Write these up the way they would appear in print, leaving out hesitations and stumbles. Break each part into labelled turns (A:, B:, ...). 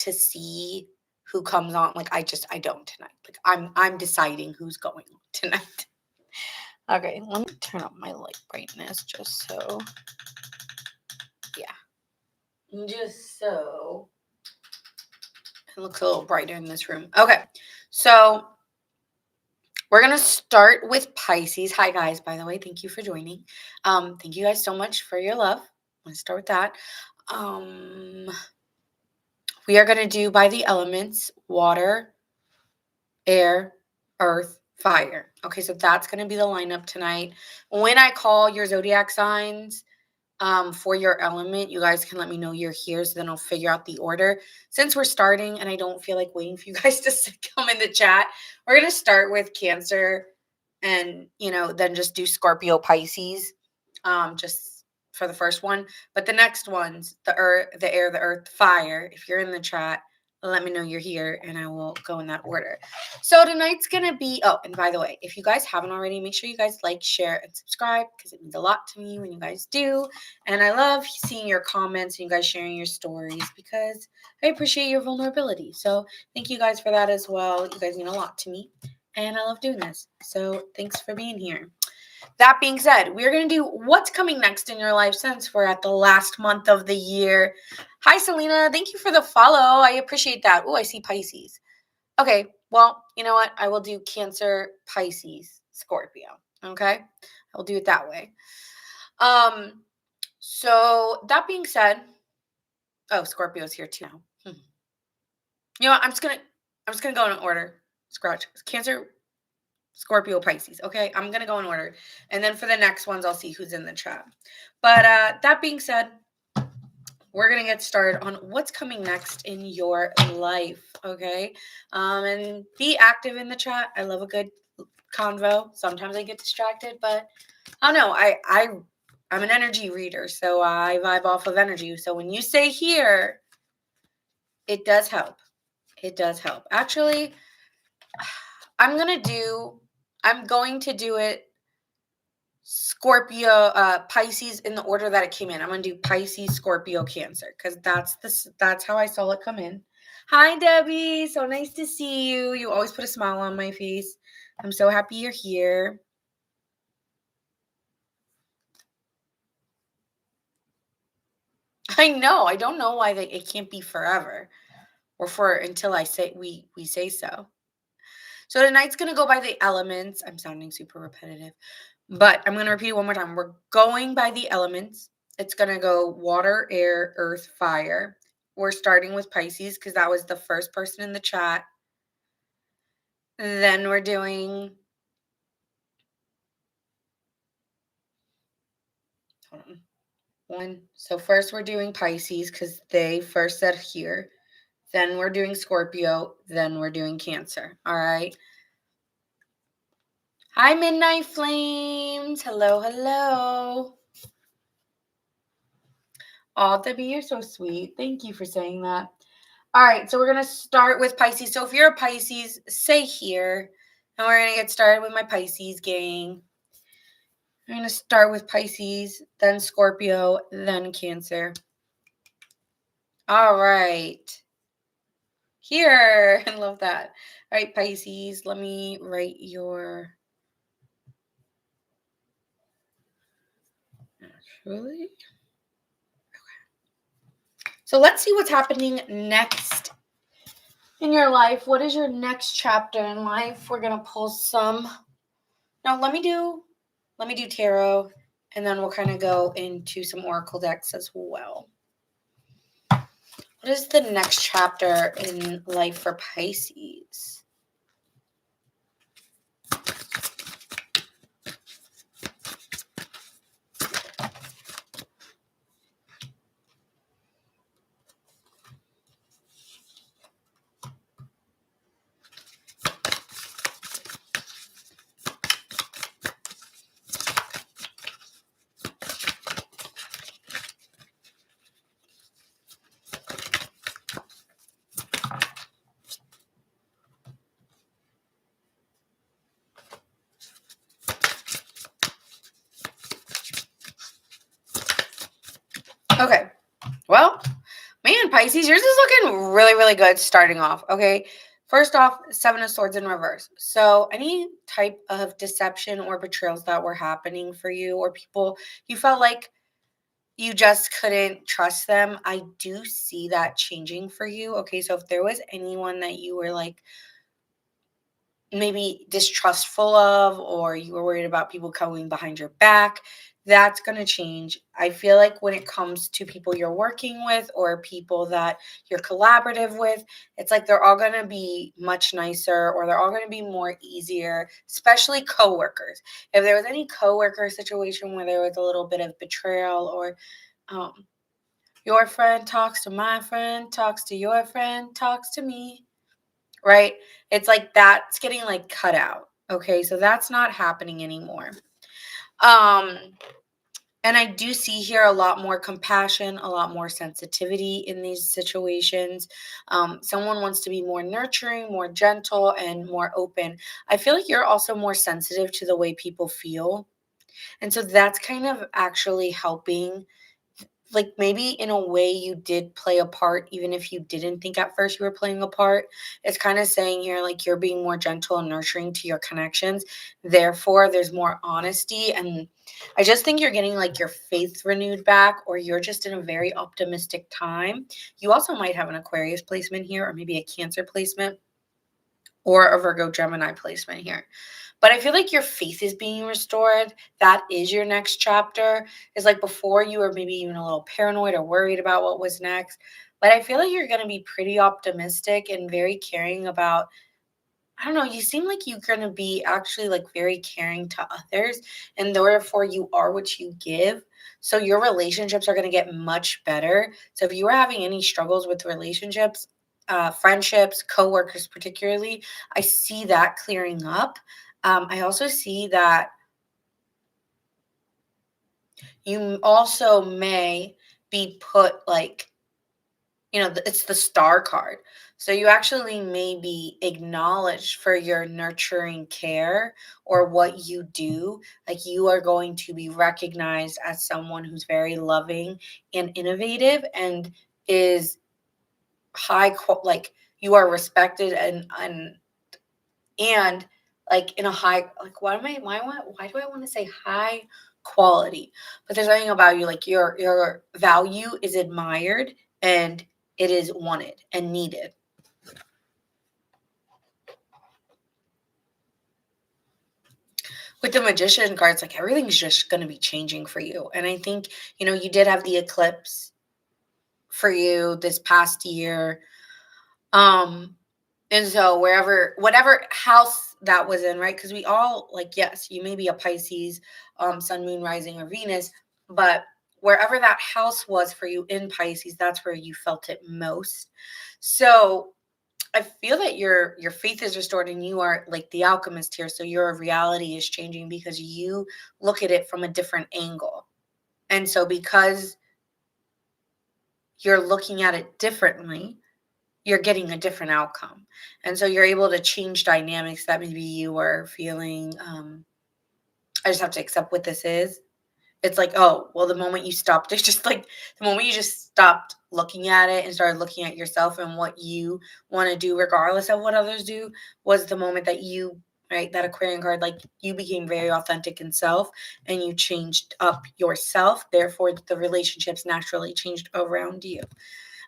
A: to see who comes on. Like I don't tonight. Like I'm deciding who's going on tonight. Okay, let me turn up my light brightness just so. Yeah. Just so it looks a little brighter in this room. Okay. So we're going to start with Pisces. Hi, guys, by the way. Thank you for joining. Thank you guys so much for your love. Let's start with that. We are going to do by the elements, water, air, earth, fire. Okay, so that's going to be the lineup tonight. When I call your zodiac signs, for your element, you guys can let me know you're here, so then I'll figure out the order. Since we're starting and I don't feel like waiting for you guys to come in the chat, we're going to start with Cancer and, then just do Scorpio, Pisces, just for the first one. But the next ones, the earth, the air, the earth, the fire, if you're in the chat, let me know you're here and I will go in that order. So tonight's going to be, oh, and by the way, if you guys haven't already, make sure you guys like, share, and subscribe because it means a lot to me when you guys do. And I love seeing your comments and you guys sharing your stories because I appreciate your vulnerability. So thank you guys for that as well. You guys mean a lot to me and I love doing this. So thanks for being here. That being said, we're going to do what's coming next in your life since we're at the last month of the year. Hi, Selena. Thank you for the follow. I appreciate that. Oh, I see Pisces. Okay, well, you know what? I will do Cancer, Pisces, Scorpio. Okay? I'll do it that way. So that being said, oh, Scorpio's here too now. You know what? I'm just gonna go in order. Scratch. Cancer, Scorpio, Pisces. Okay, I'm gonna go in order, and then for the next ones, I'll see who's in the chat. But that being said, we're gonna get started on what's coming next in your life. Okay, and be active in the chat. I love a good convo. Sometimes I get distracted, but I don't know. I'm an energy reader, so I vibe off of energy. So when you say here, it does help. It does help. Actually, I'm going to do it Scorpio, Pisces in the order that it came in. I'm going to do Pisces, Scorpio, Cancer because that's how I saw it come in. Hi, Debbie. So nice to see you. You always put a smile on my face. I'm so happy you're here. I know. I don't know why it can't be forever or for until I say we say so. So tonight's going to go by the elements. I'm sounding super repetitive, but I'm going to repeat it one more time. We're going by the elements. It's going to go water, air, earth, fire. We're starting with Pisces because that was the first person in the chat. Then we're doing, hold on. One. So first we're doing Pisces because they first said here. Then we're doing Scorpio. Then we're doing Cancer. All right. Hi, Midnight Flames. Hello, hello. Oh, Debbie, you're so sweet. Thank you for saying that. All right, so we're going to start with Pisces. So if you're a Pisces, say here. And we're going to get started with my Pisces gang. I'm going to start with Pisces, then Scorpio, then Cancer. All right. Here. I love that. All right, Pisces, let me write your... Naturally. Okay. So let's see what's happening next in your life. What is your next chapter in life? We're going to pull some. Now, let me do tarot, and then we'll kind of go into some oracle decks as well. What is the next chapter in life for Pisces? Pisces, yours is looking really, really good starting off, okay? First off, Seven of Swords in reverse. So any type of deception or betrayals that were happening for you, or people you felt like you just couldn't trust them, I do see that changing for you. Okay, so if there was anyone that you were like maybe distrustful of, or you were worried about people coming behind your back, that's going to change. I feel like when it comes to people you're working with or people that you're collaborative with, it's like they're all going to be much nicer, or they're all going to be more easier, especially coworkers. If there was any coworker situation where there was a little bit of betrayal, or um, your friend talks to my friend, talks to your friend, talks to me, right? It's like that's getting like cut out. Okay, so that's not happening anymore. Um, and I do see here a lot more compassion, a lot more sensitivity in these situations. Someone wants to be more nurturing, more gentle, and more open. I feel like you're also more sensitive to the way people feel. And so that's kind of actually helping, like maybe in a way you did play a part, even if you didn't think at first you were playing a part. It's kind of saying here like you're being more gentle and nurturing to your connections, therefore there's more honesty. And I just think you're getting like your faith renewed back, or you're just in a very optimistic time. You also might have an Aquarius placement here, or maybe a Cancer placement, or a Virgo Gemini placement here. But I feel like your faith is being restored. That is your next chapter. It's like before you were maybe even a little paranoid or worried about what was next. But I feel like you're going to be pretty optimistic and very caring about, I don't know, you seem like you're going to be actually like very caring to others. And therefore you are what you give. So your relationships are going to get much better. So if you were having any struggles with relationships, friendships, coworkers particularly, I see that clearing up. I also see that you also may be put like, it's the star card. So you actually may be acknowledged for your nurturing care or what you do. Like you are going to be recognized as someone who's very loving and innovative, and is like you are respected, and like in a high, like why do I want to say high quality? But there's something about you, like your value is admired, and it is wanted and needed. With the Magician cards, like everything's just going to be changing for you. And I think, you did have the eclipse for you this past year. Um, And so whatever house that was in, right? Because we all like, yes, you may be a Pisces, sun, moon, rising, or Venus, but wherever that house was for you in Pisces, that's where you felt it most. So I feel that your faith is restored, and you are like the alchemist here. So your reality is changing because you look at it from a different angle. And so because you're looking at it differently, you're getting a different outcome. And so you're able to change dynamics that maybe you were feeling, I just have to accept what this is. It's like, oh, well, the moment you stopped, it's just like the moment you just stopped looking at it and started looking at yourself and what you want to do, regardless of what others do, was the moment that you, right, that Aquarian card, like you became very authentic in self, and you changed up yourself. Therefore, the relationships naturally changed around you.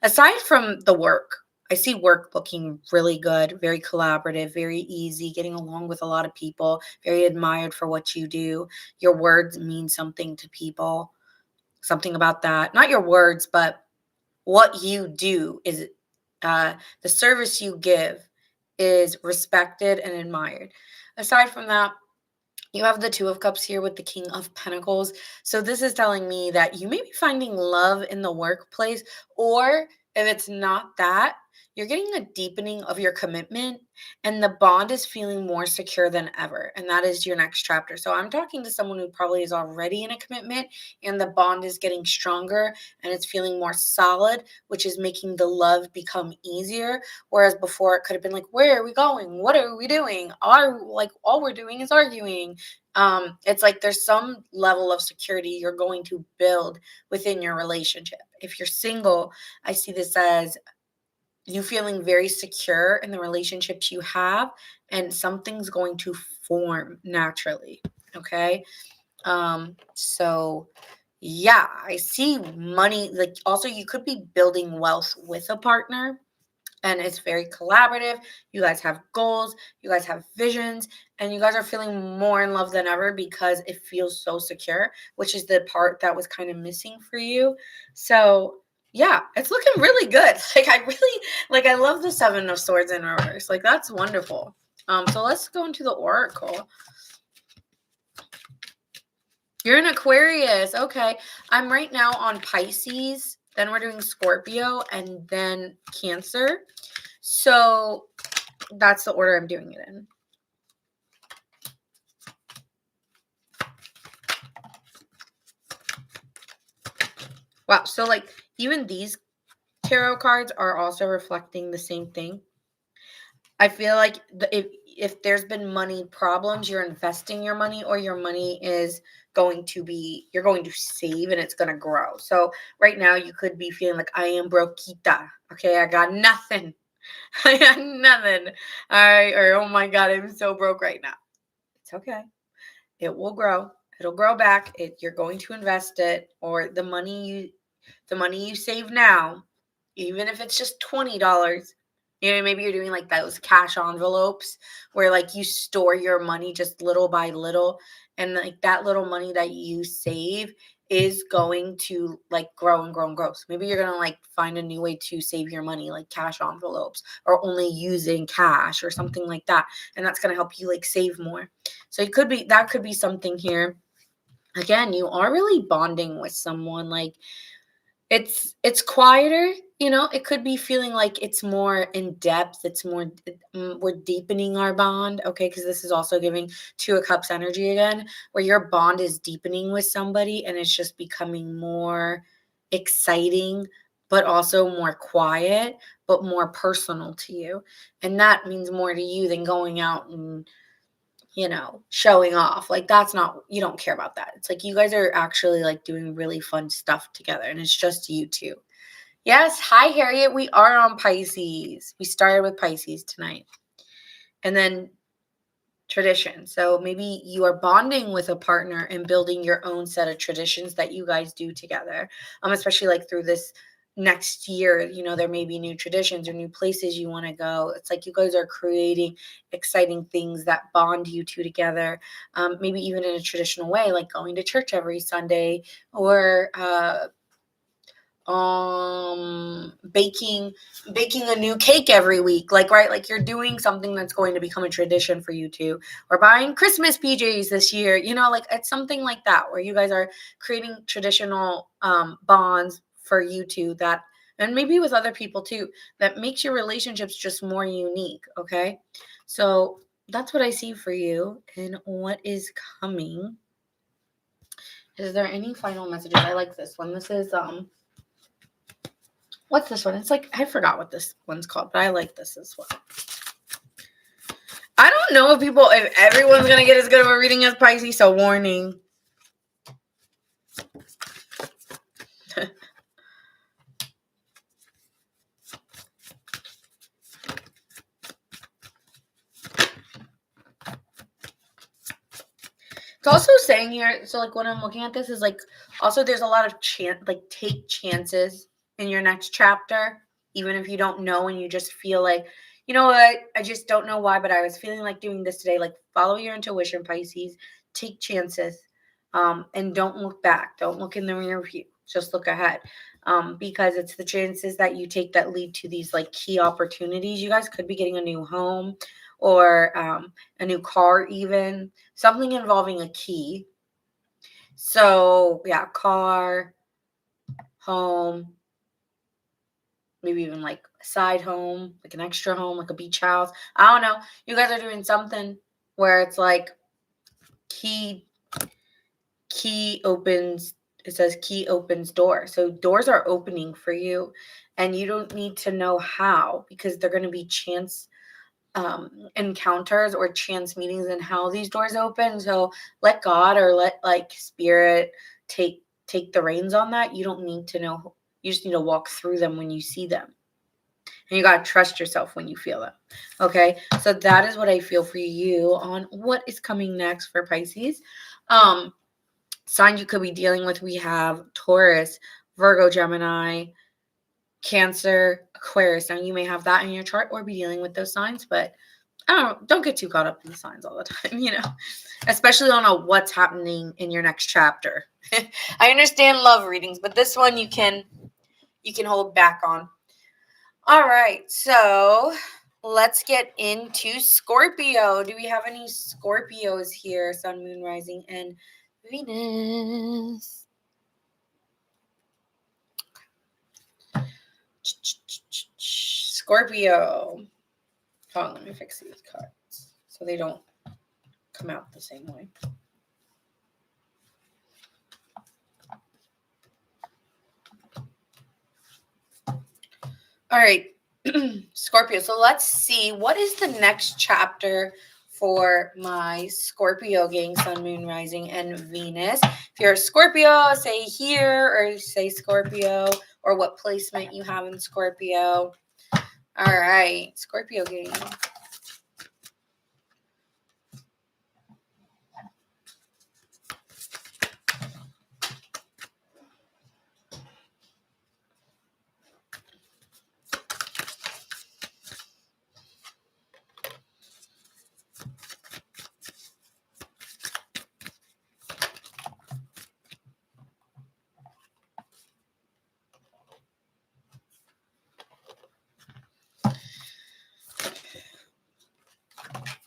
A: Aside from the work, I see work looking really good, very collaborative, very easy, getting along with a lot of people, very admired for what you do. Your words mean something to people, something about that. Not your words, but what you do is the service you give is respected and admired. Aside from that, you have the Two of Cups here with the King of Pentacles. So this is telling me that you may be finding love in the workplace, or if it's not that, you're getting a deepening of your commitment, and the bond is feeling more secure than ever. And that is your next chapter. So I'm talking to someone who probably is already in a commitment, and the bond is getting stronger and it's feeling more solid, which is making the love become easier. Whereas before it could have been like, where are we going? What are we doing? All we're doing is arguing. It's like there's some level of security you're going to build within your relationship. If you're single, I see this as you feeling very secure in the relationships you have, and something's going to form naturally. Okay. So yeah, I see money. Like, also, you could be building wealth with a partner, and it's very collaborative. You guys have goals, you guys have visions, and you guys are feeling more in love than ever because it feels so secure, which is the part that was kind of missing for you. So yeah, it's looking really good. I love the Seven of Swords in reverse. Like, that's wonderful. So let's go into the oracle. You're an Aquarius. Okay. I'm right now on Pisces. Then we're doing Scorpio and then Cancer. So that's the order I'm doing it in. Wow. So like even these tarot cards are also reflecting the same thing. I feel like if there's been money problems, you're investing your money, or your money is you're going to save and it's going to grow. So right now you could be feeling like, I am broquita. Okay. I got nothing. I got nothing. All right. Or, oh my God, I'm so broke right now. It's okay. It will grow. It'll grow back. You're going to invest it, or the money you save now, even if it's just $20. Maybe you're doing like those cash envelopes where like you store your money just little by little, and like that little money that you save is going to like grow and grow and grow. So maybe you're gonna like find a new way to save your money, like cash envelopes, or only using cash or something like that, and that's gonna help you like save more. So that could be something here. Again, you are really bonding with someone. Like, it's quieter, it could be feeling like it's more in depth, it's more, we're deepening our bond. Okay, because this is also giving Two of Cups energy again, where your bond is deepening with somebody and it's just becoming more exciting, but also more quiet, but more personal to you. And that means more to you than going out and showing off. Like, that's not, you don't care about that. It's like you guys are actually like doing really fun stuff together, and it's just you two. Yes. Hi, Harriet. We are on Pisces. We started with Pisces tonight. And then tradition. So maybe you are bonding with a partner and building your own set of traditions that you guys do together. Especially like through this next year, there may be new traditions or new places you want to go. It's like you guys are creating exciting things that bond you two together. Maybe even in a traditional way, like going to church every Sunday, or baking a new cake every week, like, right, like you're doing something that's going to become a tradition for you two, or buying Christmas PJs this year, like it's something like that where you guys are creating traditional bonds for you two, that, and maybe with other people too, that makes your relationships just more unique. Okay, so that's what I see for you. And what is coming, is there any final messages? I like this one. This is what's this one? It's like, I forgot what this one's called, but I like this as well. I don't know if everyone's going to get as good of a reading as Pisces, so warning. It's also saying here, so like when I'm looking at this is like, also there's a lot of take chances in your next chapter, even if you don't know and you just feel like, you know what, I just don't know why, but I was feeling like doing this today. Like, follow your intuition, Pisces. Take chances, and don't look back. Don't look in the rear view. Just look ahead, because it's the chances that you take that lead to these like key opportunities. You guys could be getting a new home, or a new car, even something involving a key. So yeah, car, home, maybe even like side home, like an extra home, like a beach house. I don't know. You guys are doing something where it's like key opens, it says key opens door. So doors are opening for you, and you don't need to know how, because they're going to be chance encounters or chance meetings and how these doors open. So let God or let like spirit take the reins on that. You don't need to know. You just need to walk through them when you see them. And you got to trust yourself when you feel them. Okay. So that is what I feel for you on what is coming next for Pisces. Signs you could be dealing with. We have Taurus, Virgo, Gemini, Cancer, Aquarius. Now you may have that in your chart or be dealing with those signs, but don't get too caught up in the signs all the time, especially on a what's happening in your next chapter. I understand love readings, but this one you can hold back on. All right, so let's get into Scorpio. Do we have any Scorpios here? Sun, Moon, Rising, and Venus. Scorpio. Hold on, let me fix these cards so they don't come out the same way. All right, Scorpio. So let's see, what is the next chapter for my Scorpio gang, Sun, Moon, Rising, and Venus? If you're a Scorpio, say here or say Scorpio, or what placement you have in Scorpio. All right, Scorpio gang.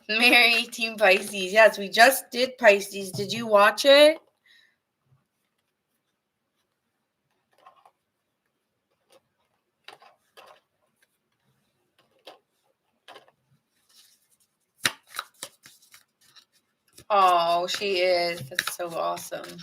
A: Mary, Team Pisces. Yes, we just did Pisces. Did you watch it? Oh, she is. That's so awesome.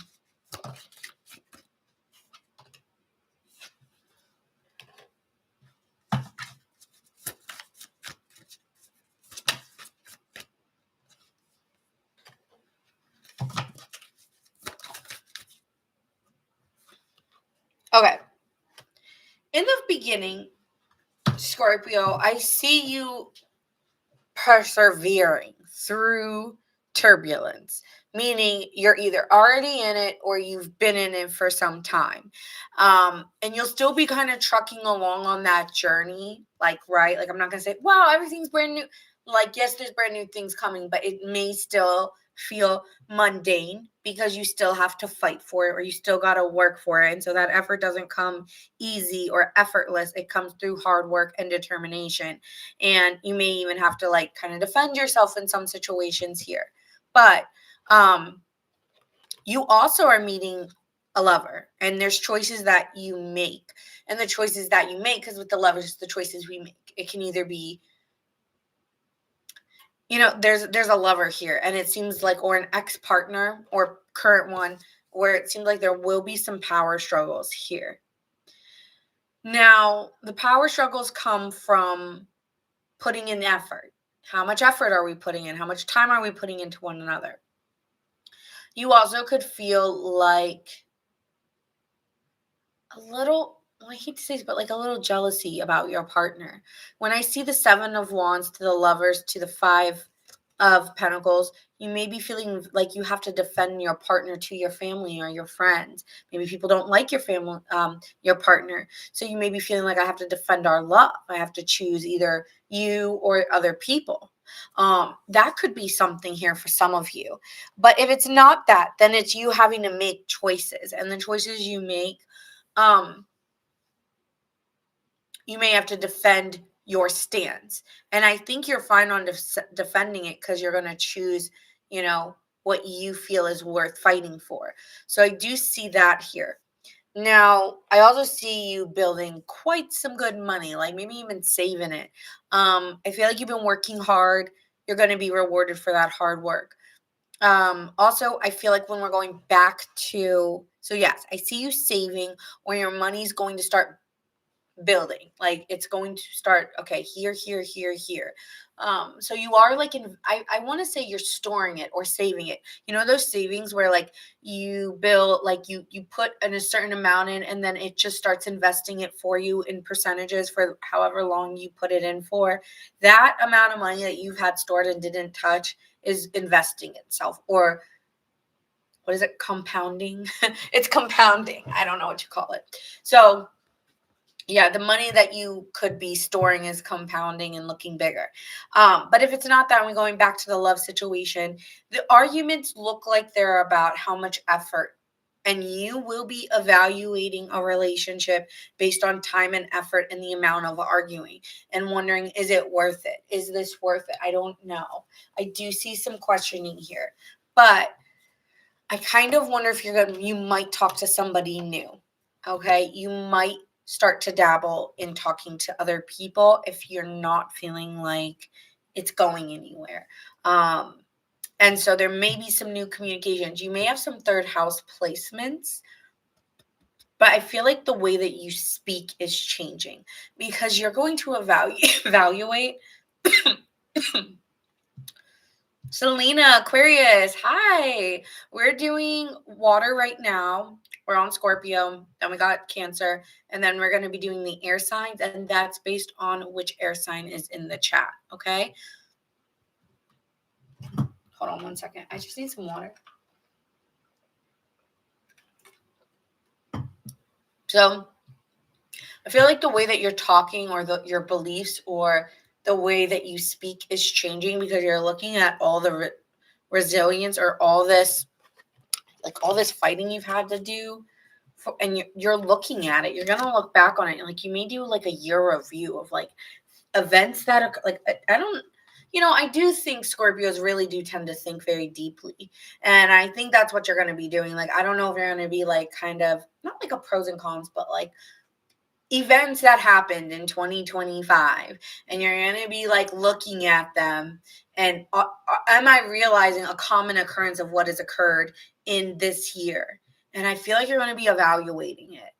A: Okay. In the beginning, Scorpio, I see you persevering through turbulence, meaning you're either already in it or you've been in it for some time. And you'll still be kind of trucking along on that journey. Like, right? Like, I'm not going to say, wow, everything's brand new. Like, yes, there's brand new things coming, but it may still feel mundane because you still have to fight for it or you still got to work for it. And so that effort doesn't come easy or effortless. It comes through hard work and determination. And you may even have to like kind of defend yourself in some situations here. But you also are meeting a lover, and there's choices that you make. And the choices that you make, because with the lovers, the choices we make, it can either be, there's a lover here, and it seems like, or an ex-partner or current one, where it seems like there will be some power struggles here. Now, the power struggles come from putting in effort. How much effort are we putting in? How much time are we putting into one another? You also could feel like a little, I hate to say this, but like a little jealousy about your partner. When I see the 7 of Wands to the Lovers to the 5 of Pentacles, you may be feeling like you have to defend your partner to your family or your friends. Maybe people don't like your family, your partner. So you may be feeling like I have to defend our love. I have to choose either you or other people. That could be something here for some of you. But if it's not that, then it's you having to make choices. And the choices you make, you may have to defend your stance. And I think you're fine on defending it because you're going to choose, what you feel is worth fighting for. So I do see that here. Now, I also see you building quite some good money, like maybe even saving it. I feel like you've been working hard. You're going to be rewarded for that hard work. Also, I feel like when we're going back to, so yes, I see you saving, or your money's going to start building. Like it's going to start, okay, here, here, here, here. So you are like I want to say you're storing it or saving it. You know those savings where like you build, like you put in a certain amount in, and then it just starts investing it for you in percentages for however long you put it in for. That amount of money that you've had stored and didn't touch is investing itself, or what is it, compounding? It's compounding. I don't know what you call it. So yeah, the money that you could be storing is compounding and looking bigger. But if it's not that, and we're going back to the love situation, the arguments look like they're about how much effort. And you will be evaluating a relationship based on time and effort and the amount of arguing and wondering, is it worth it? Is this worth it? I don't know. I do see some questioning here. But I kind of wonder if you might talk to somebody new. Okay. You might start to dabble in talking to other people if you're not feeling like it's going anywhere. Um, and so there may be some new communications. You may have some third house placements, but I feel like the way that you speak is changing because you're going to evaluate. Selena, Aquarius, hi. We're doing water right now. We're on Scorpio, then we got Cancer, and then we're going to be doing the air signs, and that's based on which air sign is in the chat, okay? Hold on one second. I just need some water. So I feel like the way that you're talking or your beliefs or the way that you speak is changing because you're looking at all the resilience or all this fighting you've had to do, and you're looking at it. You're gonna look back on it, like you may do like a year review of like events that are like I don't, I do think Scorpios really do tend to think very deeply, and I think that's what you're gonna be doing. Like I don't know if you're gonna be like kind of not like a pros and cons, but like events that happened in 2025, and you're going to be like looking at them and am I realizing a common occurrence of what has occurred in this year? And I feel like you're going to be evaluating it,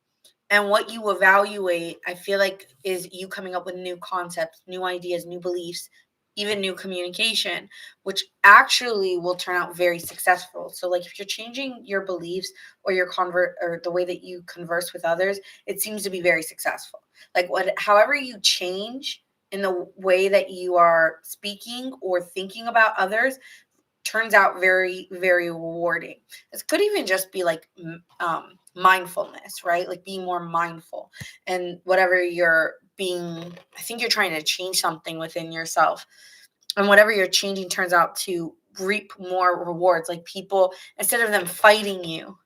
A: and what you evaluate I feel like is you coming up with new concepts, new ideas, new beliefs, even new communication, which actually will turn out very successful. So like if you're changing your beliefs or your convert or the way that you converse with others, it seems to be very successful. Like however you change in the way that you are speaking or thinking about others turns out very, very rewarding. This could even just be like mindfulness, right? Like being more mindful and whatever you're being, I think you're trying to change something within yourself. And whatever you're changing turns out to reap more rewards. Like people, instead of them fighting you,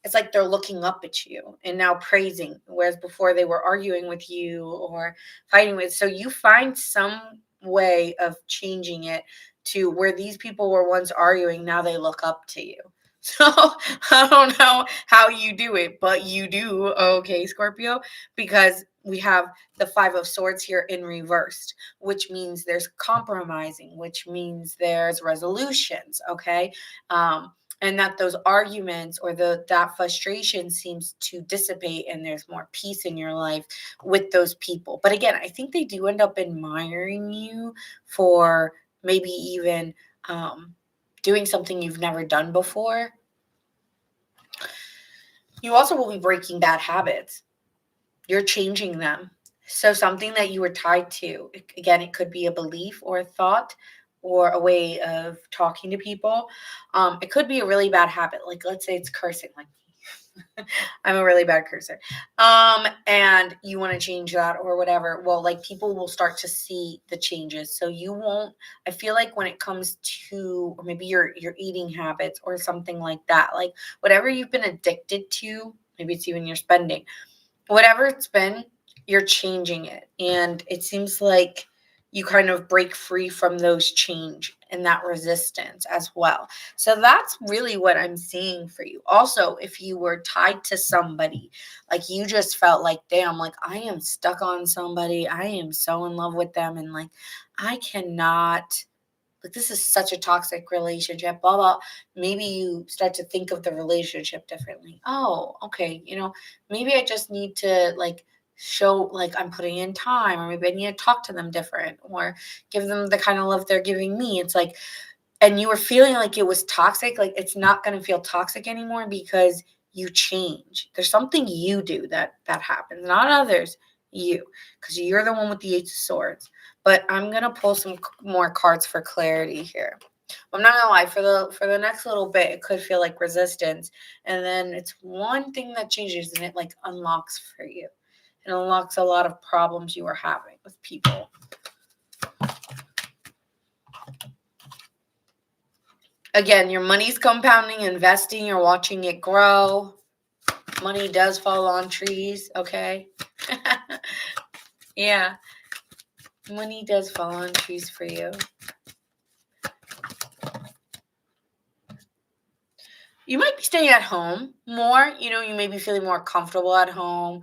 A: it's like they're looking up at you and now praising, whereas before they were arguing with you or fighting with. So you find some way of changing it to where these people were once arguing, now they look up to you. So I don't know how you do it, but you do, okay, Scorpio, because we have the Five of Swords here in reversed, which means there's compromising, which means there's resolutions, okay? And that those arguments or that frustration seems to dissipate and there's more peace in your life with those people. But again, I think they do end up admiring you for maybe even doing something you've never done before. You also will be breaking bad habits. You're changing them. So something that you were tied to, again, it could be a belief or a thought or a way of talking to people. It could be a really bad habit. Like let's say it's cursing, like I'm a really bad cursor. And you want to change that or whatever. Well, like people will start to see the changes. So you won't, I feel like when it comes to or maybe your eating habits or something like that, like whatever you've been addicted to, maybe it's even your spending, whatever it's been, you're changing it. And it seems like you kind of break free from those change and that resistance as well. So that's really what I'm seeing for you. Also, if you were tied to somebody, like you just felt like, damn, like I am stuck on somebody, I am so in love with them, and like I cannot, like this is such a toxic relationship, blah blah. Maybe you start to think of the relationship differently. Oh, okay, maybe I just need to like show like I'm putting in time, or maybe I need to talk to them different, or give them the kind of love they're giving me. It's like, and you were feeling like it was toxic, like it's not going to feel toxic anymore because you change. There's something you do that happens, not others, you, because you're the one with the Ace of Swords. But I'm going to pull some more cards for clarity here. I'm not gonna lie, for the next little bit, it could feel like resistance, and then it's one thing that changes, and it like unlocks for you. It unlocks a lot of problems you were having with people. Again, your money's compounding, investing, you're watching it grow. Money does fall on trees, okay? Yeah. Money does fall on trees for you. You might be staying at home more. You may be feeling more comfortable at home.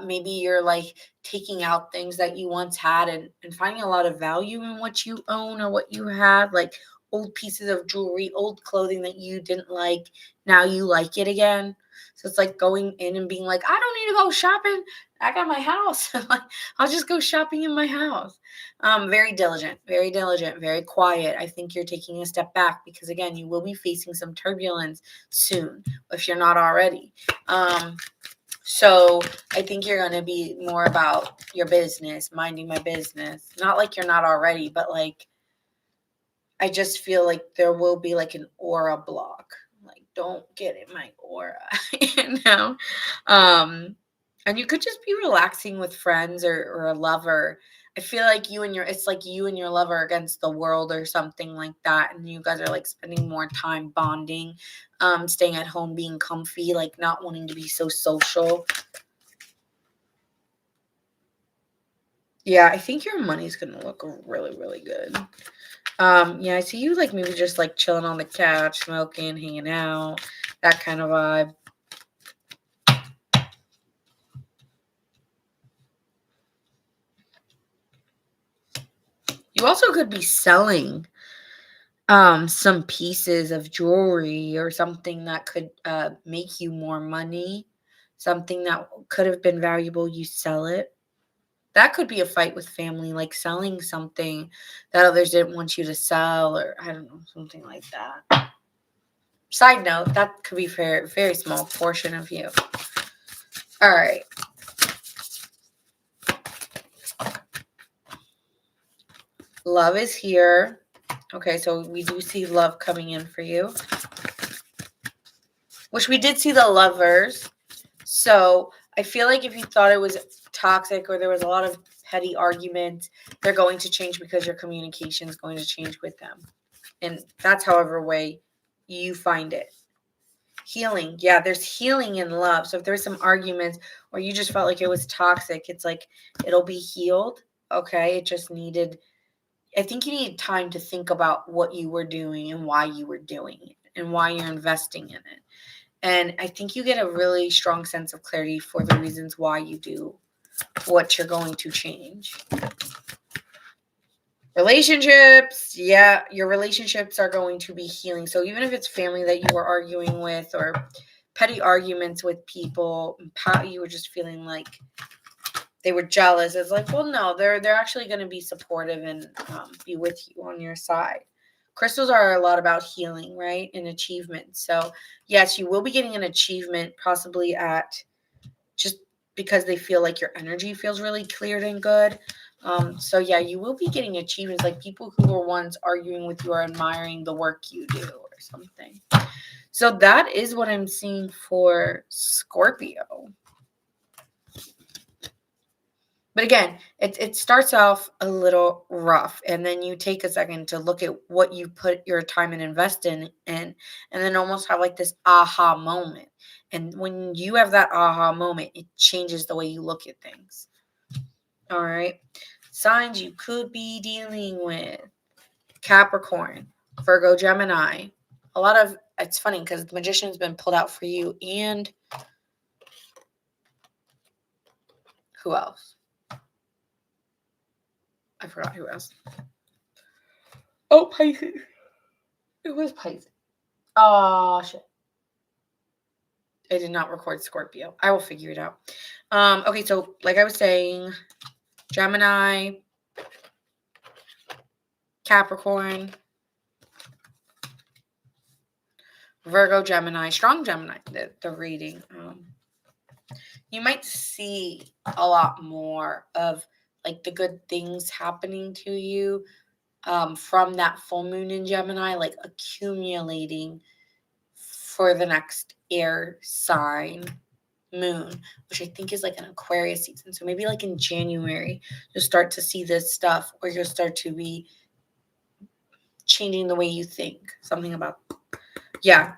A: Maybe you're like taking out things that you once had, and finding a lot of value in what you own or what you have, like old pieces of jewelry, old clothing that you didn't like. Now you like it again. So it's like going in and being like, I don't need to go shopping. I got my house. Like, I'll just go shopping in my house. Very diligent, very quiet. I think you're taking a step back because, again, you will be facing some turbulence soon if you're not already. So I think you're going to be more about your business, minding my business. Not like you're not already, but like I just feel like there will be like an aura block. Like, don't get in my aura, you know? And you could just be relaxing with friends or a lover. I feel like it's like you and your lover against the world or something like that. And you guys are like spending more time bonding, staying at home, being comfy, like not wanting to be so social. Yeah, I think your money's gonna look really, really good. Yeah, I see you like maybe just like chilling on the couch, smoking, hanging out, that kind of vibe. You also could be selling some pieces of jewelry or something that could make you more money, something that could have been valuable, you sell it. That could be a fight with family, like selling something that others didn't want you to sell, or I don't know, something like that. Side note, that could be very, very small portion of you. All right. Love is here. Okay, so we do see love coming in for you. Which we did see the Lovers. So I feel like if you thought it was toxic or there was a lot of petty arguments, they're going to change because your communication is going to change with them. And that's however way you find it. Healing. Yeah, there's healing in love. So if there's some arguments or you just felt like it was toxic, it's like it'll be healed. Okay. It just needed, I think you need time to think about what you were doing and why you were doing it and why you're investing in it. And I think you get a really strong sense of clarity for the reasons why you do what you're going to change. Relationships, yeah, your relationships are going to be healing. So even if it's family that you were arguing with or petty arguments with people, you were just feeling like they were jealous. It's like, well, no, they're actually going to be supportive and be with you on your side. Crystals are a lot about healing, right? And achievement. So yes, you will be getting an achievement possibly at just because they feel like your energy feels really cleared and good. So yeah, you will be getting achievements, like people who were once arguing with you are admiring the work you do or something. So that is what I'm seeing for Scorpio. But again, it starts off a little rough, and then you take a second to look at what you put your time and invest in, and then almost have like this aha moment. And when you have that aha moment, it changes the way you look at things. All right. signs you could be dealing with. Capricorn, Virgo, Gemini. A lot of, it's funny because the Magician's been pulled out for you, and who else? I forgot who else. Oh, Pisces. It was Pisces. Oh, shit. I did not record Scorpio. I will figure it out. Okay, so like I was saying, Gemini, Capricorn, Virgo, Gemini, strong Gemini, the reading. You might see a lot more of like the good things happening to you from that full moon in Gemini, like accumulating for the next air sign moon, which I think is like an Aquarius season. So maybe like in January, you'll start to see this stuff, or you'll start to be changing the way you think. Something about, yeah.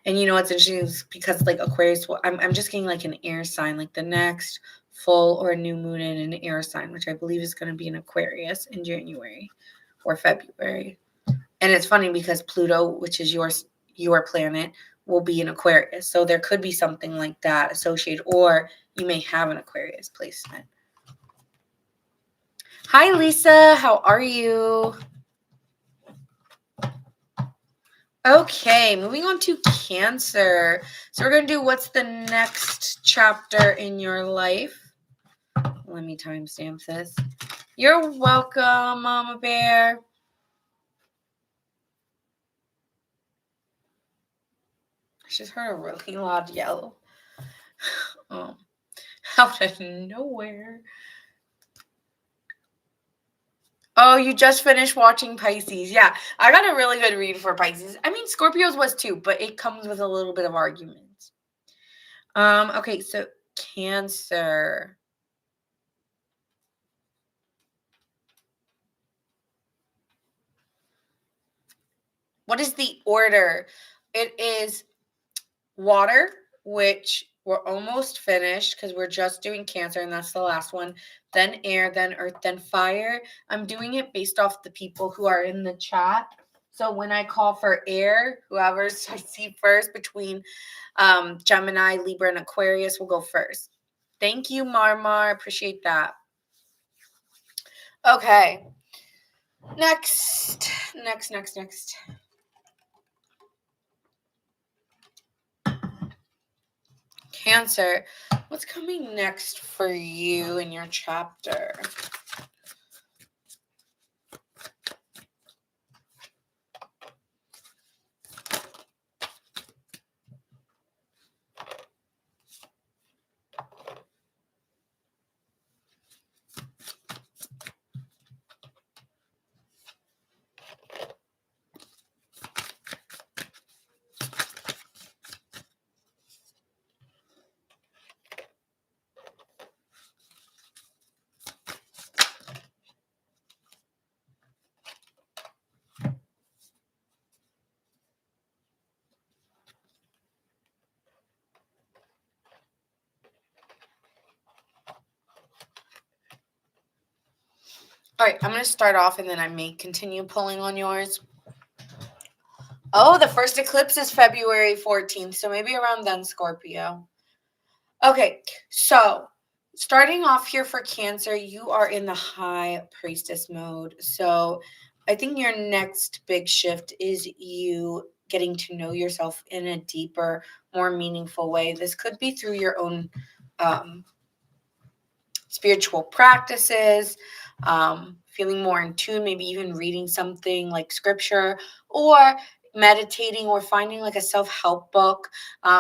A: And you know what's interesting is because like Aquarius, I'm just getting like an air sign, like the next full or new moon in an air sign, which I believe is going to be an Aquarius in January or February. And it's funny because Pluto, which is your planet, will be in Aquarius. So there could be something like that associated, or you may have an Aquarius placement. Hi, Lisa. How are you? Okay, moving on to Cancer. So we're going to do what's the next chapter in your life. Let me timestamp this. You're welcome, Mama Bear. I just heard a really loud yell. Out of nowhere. Oh, you just finished watching Pisces. Yeah, I got a really good read for Pisces. I mean, Scorpios was too, but it comes with a little bit of arguments. Okay, so Cancer. What is the order? It is water, which we're almost finished because we're just doing Cancer, and that's the last one. Then air, then earth, then fire. I'm doing it based off the people who are in the chat. So when I call for air, whoever I see first between Gemini, Libra, and Aquarius will go first. Thank you, Marmar. Appreciate that. Okay. Next. Cancer. What's coming next for you in your chapter? All right, I'm going to start off and then I may continue pulling on yours. Oh, the first eclipse is February 14th, so maybe around then, Scorpio. Okay, so starting off here for Cancer, you are in the High Priestess mode. So I think your next big shift is you getting to know yourself in a deeper, more meaningful way. This could be through your own spiritual practices, feeling more in tune, maybe even reading something like scripture or meditating or finding like a self-help book,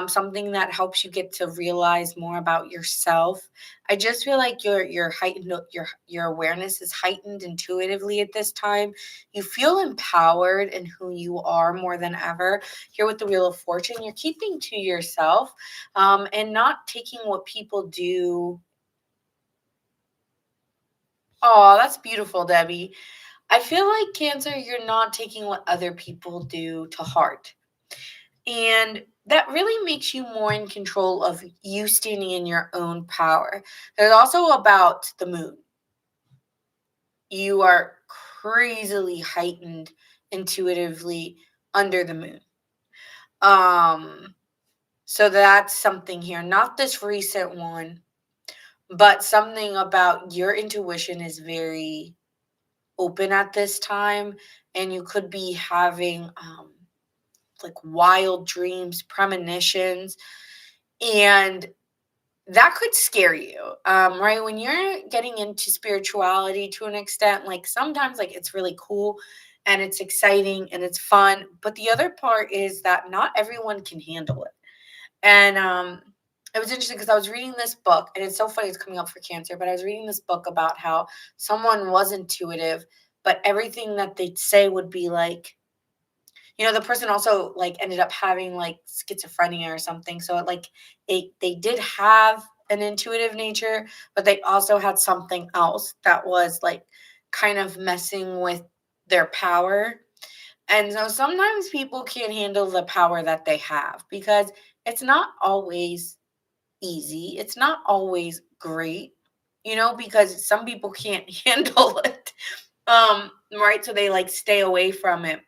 A: something that helps you get to realize more about yourself. I just feel like your heightened your awareness is heightened intuitively at this time. You feel empowered in who you are more than ever. Here with the Wheel of Fortune, you're keeping to yourself and not taking what people do. Oh, that's beautiful, Debbie. I feel like Cancer, you're not taking what other people do to heart. And that really makes you more in control of you standing in your own power. There's also about the moon. you are crazily heightened intuitively under the moon. So that's something here, not this recent one, but something about your intuition is very open at this time, and you could be having like wild dreams, premonitions, and that could scare you, right? When you're getting into spirituality to an extent, like sometimes like it's really cool and it's exciting and it's fun, but the other part is that not everyone can handle it. And it was interesting because I was reading this book, and it's so funny it's coming up for Cancer, but I was reading this book about how someone was intuitive, but everything that they'd say would be like, the person also like ended up having like schizophrenia or something. So it like they did have an intuitive nature, but they also had something else that was like kind of messing with their power. And so sometimes people can't handle the power that they have because it's not always easy. It's not always great, because some people can't handle it. Right? So they like stay away from it.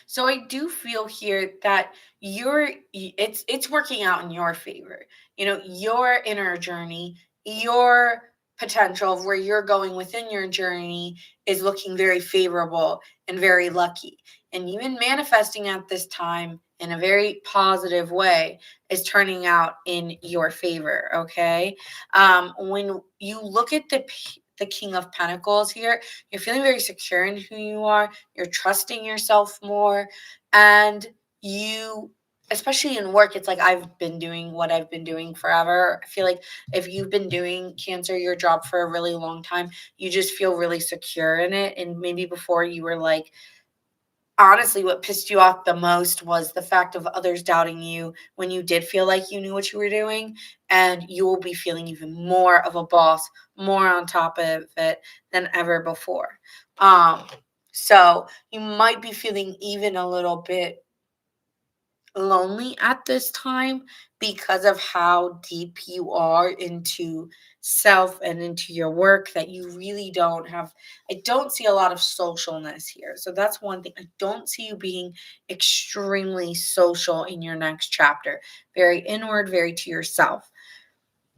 A: So I do feel here that it's working out in your favor. Your inner journey, your potential of where you're going within your journey is looking very favorable and very lucky. And even manifesting at this time in a very positive way is turning out in your favor. Okay. When you look at the King of Pentacles here, you're feeling very secure in who you are. You're trusting yourself more. And you, especially in work, it's like I've been doing what I've been doing forever. I feel like if you've been doing Cancer, your job for a really long time, you just feel really secure in it. And maybe before you were like, honestly, what pissed you off the most was the fact of others doubting you when you did feel like you knew what you were doing. And you will be feeling even more of a boss, more on top of it than ever before. Um, so you might be feeling even a little bit lonely at this time because of how deep you are into self and into your work, that you really don't have. I don't see a lot of socialness here. So that's one thing. I don't see you being extremely social in your next chapter. Very inward, very to yourself.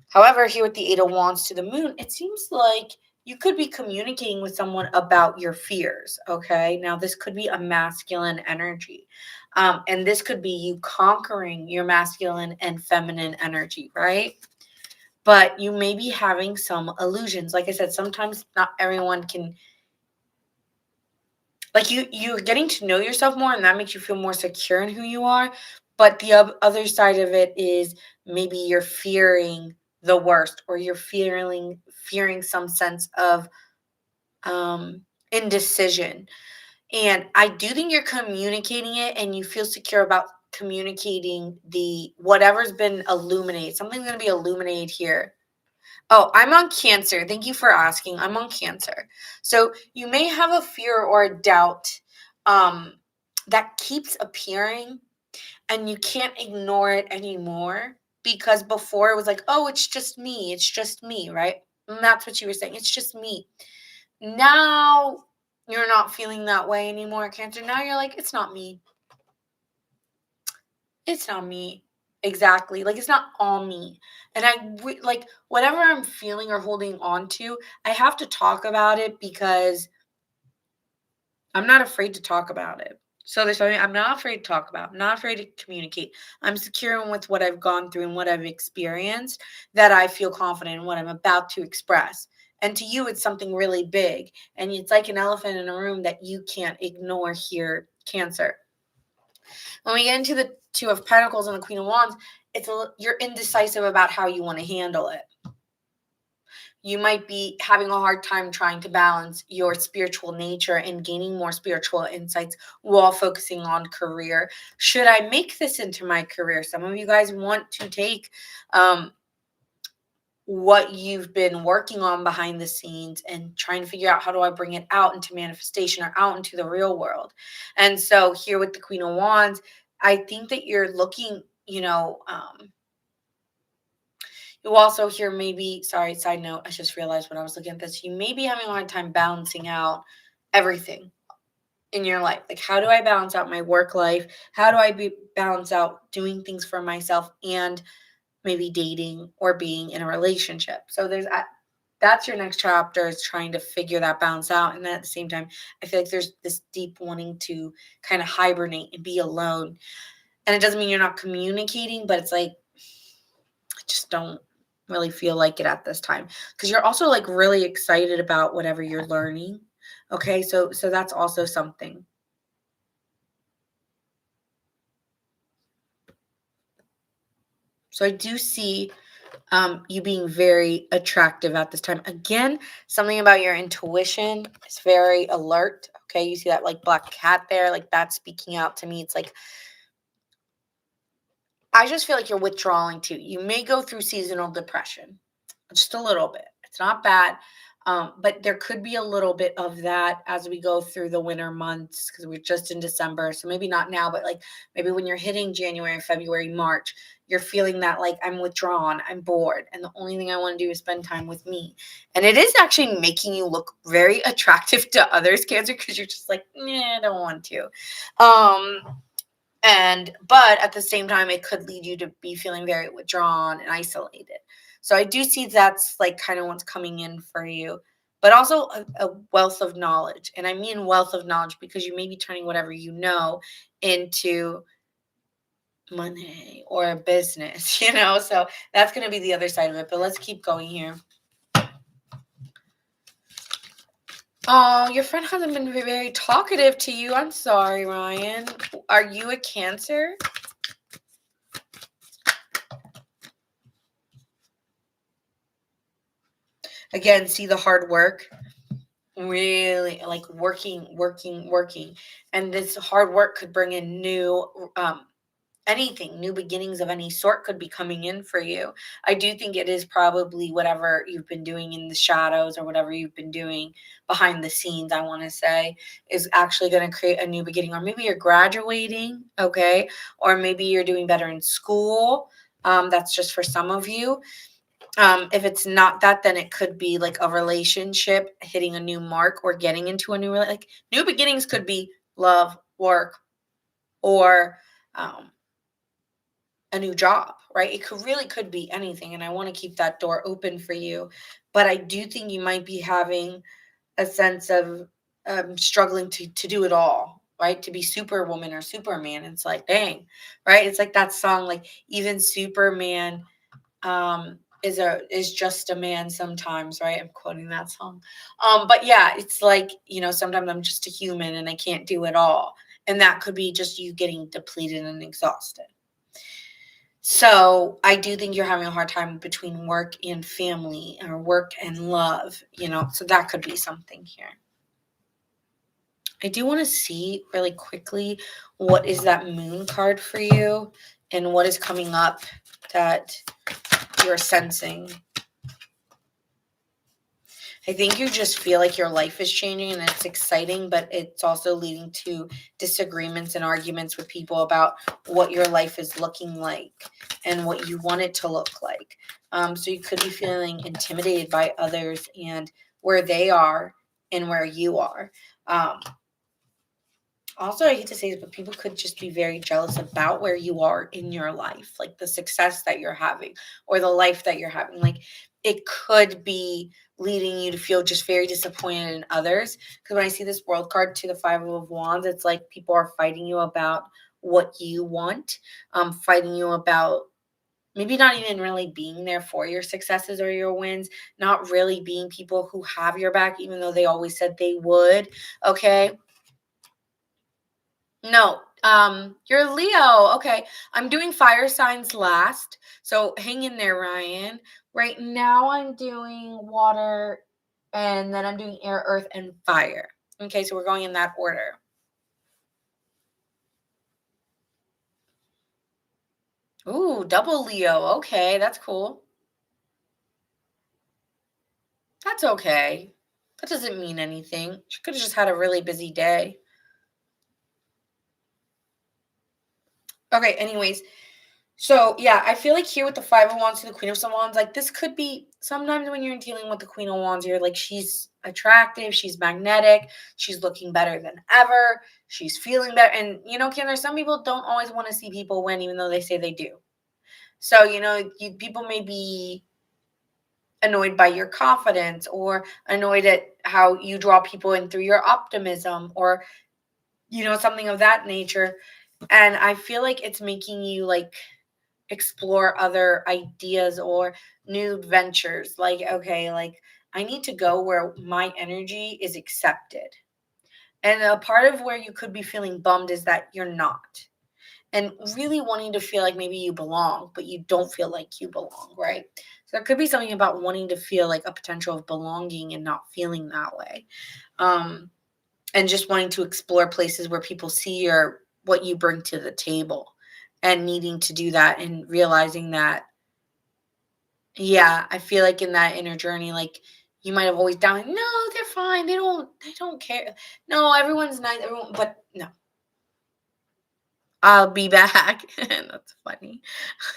A: However, here with the Eight of Wands to the Moon, it seems like you could be communicating with someone about your fears. Okay. Now, this could be a masculine energy. And this could be you conquering your masculine and feminine energy, right? But you may be having some illusions. Like I said, sometimes not everyone can, like you're getting to know yourself more, and that makes you feel more secure in who you are. But the other side of it is maybe you're fearing the worst, or you're fearing some sense of indecision. And I do think you're communicating it, and you feel secure about communicating the whatever's been illuminated. Something's going to be illuminated here. Oh, I'm on Cancer. Thank you for asking. I'm on Cancer. So you may have a fear or a doubt um, that keeps appearing, and you can't ignore it anymore, because before it was like, oh, it's just me. It's just me, right? And that's what you were saying. It's just me. Now you're not feeling that way anymore, Cancer. Now you're like, it's not me. It's not me. Exactly. Like, it's not all me. And like whatever I'm feeling or holding on to, I have to talk about it because I'm not afraid to talk about it. So there's something I'm not afraid to talk about. I'm not afraid to communicate. I'm secure with what I've gone through and what I've experienced, that I feel confident in what I'm about to express. And to you, it's something really big. And it's like an elephant in a room that you can't ignore here, Cancer. When we get into the Two of Pentacles and the Queen of Wands, you're indecisive about how you want to handle it. You might be having a hard time trying to balance your spiritual nature and gaining more spiritual insights while focusing on career. Should I make this into my career? Some of you guys want to take what you've been working on behind the scenes and trying to figure out, how do I bring it out into manifestation or out into the real world? And so here with the Queen of Wands, I think that you're looking, You also here maybe, sorry, side note, I just realized when I was looking at this, you may be having a hard time balancing out everything in your life. Like, how do I balance out my work life? How do I balance out doing things for myself and maybe dating or being in a relationship? So that's your next chapter, is trying to figure that balance out. And at the same time, I feel like there's this deep wanting to kind of hibernate and be alone. And it doesn't mean you're not communicating, but it's like, I just don't really feel like it at this time, because you're also like really excited about whatever you're learning. Okay, so that's also something. So I do see you being very attractive at this time. Again, something about your intuition is very alert. Okay, you see that like black cat there, like that's speaking out to me. It's like, I just feel like you're withdrawing too. You may go through seasonal depression, just a little bit. It's not bad. But there could be a little bit of that as we go through the winter months, because we're just in December. So maybe not now, but like maybe when you're hitting January, February, March, you're feeling that like, I'm withdrawn, I'm bored, and the only thing I want to do is spend time with me. And it is actually making you look very attractive to others, Cancer, because you're just like, I don't want to. But at the same time, it could lead you to be feeling very withdrawn and isolated. So I do see that's like kind of what's coming in for you, but also a wealth of knowledge. And I mean wealth of knowledge because you may be turning whatever you know into money or a business, So that's going to be the other side of it. But let's keep going here. Oh, your friend hasn't been very talkative to you. I'm sorry, Ryan. Are you a Cancer? Again, see the hard work, really like working. And this hard work could bring in new, anything, new beginnings of any sort could be coming in for you. I do think it is probably whatever you've been doing in the shadows, or whatever you've been doing behind the scenes, I want to say, is actually going to create a new beginning. Or maybe you're graduating, okay? Or maybe you're doing better in school. That's just for some of you. If it's not that, then it could be like a relationship hitting a new mark, or getting into a new, like new beginnings could be love, work, or a new job, right? It could be anything. And I want to keep that door open for you. But I do think you might be having a sense of struggling to do it all, right? To be Superwoman or Superman. It's like, dang, right? It's like that song, like even Superman is just a man sometimes, right? I'm quoting that song. But yeah, it's like, sometimes I'm just a human and I can't do it all. And that could be just you getting depleted and exhausted. So I do think you're having a hard time between work and family, or work and love, so that could be something here. I do want to see really quickly, what is that moon card for you, and what is coming up that you're sensing. I think you just feel like your life is changing and it's exciting, but it's also leading to disagreements and arguments with people about what your life is looking like and what you want it to look like. So you could be feeling intimidated by others and where they are and where you are. Also, I hate to say this, but people could just be very jealous about where you are in your life, like the success that you're having or the life that you're having. Like, it could be leading you to feel just very disappointed in others. Because when I see this world card to the Five of Wands, it's like people are fighting you about what you want, fighting you about maybe not even really being there for your successes or your wins, not really being people who have your back, even though they always said they would. Okay. No, you're Leo. Okay. I'm doing fire signs last. So hang in there, Ryan. Right now I'm doing water, and then I'm doing air, earth, and fire. Okay, so we're going in that order. Ooh, double Leo. Okay, that's cool. That's okay. That doesn't mean anything. She could have just had a really busy day. Okay, anyways, So, yeah, I feel like here with the Five of Wands to the Queen of Wands, like this could be sometimes when you're dealing with the Queen of Wands, you're like, she's attractive, she's magnetic, she's looking better than ever, she's feeling better. And, Kim, there's some people don't always want to see people win, even though they say they do. So, people may be annoyed by your confidence or annoyed at how you draw people in through your optimism or, something of that nature. And I feel like it's making you like explore other ideas or new ventures. Like, okay, like I need to go where my energy is accepted. And a part of where you could be feeling bummed is that you're not. And really wanting to feel like maybe you belong, but you don't feel like you belong, right? So there could be something about wanting to feel like a potential of belonging and not feeling that way. And just wanting to explore places where people see your what you bring to the table and needing to do that and realizing that, yeah, I feel like in that inner journey, like you might have always down, no, they're fine. They don't care. No, everyone's nice. Everyone, but no, I'll be back. That's funny.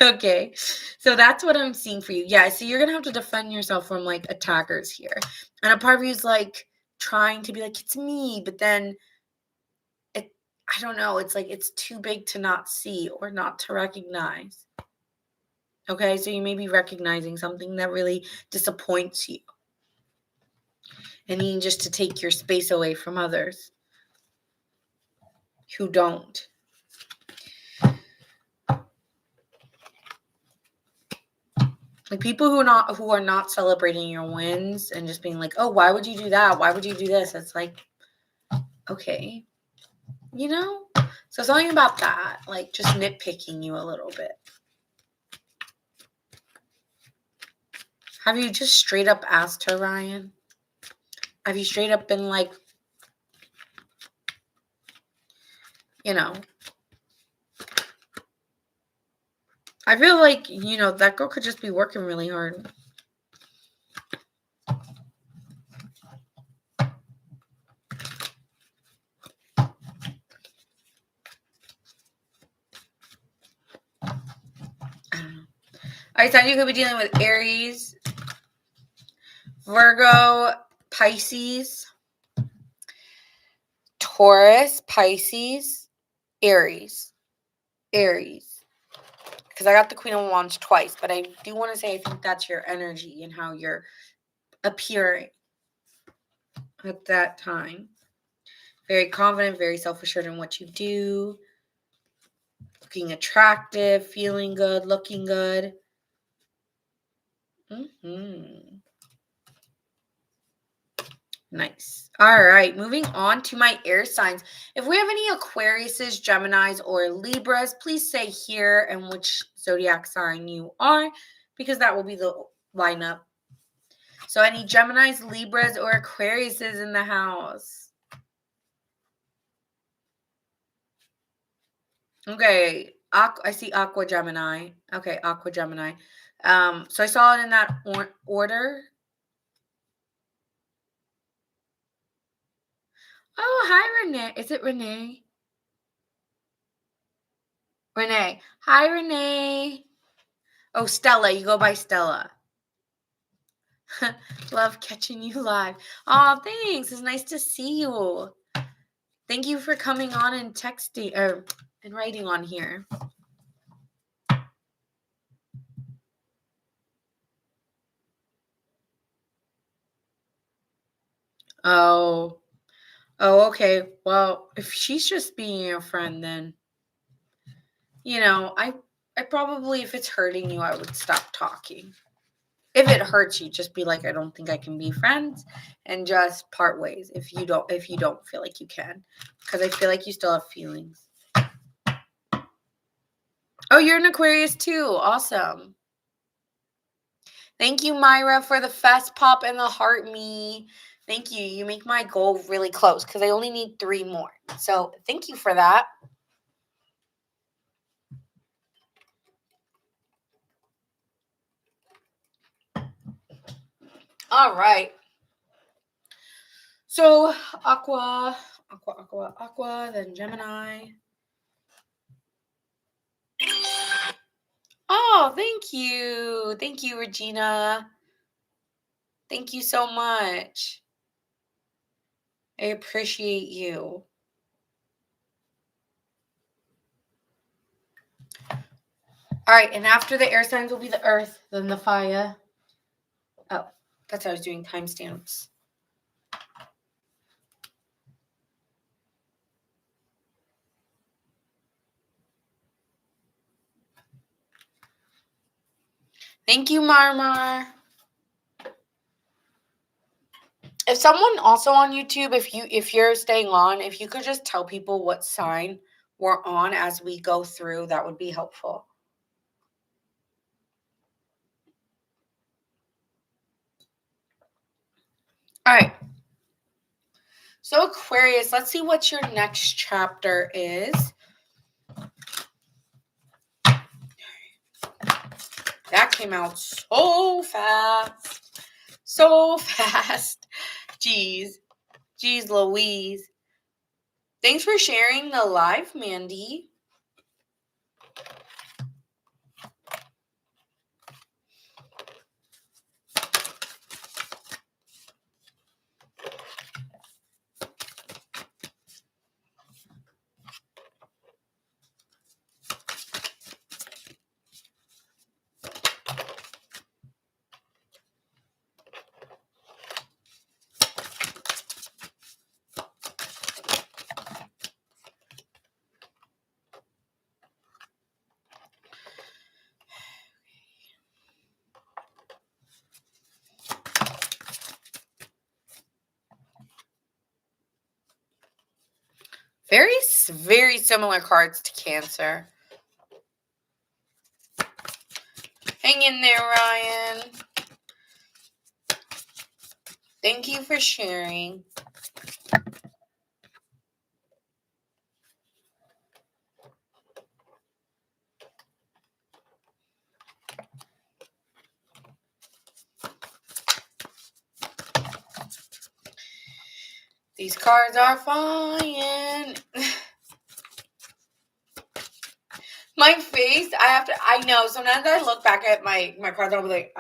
A: Okay. So that's what I'm seeing for you. Yeah. So you're going to have to defend yourself from like attackers here. And a part of you is like trying to be like, it's me. But then I don't know. It's like it's too big to not see or not to recognize. Okay. So you may be recognizing something that really disappoints you and needing just to take your space away from others who don't. Like people who are not celebrating your wins and just being like, "Oh, why would you do that? Why would you do this?" It's like, okay, you know? So something about that, like just nitpicking you a little bit. Have you just straight up asked her, Ryan? Have you straight up been like, you know, I feel like, that girl could just be working really hard. I don't know. All right, so you could be dealing with Aries, Virgo, Pisces, Taurus, Pisces, Aries. Because I got the Queen of Wands twice, but I do want to say I think that's your energy and how you're appearing at that time. Very confident, very self-assured in what you do. Looking attractive, feeling good, looking good. Nice. All right, moving on to my air signs. If we have any Aquariuses, Geminis, or Libras, please say here and which zodiac sign you are, because that will be the lineup. So any Geminis, Libras, or Aquariuses in the house? Okay, I see Aqua Gemini. Okay, Aqua Gemini. So I saw it in that order. Oh, hi, Renee. Is it Renee? Renee. Hi, Renee. Oh, Stella. You go by Stella. Love catching you live. Oh, thanks. It's nice to see you. Thank you for coming on and texting or and writing on here. Oh. Oh, okay. Well, if she's just being your friend, then I probably, if it's hurting you, I would stop talking. If it hurts you, just be like, I don't think I can be friends, and just part ways if you don't feel like you can, because I feel like you still have feelings. Oh, you're an Aquarius too. Awesome. Thank you, Myra, for the fest pop and the heart me. Thank you. You make my goal really close because I only need 3 more. So thank you for that. All right. So Aqua, then Gemini. Oh, thank you. Thank you, Regina. Thank you so much. I appreciate you. All right, and after the air signs will be the earth, then the fire. Oh, that's how I was doing timestamps. Thank you, Marmar. If someone also on YouTube, if you're staying on, if you could just tell people what sign we're on as we go through, that would be helpful. All right. So Aquarius, let's see what your next chapter is. That came out so fast. So fast. Jeez. Jeez Louise. Thanks for sharing the live, Mandy. Very similar cards to Cancer. Hang in there, Ryan. Thank you for sharing. These cards are flying. My face, I know, sometimes I look back at my cards and I'll be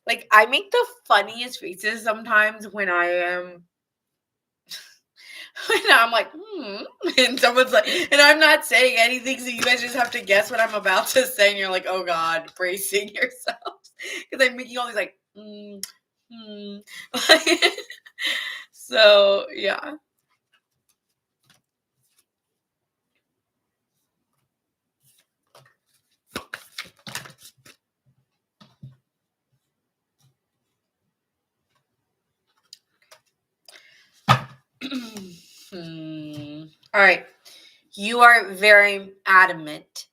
A: like, I make the funniest faces sometimes when I am, when I'm like, and someone's like, and I'm not saying anything, so you guys just have to guess what I'm about to say, and you're like, oh God, bracing yourselves, because I'm making all these like, so, yeah. All right. You are very adamant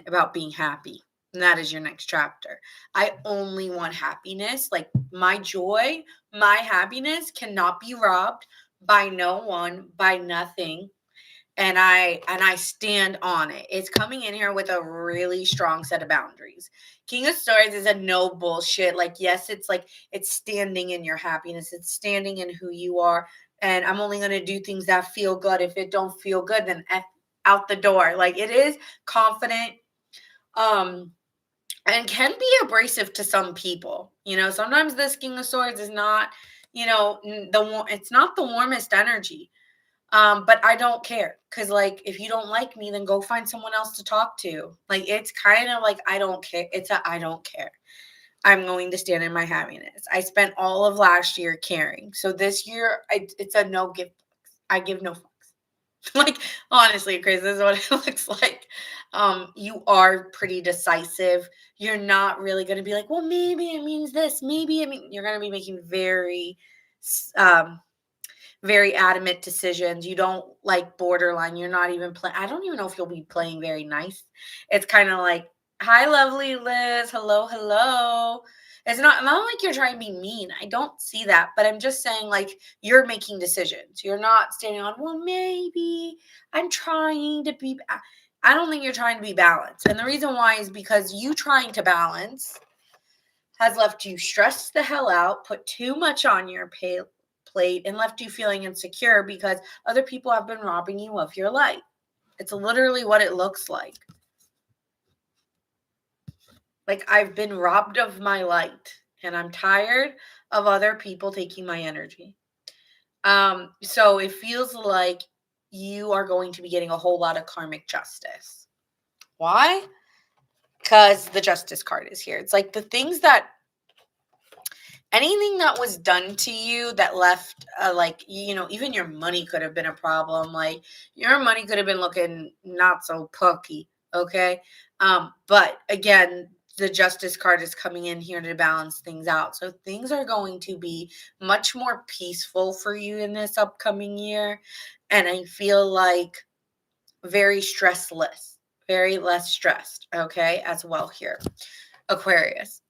A: about being happy. And that is your next chapter. I only want happiness. Like my joy, my happiness cannot be robbed by no one, by nothing. And I stand on it. It's coming in here with a really strong set of boundaries. King of Swords is a no bullshit. Like, yes, it's like it's standing in your happiness. It's standing in who you are. And I'm only going to do things that feel good. If it don't feel good, then out the door. Like it is confident. And can be abrasive to some people. You know, sometimes this King of Swords is not, you know, it's not the warmest energy. But I don't care because, like, if you don't like me, then go find someone else to talk to. Like, it's kind of like I don't care. I don't care. I'm going to stand in my happiness. I spent all of last year caring, so this year it's a no give. I give no fucks. Like honestly, Chris, this is what it looks like. You are pretty decisive. You're not really going to be like, well, maybe it means this. Maybe it mean you're going to be making very adamant decisions. You don't like borderline. You're not even playing. I don't even know if you'll be playing very nice. It's kind of like, hi, lovely Liz. Hello, hello. It's not like you're trying to be mean. I don't see that. But I'm just saying, like, you're making decisions. You're not standing on, well, maybe I'm trying to be. I don't think you're trying to be balanced. And the reason why is because you trying to balance has left you stressed the hell out, put too much on your plate, and left you feeling insecure because other people have been robbing you of your light. It's literally what it looks like. Like I've been robbed of my light and I'm tired of other people taking my energy. So it feels like you are going to be getting a whole lot of karmic justice. Why? Because the justice card is here. It's like the things that anything that was done to you that left like even your money could have been a problem. Like your money could have been looking not so pokey. Okay. But again, the justice card is coming in here to balance things out, so things are going to be much more peaceful for you in this upcoming year. And I feel like very stressless, very less stressed, okay, as well here, Aquarius.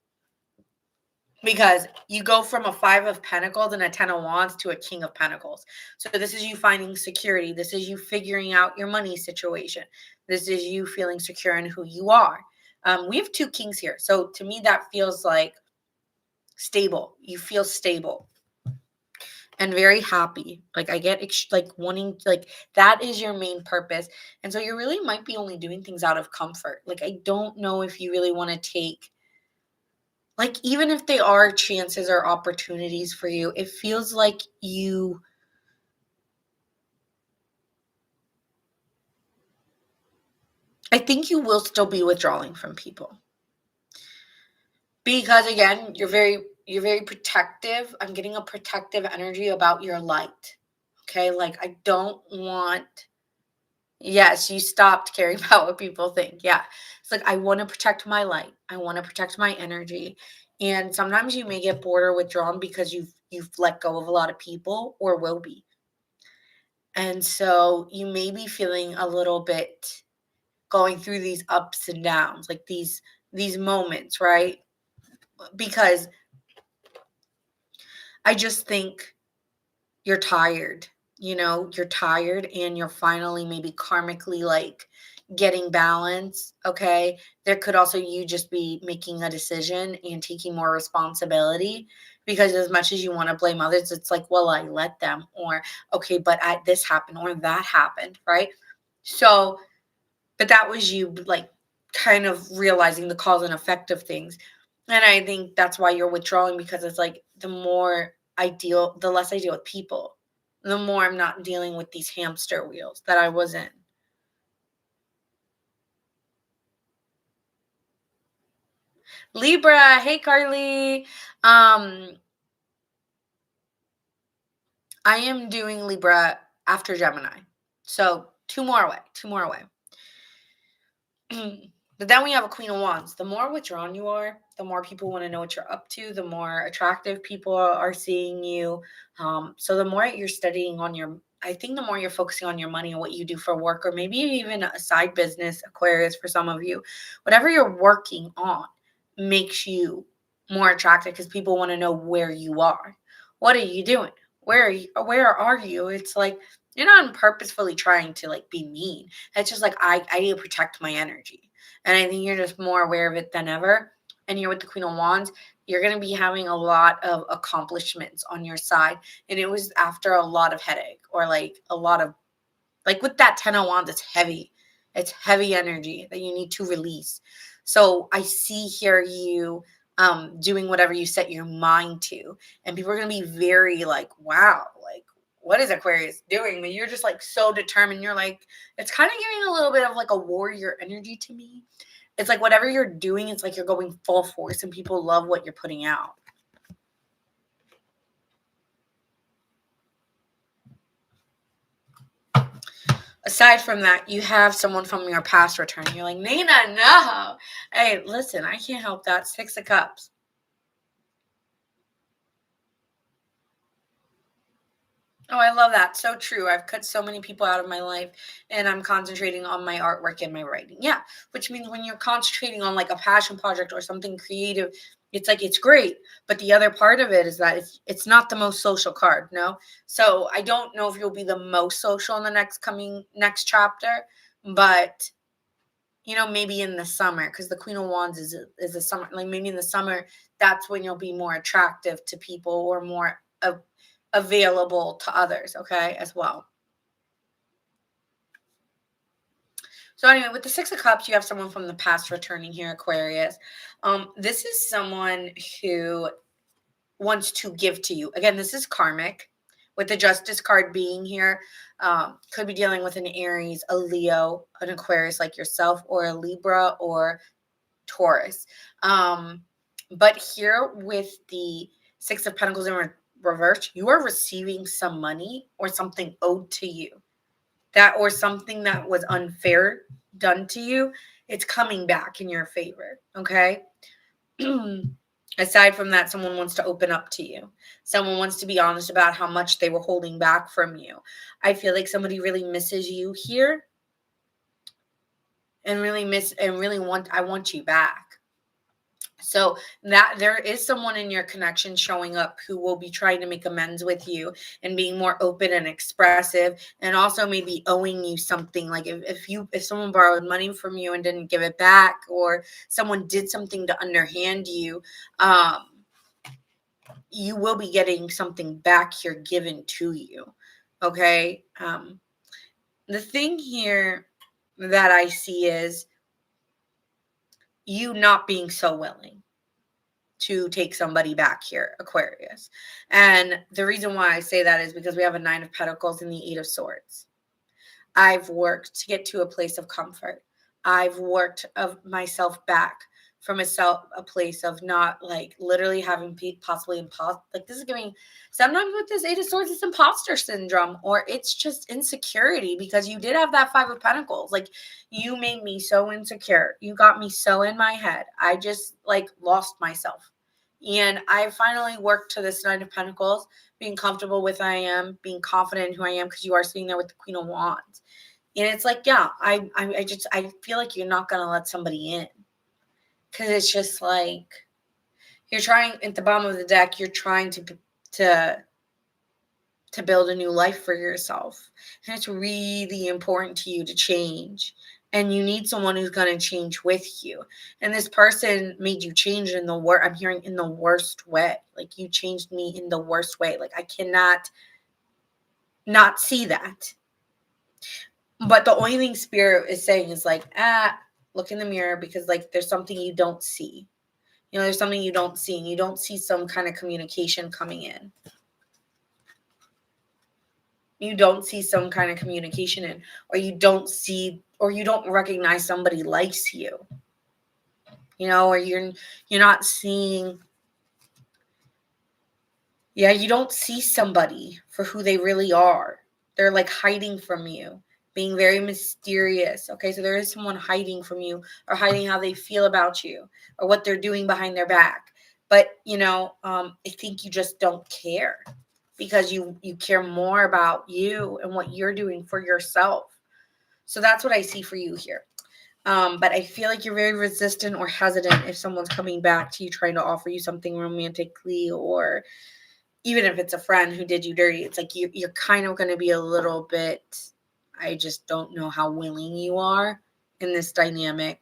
A: Because you go from a 5 of Pentacles and a 10 of Wands to a King of Pentacles. So this is you finding security. This is you figuring out your money situation. This is you feeling secure in who you are. We have 2 Kings here. So to me, that feels like stable. You feel stable and very happy. Like I get like wanting, like that is your main purpose. And so you really might be only doing things out of comfort. Like I don't know if you really want to take, like, even if they are chances or opportunities for you, it feels like I think you will still be withdrawing from people. Because again, you're very protective. I'm getting a protective energy about your light. Okay? Like I don't want, yes, you stopped caring about what people think. Yeah. It's like I want to protect my light. I want to protect my energy. And sometimes you may get bored or withdrawn because you've let go of a lot of people or will be. And so you may be feeling a little bit going through these ups and downs, like these moments, right? Because I just think you're tired. You're tired and you're finally maybe karmically like getting balance, okay? There could also you just be making a decision and taking more responsibility, because as much as you want to blame others, it's like, well, I let them, or okay, but this happened or that happened, right? So, but that was you like kind of realizing the cause and effect of things. And I think that's why you're withdrawing, because it's like the less I deal with people, the more I'm not dealing with these hamster wheels that I was in. Libra, hey Carly. I am doing Libra after Gemini. So two more away. But then we have a Queen of Wands. The more withdrawn you are, the more people want to know what you're up to, the more attractive people are seeing you. So the more you're studying on I think the more you're focusing on your money and what you do for work, or maybe even a side business, Aquarius, for some of you, whatever you're working on makes you more attractive, because people want to know where you are. What are you doing? Where are you? It's like you're not purposefully trying to like be mean. It's just like I need to protect my energy. And I think you're just more aware of it than ever. And you're with the Queen of Wands, you're going to be having a lot of accomplishments on your side. And it was after a lot of headache, or like a lot of, like with that 10 of Wands, it's heavy. It's heavy energy that you need to release. So I see here you doing whatever you set your mind to. And people are going to be very like, wow, like, what is Aquarius doing? But you're just like so determined. You're like, it's kind of giving a little bit of like a warrior energy to me. It's like whatever you're doing, it's like you're going full force and people love what you're putting out. Aside from that, you have someone from your past returning. You're like, Nina, no. Hey, listen, I can't help that. 6 of Cups. Oh, I love that. So true. I've cut so many people out of my life and I'm concentrating on my artwork and my writing. Yeah. Which means when you're concentrating on like a passion project or something creative, it's like it's great. But the other part of it is that it's not the most social card, no? So I don't know if you'll be the most social in the next chapter, but maybe in the summer, because the Queen of Wands is a summer, like maybe in the summer, that's when you'll be more attractive to people or more available to others, okay, as well. So anyway, with the Six of Cups, you have someone from the past returning here, Aquarius. This is someone who wants to give to you. Again, this is karmic. With the Justice card being here, could be dealing with an Aries, a Leo, an Aquarius like yourself, or a Libra or Taurus. But here with the Six of Pentacles in reverse, you are receiving some money or something owed to you. That or something that was unfair done to you, it's coming back in your favor. Okay. Aside from that, someone wants to open up to you. Someone wants to be honest about how much they were holding back from you. I feel like somebody really misses you here and I want you back. So that there is someone in your connection showing up who will be trying to make amends with you and being more open and expressive, and also maybe owing you something. Like if someone borrowed money from you and didn't give it back, or someone did something to underhand you, you will be getting something back here given to you. Okay. The thing here that I see is you not being so willing to take somebody back here, Aquarius. And the reason why I say that is because we have a Nine of Pentacles and the Eight of Swords. I've worked to get to a place of comfort. I've worked of myself back from a place of not like literally having possibly imposter. Like this is giving sometimes with this Eight of Swords, it's imposter syndrome, or it's just insecurity because you did have that Five of Pentacles. Like you made me so insecure. You got me so in my head. I just like lost myself. And I finally worked to this Nine of Pentacles, being comfortable with who I am, being confident in who I am, because you are sitting there with the Queen of Wands. And it's like, yeah, I feel like you're not gonna let somebody in. Because it's just like you're trying at the bottom of the deck, you're trying to build a new life for yourself. And it's really important to you to change. And you need someone who's going to change with you. And this person made you change in the I'm hearing in the worst way. Like you changed me in the worst way. Like I cannot not see that. But the only thing Spirit is saying is like, look in the mirror, because like there's something you don't see. There's something you don't see, and you don't see some kind of communication coming in. You don't see some kind of communication in, or you don't recognize somebody likes you. Or you're not seeing. Yeah, you don't see somebody for who they really are. They're like hiding from you, being very mysterious. Okay, so there is someone hiding from you, or hiding how they feel about you, or what they're doing behind their back. But I think you just don't care, because you care more about you and what you're doing for yourself. So that's what I see for you here. But I feel like you're very resistant or hesitant if someone's coming back to you trying to offer you something romantically, or even if it's a friend who did you dirty. It's like you're kind of going to be a little bit, I just don't know how willing you are in this dynamic,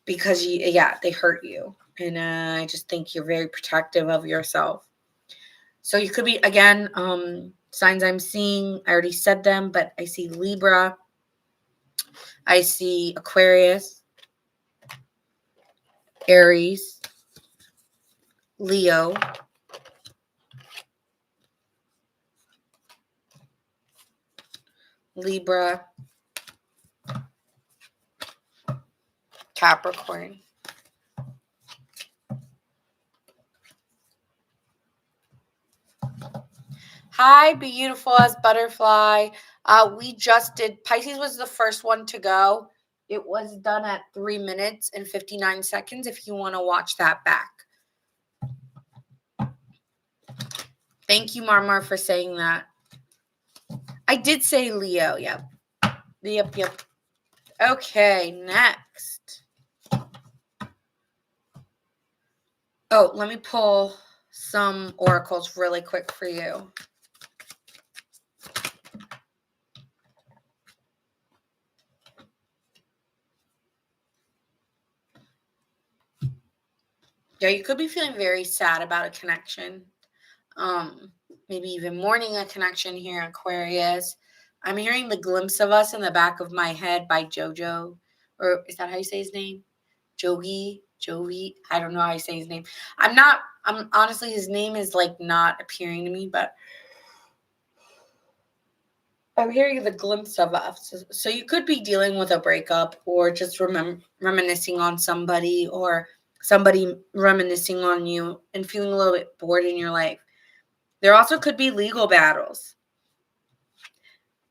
A: because they hurt you. And I just think you're very protective of yourself. So you could be, again, signs I'm seeing, I already said them, but I see Libra. I see Aquarius, Aries, Leo, Libra, Capricorn. Hi, beautiful as butterfly. We just did, Pisces was the first one to go. It was done at 3 minutes and 59 seconds if you want to watch that back. Thank you, Marmar, for saying that. I did say Leo. Yep. Yep. Okay, next. Oh, let me pull some oracles really quick for you. Yeah, you could be feeling very sad about a connection. Maybe even mourning a connection here, Aquarius. I'm hearing The Glimpse of Us in the Back of My Head by JoJo. Or is that how you say his name? Jovi. I don't know how you say his name. I'm honestly, his name is like not appearing to me, but I'm hearing The Glimpse of Us. So you could be dealing with a breakup, or just reminiscing on somebody, or somebody reminiscing on you and feeling a little bit bored in your life. There also could be legal battles.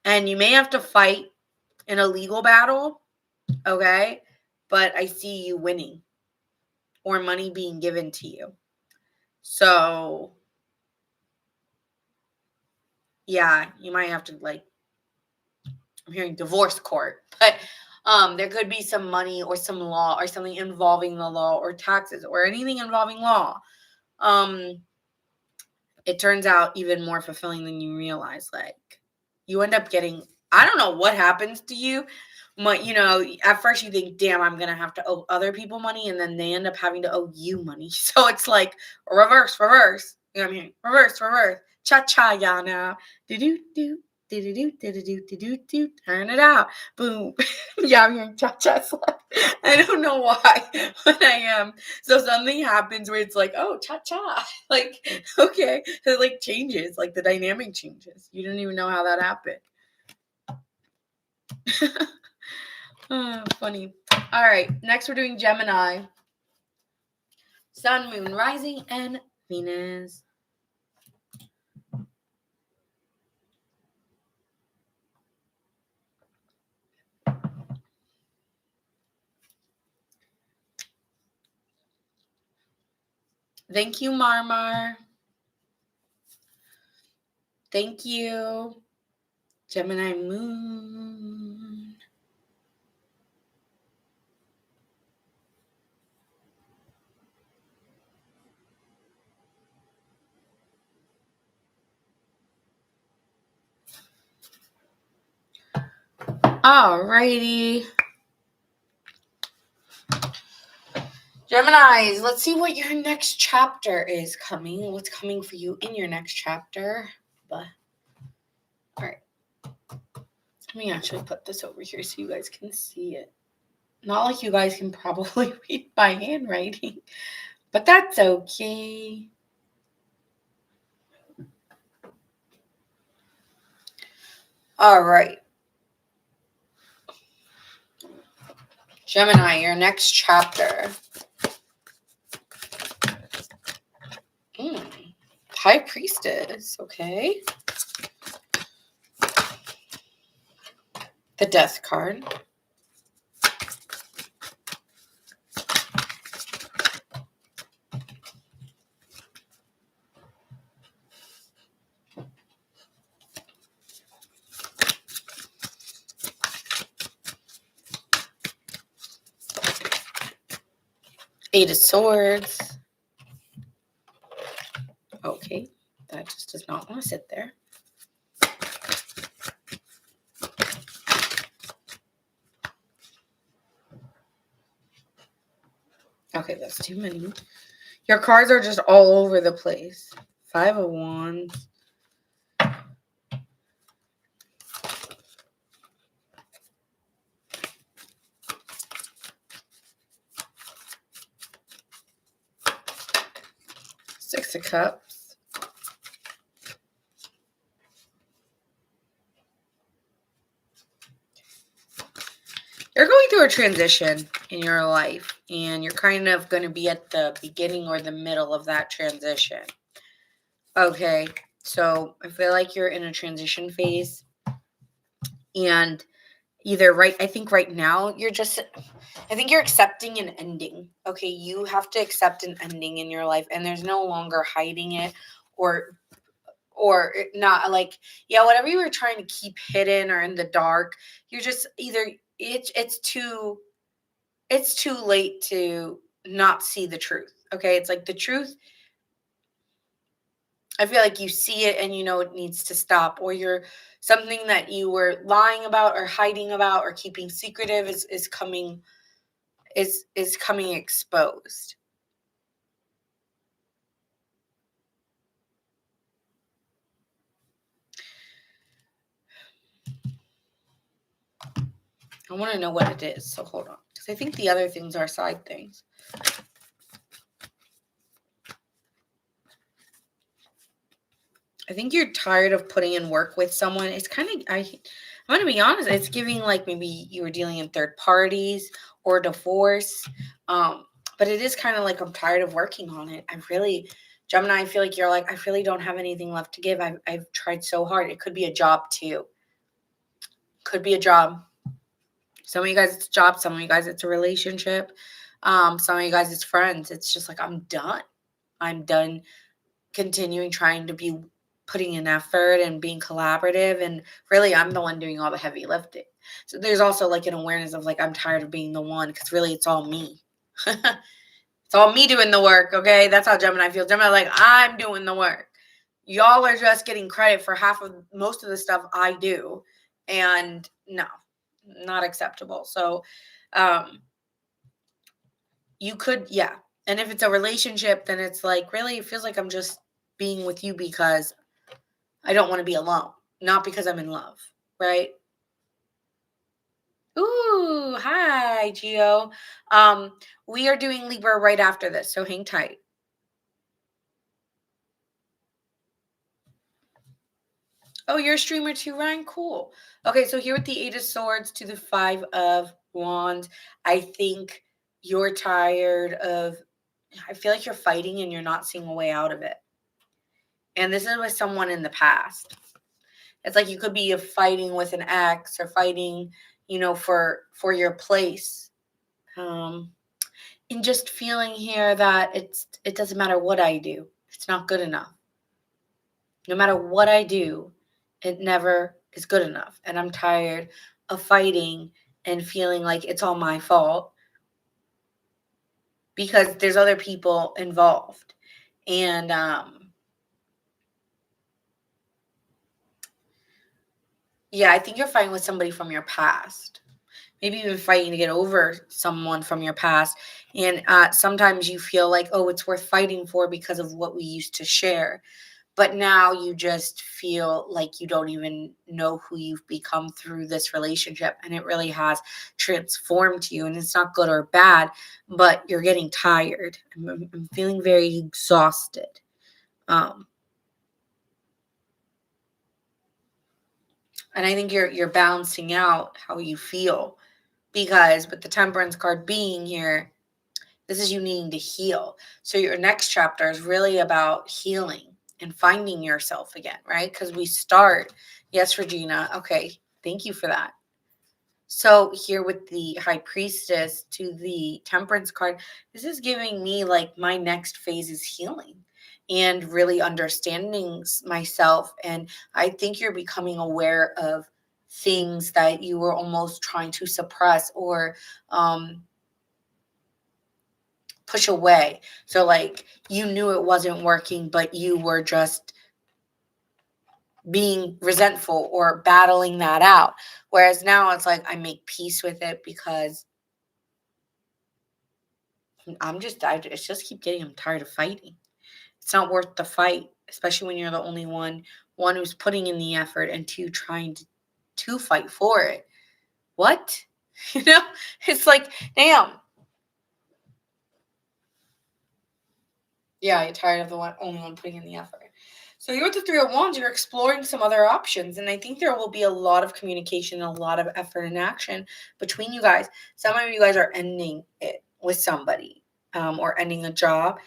A: And you may have to fight in a legal battle, okay? But I see you winning, or money being given to you. So, yeah, you might have to, like, I'm hearing divorce court, but there could be some money or some law or something involving the law, or taxes, or anything involving law. It turns out even more fulfilling than you realize. Like, you end up getting, I don't know what happens to you, but at first you think, damn, I'm gonna have to owe other people money, and then they end up having to owe you money. So it's like reverse. You know what I mean? Reverse. Cha-cha, y'all now. Do-do-do. Do-do-do. Turn it out. Boom. Yeah, I'm hearing cha-cha slap. I don't know why, but I am. So something happens where it's like, oh, cha-cha. Like, okay. So it like changes. Like the dynamic changes. You didn't even know how that happened. Oh, funny. All right. Next we're doing Gemini. Sun, Moon, Rising, and Venus. Thank you, Marmar. Thank you. Gemini Moon. Alrighty. Geminis, let's see what your next chapter is coming. What's coming for you in your next chapter. But alright. Let me actually put this over here so you guys can see it. Not like you guys can probably read my handwriting, but that's okay. Alright. Gemini, your next chapter. High Priestess, okay. The Death card. Eight of Swords. Okay, that just does not want to sit there. Okay, that's too many. Your cards are just all over the place. Five of Wands. Six of Cups. You're going through a transition in your life, and you're kind of going to be at the beginning or the middle of that transition. Okay, so I feel like you're in a transition phase, and I think right now I think you're accepting an ending. Okay, you have to accept an ending in your life, and there's no longer hiding it or not, like, yeah, whatever you were trying to keep hidden or in the dark, you're just either it's too late to not see the truth. Okay, it's like the truth, I feel like you see it and you know it needs to stop, or you're something that you were lying about or hiding about or keeping secretive is coming exposed. I want to know what it is. So hold on. Because I think the other things are side things. I think you're tired of putting in work with someone. It's kind of, I'm going to be honest, it's giving like maybe you were dealing in third parties or divorce. But it is kind of like I'm tired of working on it. Gemini, I feel like you're like, I really don't have anything left to give. I've tried so hard. It could be a job too. Could be a job. Some of you guys, it's a job. Some of you guys, it's a relationship. Some of you guys, it's friends. It's just like, I'm done. I'm done continuing trying to be putting in effort and being collaborative. And really, I'm the one doing all the heavy lifting. So there's also like an awareness of like, I'm tired of being the one because really it's all me. It's all me doing the work. Okay. That's how Gemini feels. Gemini, like, I'm doing the work. Y'all are just getting credit for most of the stuff I do. And no, not acceptable. So, you could, yeah. And if it's a relationship, then it's like, really, it feels like I'm just being with you because I don't want to be alone, not because I'm in love, right? Ooh, hi, Gio. We are doing Libra right after this, so hang tight. Oh, you're a streamer too, Ryan? Cool. Okay, so here with the Eight of Swords to the Five of Wands, I think you're tired of, I feel like you're fighting and you're not seeing a way out of it. And this is with someone in the past. It's like you could be fighting with an ex or fighting, for your place. And just feeling here that it doesn't matter what I do. It's not good enough. No matter what I do, it never is good enough. And I'm tired of fighting and feeling like it's all my fault because there's other people involved. And yeah, I think you're fighting with somebody from your past. Maybe even fighting to get over someone from your past. And sometimes you feel like, oh, it's worth fighting for because of what we used to share. But now you just feel like you don't even know who you've become through this relationship. And it really has transformed you. And it's not good or bad, but you're getting tired. I'm feeling very exhausted. And I think you're balancing out how you feel. Because with the Temperance card being here, this is you needing to heal. So your next chapter is really about healing and finding yourself again, right? Because we start, yes, Regina. Okay, thank you for that. So here with the High Priestess to the Temperance card, this is giving me like my next phase is healing and really understanding myself. And I think you're becoming aware of things that you were almost trying to suppress or push away. So like you knew it wasn't working, but you were just being resentful or battling that out. Whereas now it's like I make peace with it because I just keep getting, I'm tired of fighting. It's not worth the fight, especially when you're the only one who's putting in the effort and two trying to fight for it. What? It's like, damn. Yeah, you're tired of the only one putting in the effort. So you're with the Three of Wands, you're exploring some other options. And I think there will be a lot of communication, a lot of effort and action between you guys. Some of you guys are ending it with somebody or ending a job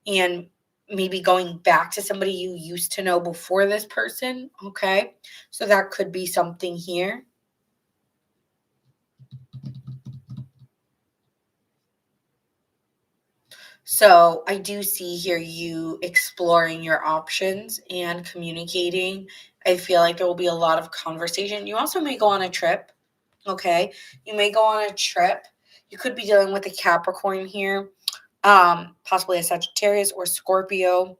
A: and maybe going back to somebody you used to know before this person. Okay. So that could be something here. So I do see here you exploring your options and communicating. I feel like there will be a lot of conversation. You also may go on a trip. Okay. You may go on a trip. You could be dealing with a Capricorn here, possibly a Sagittarius or Scorpio,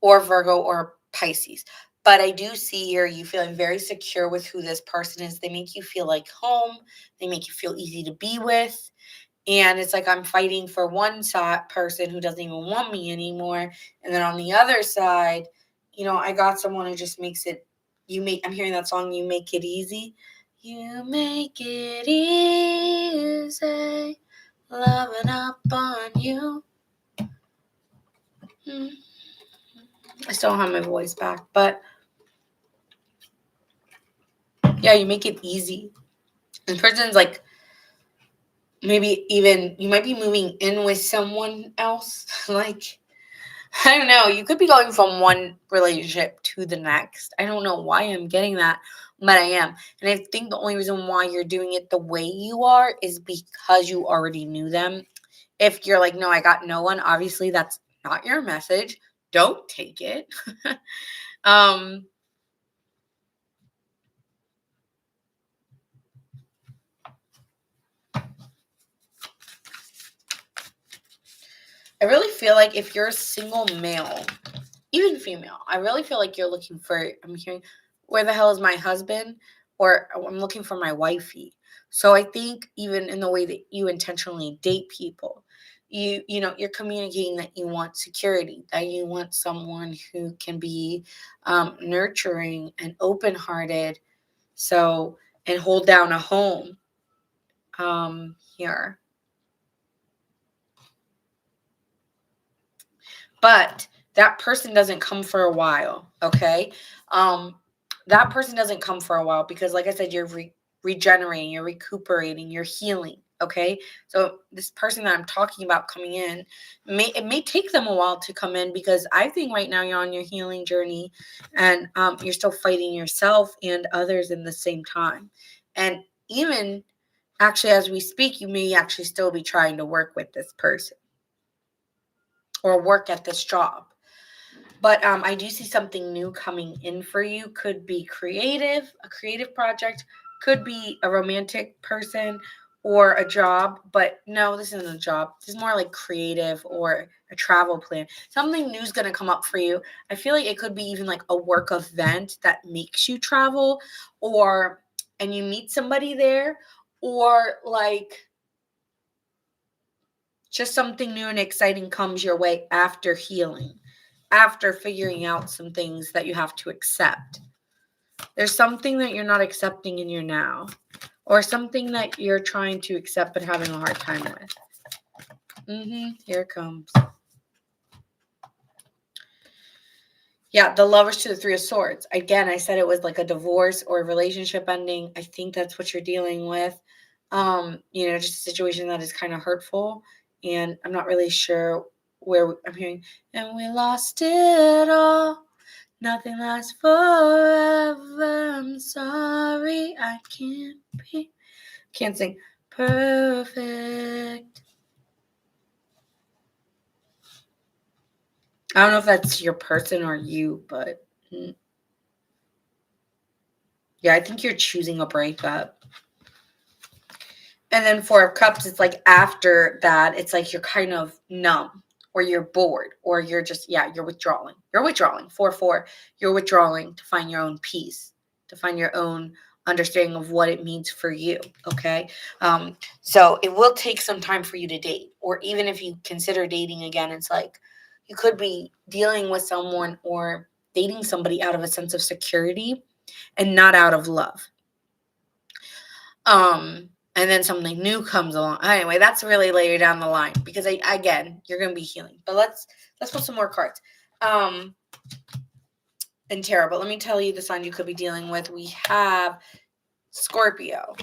A: or Virgo or Pisces. But I do see here you feeling very secure with who this person is. They make you feel like home. They make you feel easy to be with. And it's like I'm fighting for one person who doesn't even want me anymore. And then on the other side, I got someone who just makes it, I'm hearing that song, You Make It Easy. You make it easy, loving up on you. I still don't have my voice back, but yeah, you make it easy. And person's like, maybe even you might be moving in with someone else. Like, I don't know. You could be going from one relationship to the next. I don't know why I'm getting that, but I am. And I think the only reason why you're doing it the way you are is because you already knew them. If you're like, no, I got no one, obviously that's not your message. Don't take it. I really feel like if you're a single male, even female, I really feel like you're looking for, I'm hearing, where the hell is my husband? Or I'm looking for my wifey. So I think even in the way that you intentionally date people, you're communicating that you want security, that you want someone who can be nurturing and open-hearted, so, and hold down a home here. But that person doesn't come for a while, okay? That person doesn't come for a while because, like I said, you're regenerating, you're recuperating, you're healing, okay? So this person that I'm talking about coming in, it may take them a while to come in because I think right now you're on your healing journey and you're still fighting yourself and others in the same time. And even actually, as we speak, you may actually still be trying to work with this person or work at this job. But I do see something new coming in for you. Could be creative, a creative project, could be a romantic person or a job. But no, this isn't a job. This is more like creative or a travel plan. Something new is going to come up for you. I feel like it could be even like a work event that makes you travel, and you meet somebody there, or like just something new and exciting comes your way after healing, after figuring out some things that you have to accept. There's something that you're not accepting in your now, or something that you're trying to accept but having a hard time with. Here it comes. Yeah, the Lovers to the Three of Swords. Again, I said it was like a divorce or a relationship ending. I think that's what you're dealing with. Just a situation that is kind of hurtful. And I'm not really sure where I'm hearing, and we lost it all. Nothing lasts forever. I'm sorry, I can't sing perfect. I don't know if that's your person or you, but yeah, I think you're choosing a breakup. And then Four of Cups, it's like after that, it's like you're kind of numb or you're bored or you're just, you're withdrawing. You're withdrawing. 4-4, you're withdrawing to find your own peace, to find your own understanding of what it means for you, okay? So it will take some time for you to date. Or even if you consider dating again, it's like you could be dealing with someone or dating somebody out of a sense of security and not out of love. And then something new comes along. Anyway, that's really later down the line because again, you're gonna be healing. But let's put some more cards. And tarot. But let me tell you the sign you could be dealing with. We have Scorpio,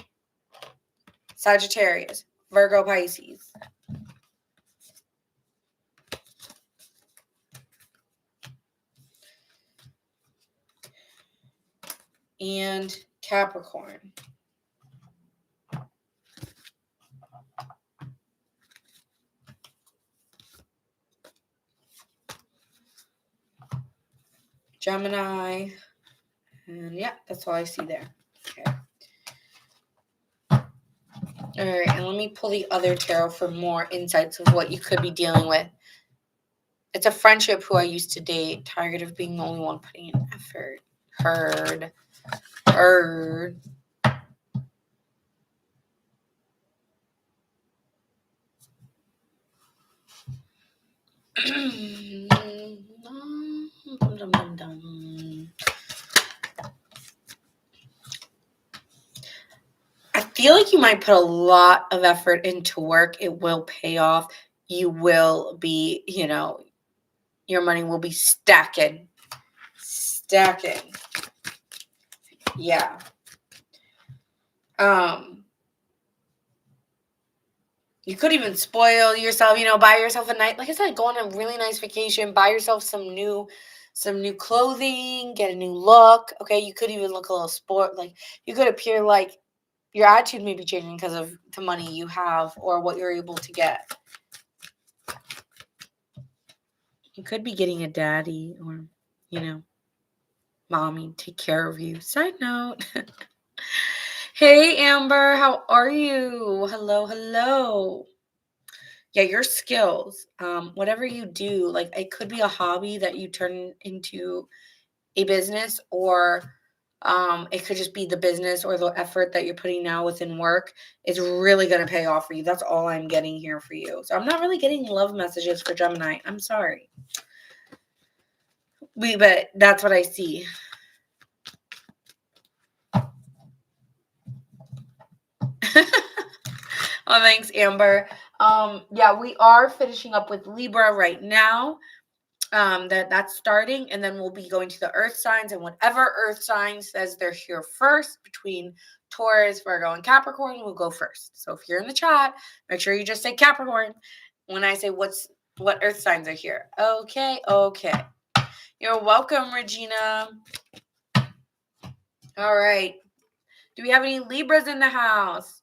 A: Sagittarius, Virgo, Pisces. And Capricorn. Gemini. And yeah, that's all I see there. Okay. All right, and let me pull the other tarot for more insights of what you could be dealing with. It's a friendship who I used to date, tired of being the only one putting in effort. Heard. feel like you might put a lot of effort into work. It will pay off. You will be, your money will be stacking. Yeah. You could even spoil yourself, buy yourself a night, like I said, go on a really nice vacation, buy yourself some new clothing, get a new look. Okay, you could even look a little sport, like you could appear like your attitude may be changing because of the money you have or what you're able to get. You could be getting a daddy or, mommy take care of you. Side note. Hey, Amber, how are you? Hello. Yeah, your skills, whatever you do, like it could be a hobby that you turn into a business, or it could just be the business or the effort that you're putting now within work is really going to pay off for you. That's all I'm getting here for you. So I'm not really getting love messages for Gemini. I'm sorry. But that's what I see. Oh, thanks, Amber. Yeah, we are finishing up with Libra right now. That's starting, and then we'll be going to the earth signs, and whatever earth sign says they're here first between Taurus, Virgo, and Capricorn will go first. So if you're in the chat, make sure you just say Capricorn when I say what earth signs are here. Okay. You're welcome, Regina. All right. Do we have any Libras in the house?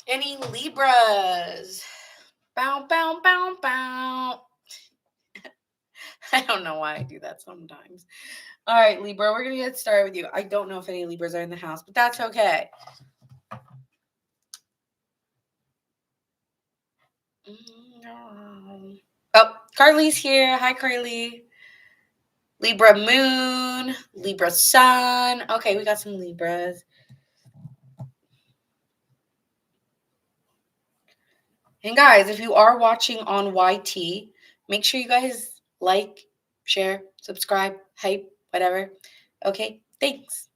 A: Any Libras? Bow. I don't know why I do that sometimes. All right, Libra, we're going to get started with you. I don't know if any Libras are in the house, but that's okay. Oh, Carly's here. Hi, Carly. Libra moon, Libra sun. Okay, we got some Libras. And guys, if you are watching on YT, make sure you guys like, share, subscribe, hype, whatever. Okay, thanks.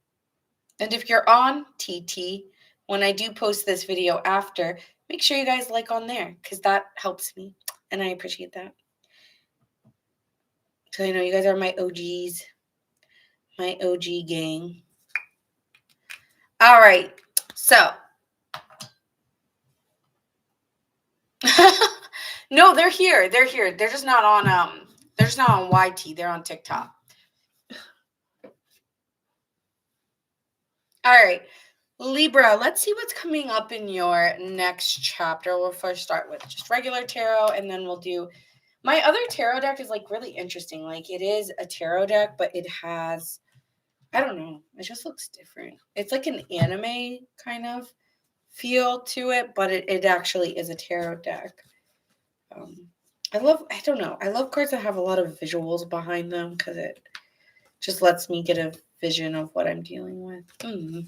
A: And if you're on TT, when I do post this video after, make sure you guys like on there because that helps me and I appreciate that. So I know you guys are my OGs, my OG gang. All right, so. No, they're here. They're just not on YT. They're on TikTok. All right. Libra, let's see what's coming up in your next chapter. We'll first start with just regular tarot, and then we'll do my other tarot deck is like really interesting. Like it is a tarot deck, but it has, I don't know, it just looks different. It's like an anime kind of feel to it, but it actually is a tarot deck. I love cards that have a lot of visuals behind them because it just lets me get a vision of what I'm dealing with. I'm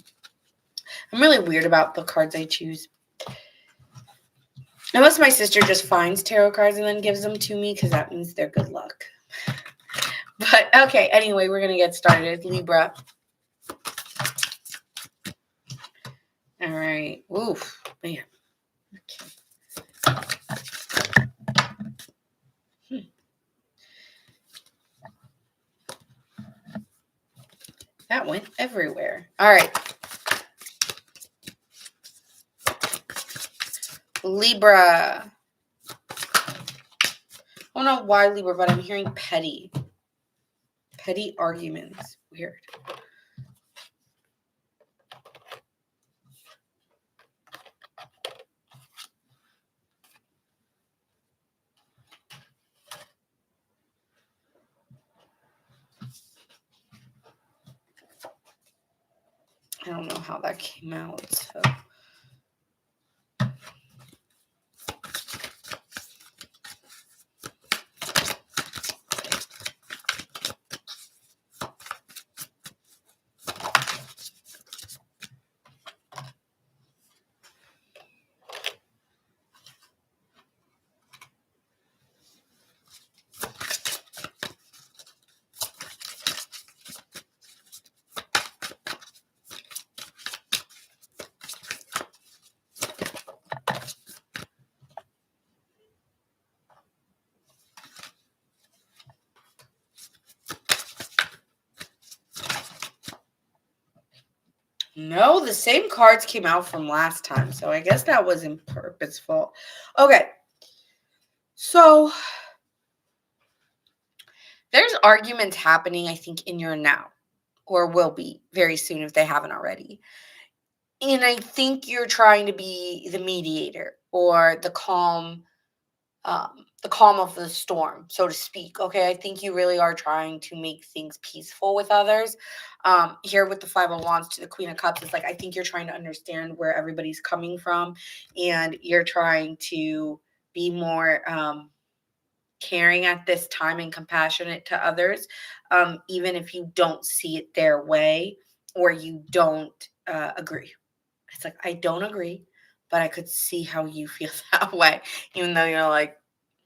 A: really weird about the cards I choose. Unless my sister just finds tarot cards and then gives them to me because that means they're good luck. But okay, anyway, we're going to get started. Libra. All right. Oof, man. Okay. That went everywhere. All right. Libra. I don't know why Libra, but I'm hearing petty arguments. Weird. I don't know how that came out. So. No, the same cards came out from last time, so I guess that wasn't purposeful. Okay, so there's arguments happening, I think, in your now, or will be very soon if they haven't already. And I think you're trying to be the mediator or the calm of the storm, so to speak. Okay, I think you really are trying to make things peaceful with others. Here with the Five of Wands to the Queen of Cups, it's like I think you're trying to understand where everybody's coming from, and you're trying to be more caring at this time and compassionate to others, even if you don't see it their way or you don't agree. It's like I don't agree, but I could see how you feel that way, even though you're like,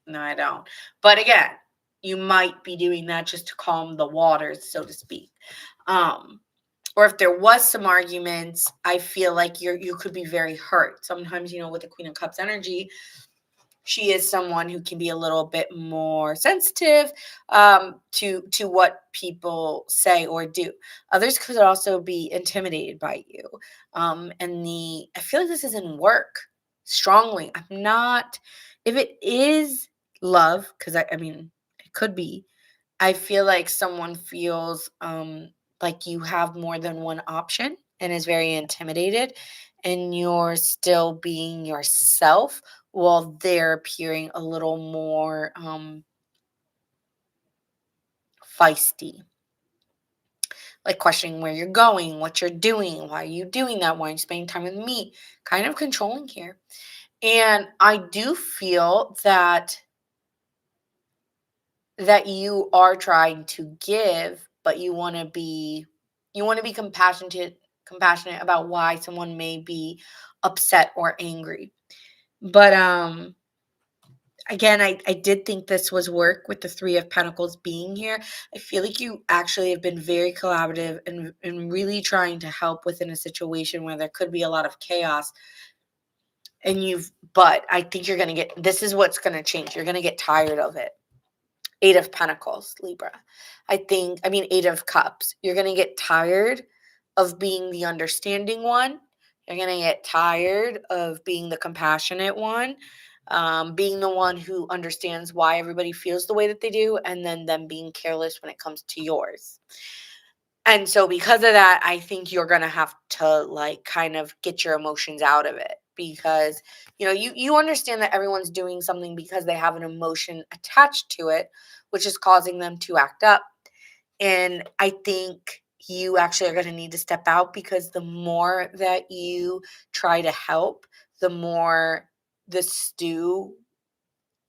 A: no, I don't. But again, you might be doing that just to calm the waters, so to speak. Um, or if there was some arguments, I feel like you could be very hurt. Sometimes, with the Queen of Cups energy, she is someone who can be a little bit more sensitive to what people say or do. Others could also be intimidated by you. And I feel like this is in work strongly. I'm not, if it is love, because I mean, it could be. I feel like someone feels like you have more than one option and is very intimidated, and you're still being yourself while they're appearing a little more feisty, like questioning where you're going, what you're doing, why are you doing that, why are you spending time with me, kind of controlling here. And I do feel that you are trying to give, but you want to be compassionate about why someone may be upset or angry. But again, I did think this was work with the Three of Pentacles being here. I feel like you actually have been very collaborative and really trying to help within a situation where there could be a lot of chaos. But I think you're going to this is what's going to change. You're going to get tired of it. Eight of Pentacles, Libra. Eight of Cups. You're going to get tired of being the understanding one. You're going to get tired of being the compassionate one, being the one who understands why everybody feels the way that they do, and then them being careless when it comes to yours. And so because of that, I think you're going to have to like kind of get your emotions out of it, because you understand that everyone's doing something because they have an emotion attached to it, which is causing them to act up. And I think you actually are going to need to step out, because the more that you try to help, the more the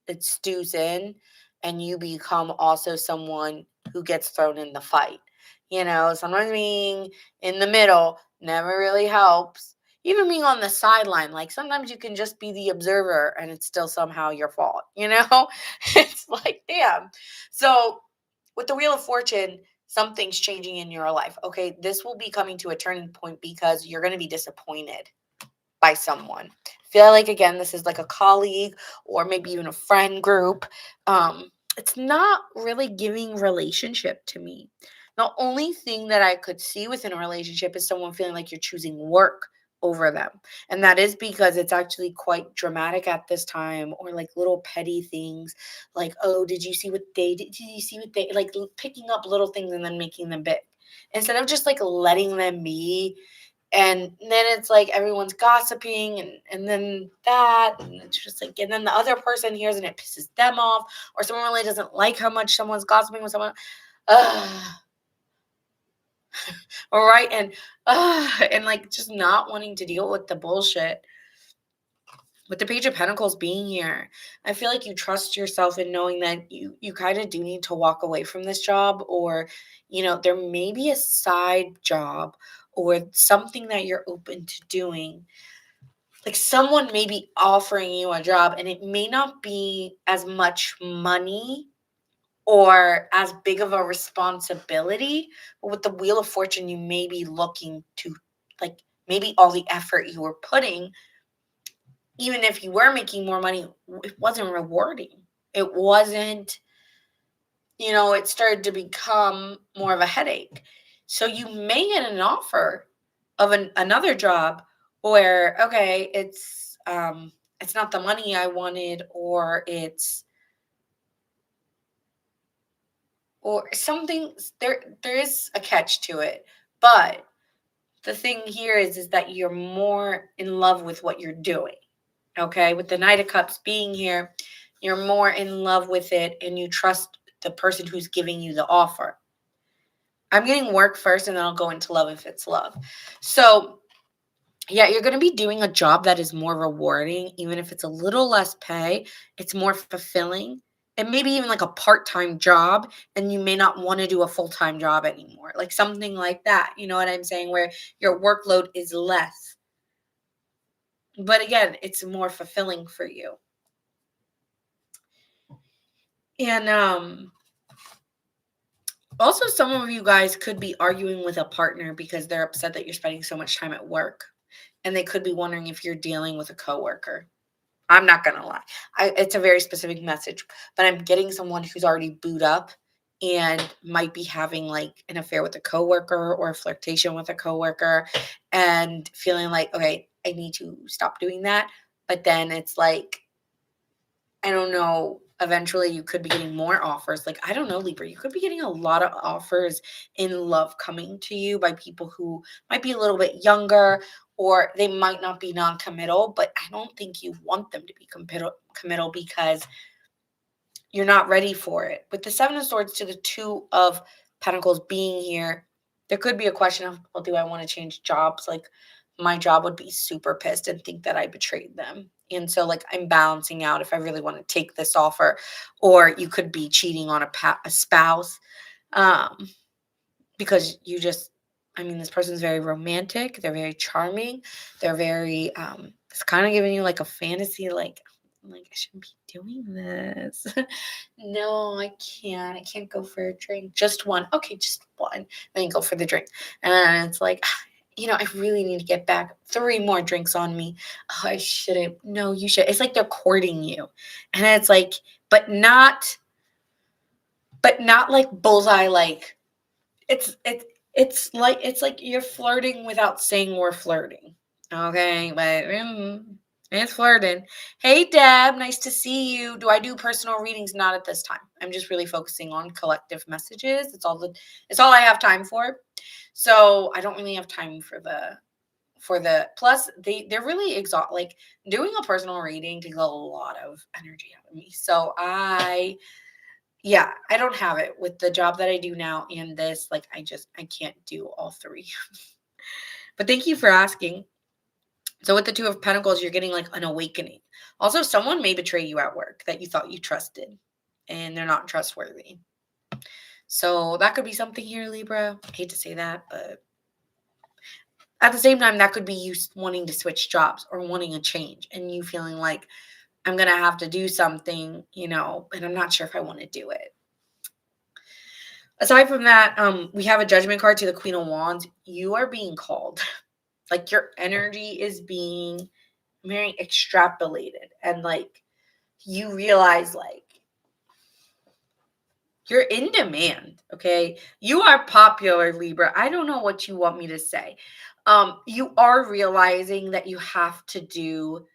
A: it stews in, and you become also someone who gets thrown in the fight. Sometimes being in the middle never really helps. Even being on the sideline, like sometimes you can just be the observer and it's still somehow your fault, It's like, damn. So with the Wheel of Fortune, something's changing in your life. Okay, this will be coming to a turning point because you're going to be disappointed by someone. I feel like, again, this is like a colleague or maybe even a friend group. It's not really giving relationship to me. The only thing that I could see within a relationship is someone feeling like you're choosing work over them. And that is because it's actually quite dramatic at this time, or like little petty things like, oh, did you see what they did? Did you see what they like? Picking up little things and then making them big instead of just like letting them be. And then it's like everyone's gossiping, and then that, and it's just like, and then the other person hears and it pisses them off, or someone really doesn't like how much someone's gossiping with someone. All right. And like just not wanting to deal with the bullshit. With the Page of Pentacles being here, I feel like you trust yourself in knowing that you kind of do need to walk away from this job, or there may be a side job or something that you're open to doing. Like someone may be offering you a job and it may not be as much money or as big of a responsibility, but with the Wheel of Fortune, you may be looking to, like, maybe all the effort you were putting, even if you were making more money, it wasn't rewarding. It wasn't, it started to become more of a headache. So you may get an offer of another job, or okay, it's not the money I wanted, or something. There is a catch to it, but the thing here is that you're more in love with what you're doing. Okay, with the Knight of Cups being here, you're more in love with it, and you trust the person who's giving you the offer. I'm getting work first, and then I'll go into love if it's love. So yeah, you're going to be doing a job that is more rewarding, even if it's a little less pay. It's more fulfilling, and maybe even like a part-time job, and you may not want to do a full-time job anymore, like something like that. You know what I'm saying? Where your workload is less, but again, it's more fulfilling for you. And also, some of you guys could be arguing with a partner because they're upset that you're spending so much time at work, and they could be wondering if you're dealing with a coworker. I'm not going to lie. It's a very specific message, but I'm getting someone who's already booed up and might be having like an affair with a coworker or a flirtation with a coworker, and feeling like, okay, I need to stop doing that. But then it's like, I don't know, eventually you could be getting more offers. Like, I don't know, Libra, you could be getting a lot of offers in love coming to you by people who might be a little bit younger, or they might not be non-committal, but I don't think you want them to be committal because you're not ready for it. With the Seven of Swords to the Two of Pentacles being here, there could be a question of, well, do I want to change jobs? Like, my job would be super pissed and think that I betrayed them. And so, like, I'm balancing out if I really want to take this offer, or you could be cheating on a spouse, because you just, I mean, this person's very romantic. They're very charming. They're very, it's kind of giving you like a fantasy, like I shouldn't be doing this. No, I can't. I can't go for a drink. Just one. Okay, just one. Then you go for the drink. And it's like, I really need to get back 3 more drinks on me. Oh, I shouldn't. No, you should. It's like they're courting you. And it's like, but not like bullseye, like it's like you're flirting without saying we're flirting. Okay, but it's flirting. Hey Deb, nice to see you. Do I do personal readings? Not at this time. I'm just really focusing on collective messages. It's all I have time for. So I don't really have time for the plus they're really exhaust, like doing a personal reading takes a lot of energy out of me. So I don't have it with the job that I do now and this. Like, I can't do all 3. But thank you for asking. So with the Two of Pentacles, you're getting like an awakening. Also, someone may betray you at work that you thought you trusted, and they're not trustworthy. So that could be something here, Libra. I hate to say that, but at the same time, that could be you wanting to switch jobs or wanting a change, and you feeling like, I'm going to have to do something, and I'm not sure if I want to do it. Aside from that, we have a Judgment card to the Queen of Wands. You are being called. Like, your energy is being very extrapolated, and like you realize, like, you're in demand. Okay, you are popular, Libra. I don't know what you want me to say. You are realizing that you have to do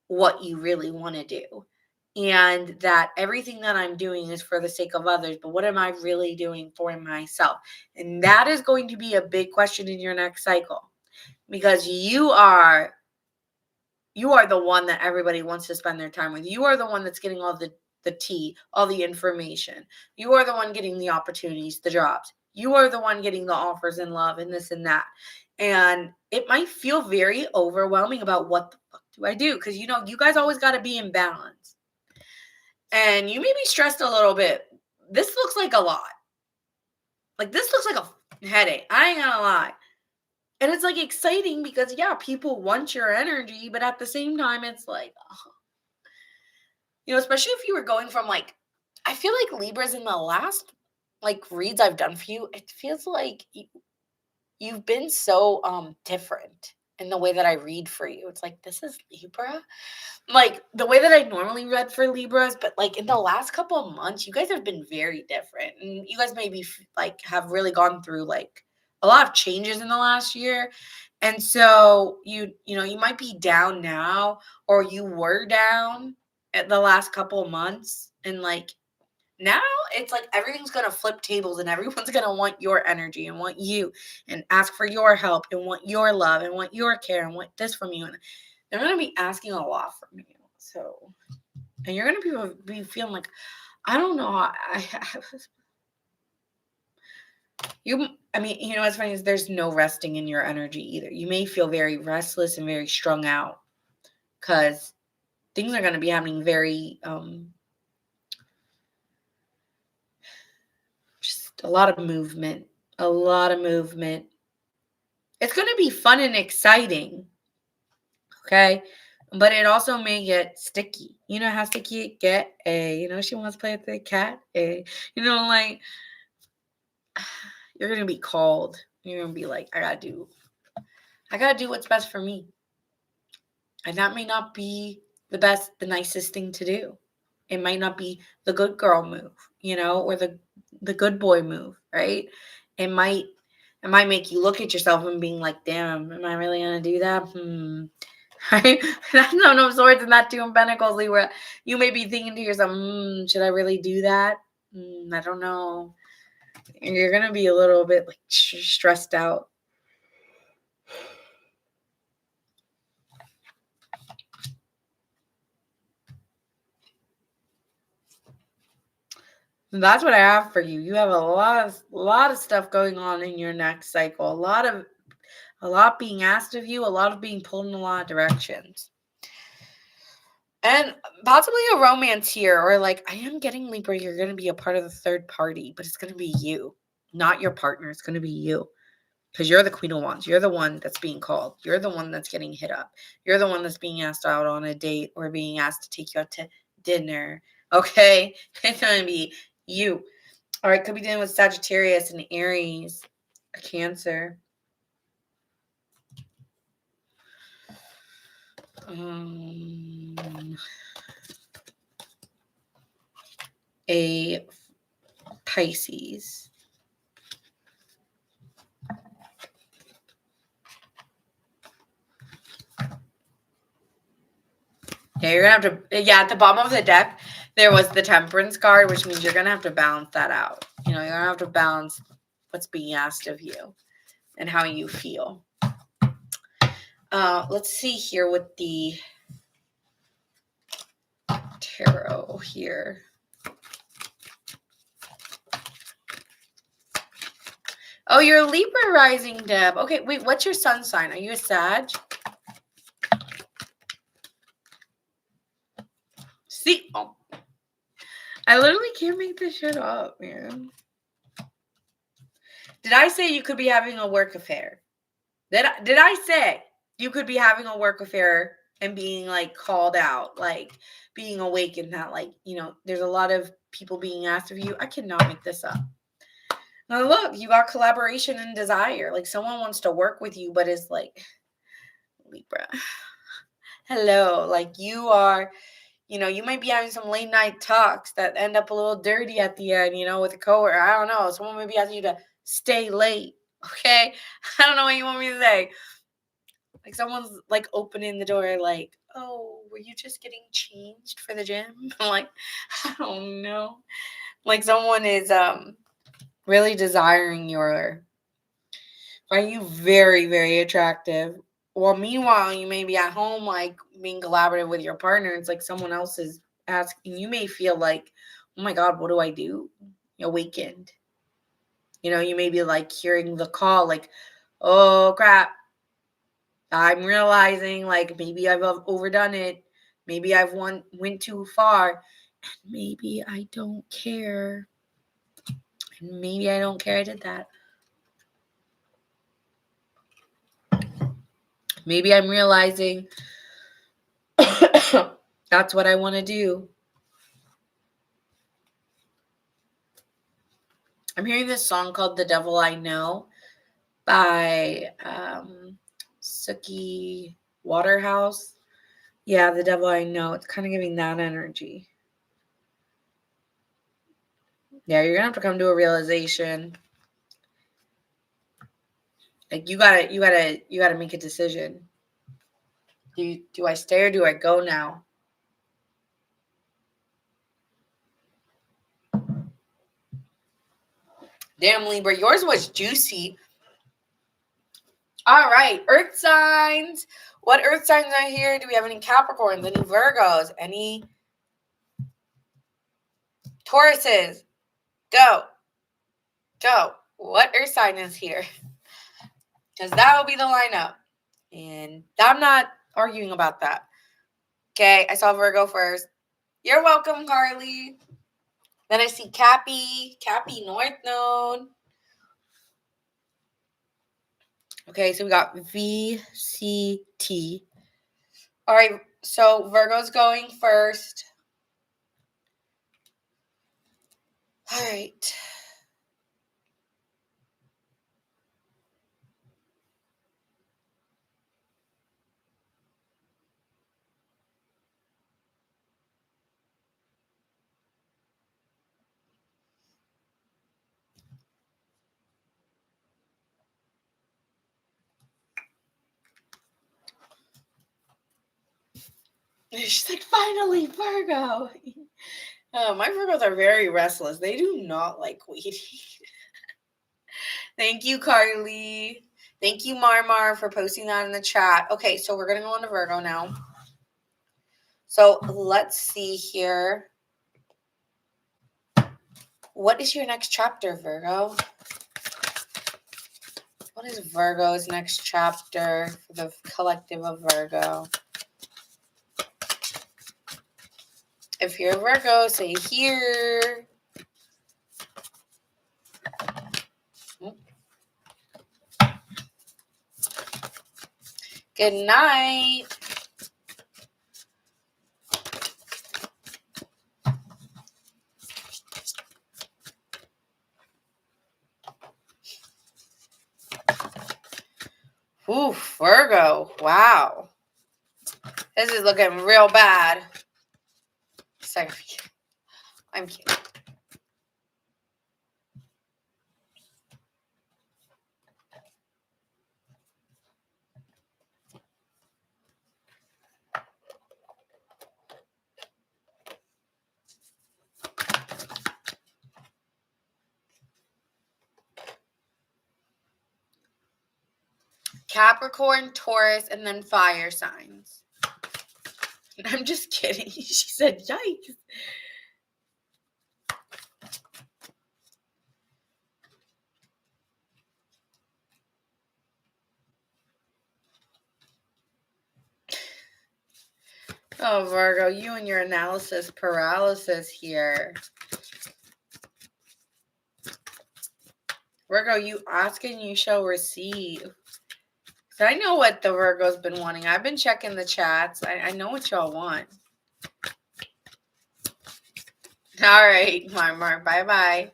A: what you really want to do, and that everything that I'm doing is for the sake of others, but what am I really doing for myself? And that is going to be a big question in your next cycle, because you are the one that everybody wants to spend their time with. You are the one that's getting all the tea, all the information. You are the one getting the opportunities, the jobs. You are the one getting the offers in love and this and that. And it might feel very overwhelming about what the fuck do I do? Because, you guys always got to be in balance. And you may be stressed a little bit. This looks like a lot. Like, this looks like a headache. I ain't gonna lie. And it's like exciting because, people want your energy, but at the same time, it's like, especially if you were going from like, I feel like Libras in the last like reads I've done for you, it feels like you've been so different in the way that I read for you. It's like, this is Libra. Like, the way that I normally read for Libras, but like in the last couple of months, you guys have been very different. And you guys maybe like have really gone through like a lot of changes in the last year. And so you might be down now, or you were down at the last couple of months, and like now it's like everything's going to flip tables and everyone's going to want your energy and want you and ask for your help and want your love and want your care and want this from you. And they're going to be asking a lot from you. So, and you're going to be feeling like, I don't know. What's funny is there's no resting in your energy either. You may feel very restless and very strung out because things are going to be happening very, just a lot of movement. It's going to be fun and exciting. Okay. But it also may get sticky. You know how sticky it get? She wants to play with the cat. Like you're going to be called. You're going to be like, I got to do what's best for me. And that may not be the nicest thing to do. It might not be the good girl move, or the good boy move, right? It might make you look at yourself and being like, damn, am I really going to do that? Right? That's no swords and that two in pentacles, where you may be thinking to yourself, should I really do that? I don't know. You're going to be a little bit like stressed out. That's what I have for you. You have a lot of stuff going on in your next cycle. A lot being asked of you, a lot of being pulled in a lot of directions. And possibly a romance here, or like, I am getting Libra, you're going to be a part of the third party, but it's going to be you, not your partner. It's going to be you. Because you're the Queen of Wands. You're the one that's being called. You're the one that's getting hit up. You're the one that's being asked out on a date or being asked to take you out to dinner. Okay? It's going to be you. All right, could be dealing with Sagittarius and Aries, a Cancer. A Pisces. Yeah, you're going to have to, at the bottom of the deck, there was the Temperance card, which means you're going to have to balance that out. You're going to have to balance what's being asked of you and how you feel. Let's see here with the tarot here. Oh, you're a Libra rising, Deb. Okay, wait, what's your sun sign? Are you a Sag? See, I literally can't make this shit up, man. Did I say you could be having a work affair? Did I say you could be having a work affair and being like called out, like being awakened that like, there's a lot of people being asked of you? I cannot make this up. Now look, you got collaboration and desire. Like someone wants to work with you, but is like, Libra. Hello. Like you are, you might be having some late night talks that end up a little dirty at the end, with a coworker. I don't know. Someone may be asking you to stay late. Okay. I don't know what you want me to say. Like someone's like opening the door like, oh, were you just getting changed for the gym? I'm like, I don't know. Like someone is really desiring find you very, very attractive. Well, meanwhile, you may be at home, like being collaborative with your partner. It's like someone else is asking. You may feel like, oh my God, what do I do? Awakened. You may be like hearing the call, like, oh crap. I'm realizing like maybe I've overdone it. Maybe I've went too far. And maybe I don't care. And maybe I don't care I did that. Maybe I'm realizing that's what I want to do. I'm hearing this song called The Devil I Know by Suki Waterhouse. Yeah, The Devil I Know. It's kind of giving that energy. Yeah, you're going to have to come to a realization. Like you gotta make a decision. Do I stay or do I go now? Damn, Libra, yours was juicy. All right, Earth signs. What Earth signs are here? Do we have any Capricorns, any Virgos, any Tauruses? Go. What Earth sign is here? Because that will be the lineup. And I'm not arguing about that. Okay, I saw Virgo first. You're welcome, Carly. Then I see Cappy North Node. Okay, so we got VCT. All right, so Virgo's going first. All right. She's like, finally, Virgo. My Virgos are very restless. They do not like waiting. Thank you, Carly. Thank you, Marmar, for posting that in the chat. Okay, so we're going to go on to Virgo now. So let's see here. What is your next chapter, Virgo? What is Virgo's next chapter for the collective of Virgo? If you're a Virgo, say here. Good night. Ooh, Virgo. Wow. This is looking real bad. Sorry. I'm kidding. Capricorn, Taurus, and then fire signs. I'm just kidding. She said, yikes. Oh, Virgo, you and your analysis paralysis here. Virgo, you ask and you shall receive. So I know what the Virgo's been wanting. I've been checking the chats. I know what y'all want. All right, Marmar. Bye-bye.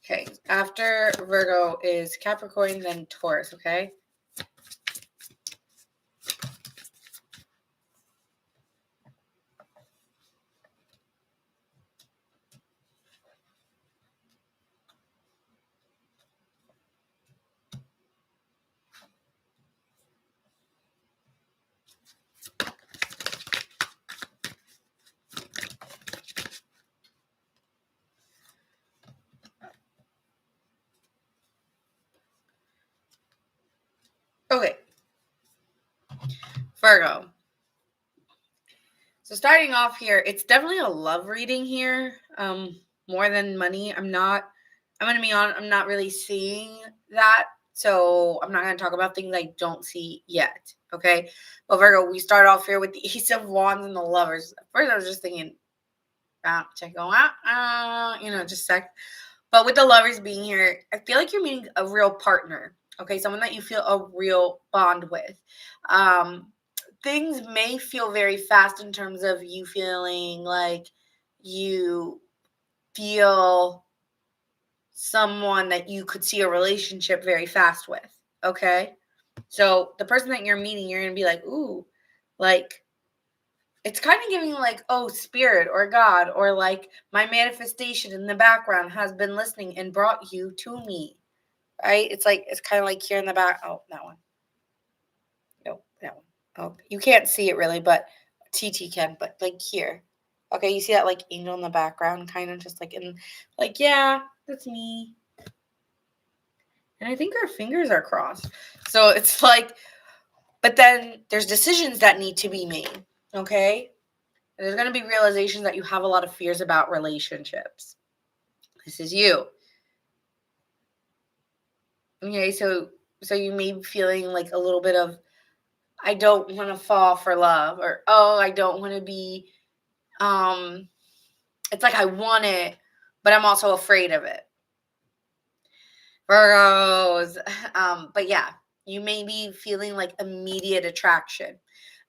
A: Okay, after Virgo is Capricorn, then Taurus, okay? Okay. Virgo. So starting off here, it's definitely a love reading here. More than money. I'm gonna be honest, I'm not really seeing that. So I'm not gonna talk about things I don't see yet. Okay. Well, Virgo, we start off here with the Ace of Wands and the Lovers. At first I was just thinking, check going out, just sec. But with the Lovers being here, I feel like you're meeting a real partner. Okay, someone that you feel a real bond with. Things may feel very fast in terms of you feeling like you feel someone that you could see a relationship very fast with. Okay. So the person that you're meeting, you're going to be like, ooh, like it's kind of giving like, oh, spirit or God, or like my manifestation in the background has been listening and brought you to me, right? It's like, it's kind of like here in the back. Oh, that one. No, that one. Oh, you can't see it really, but TT can, but like here. Okay, you see that like angel in the background, kind of just like in, like, yeah, that's me. And I think our fingers are crossed. So it's like, but then there's decisions that need to be made, okay? And there's going to be realizations that you have a lot of fears about relationships. This is you. Okay, so you may be feeling like a little bit of, I don't want to fall for love, or oh, I don't want to be it's like I want it, but I'm also afraid of it. Virgos. But yeah, you may be feeling like immediate attraction.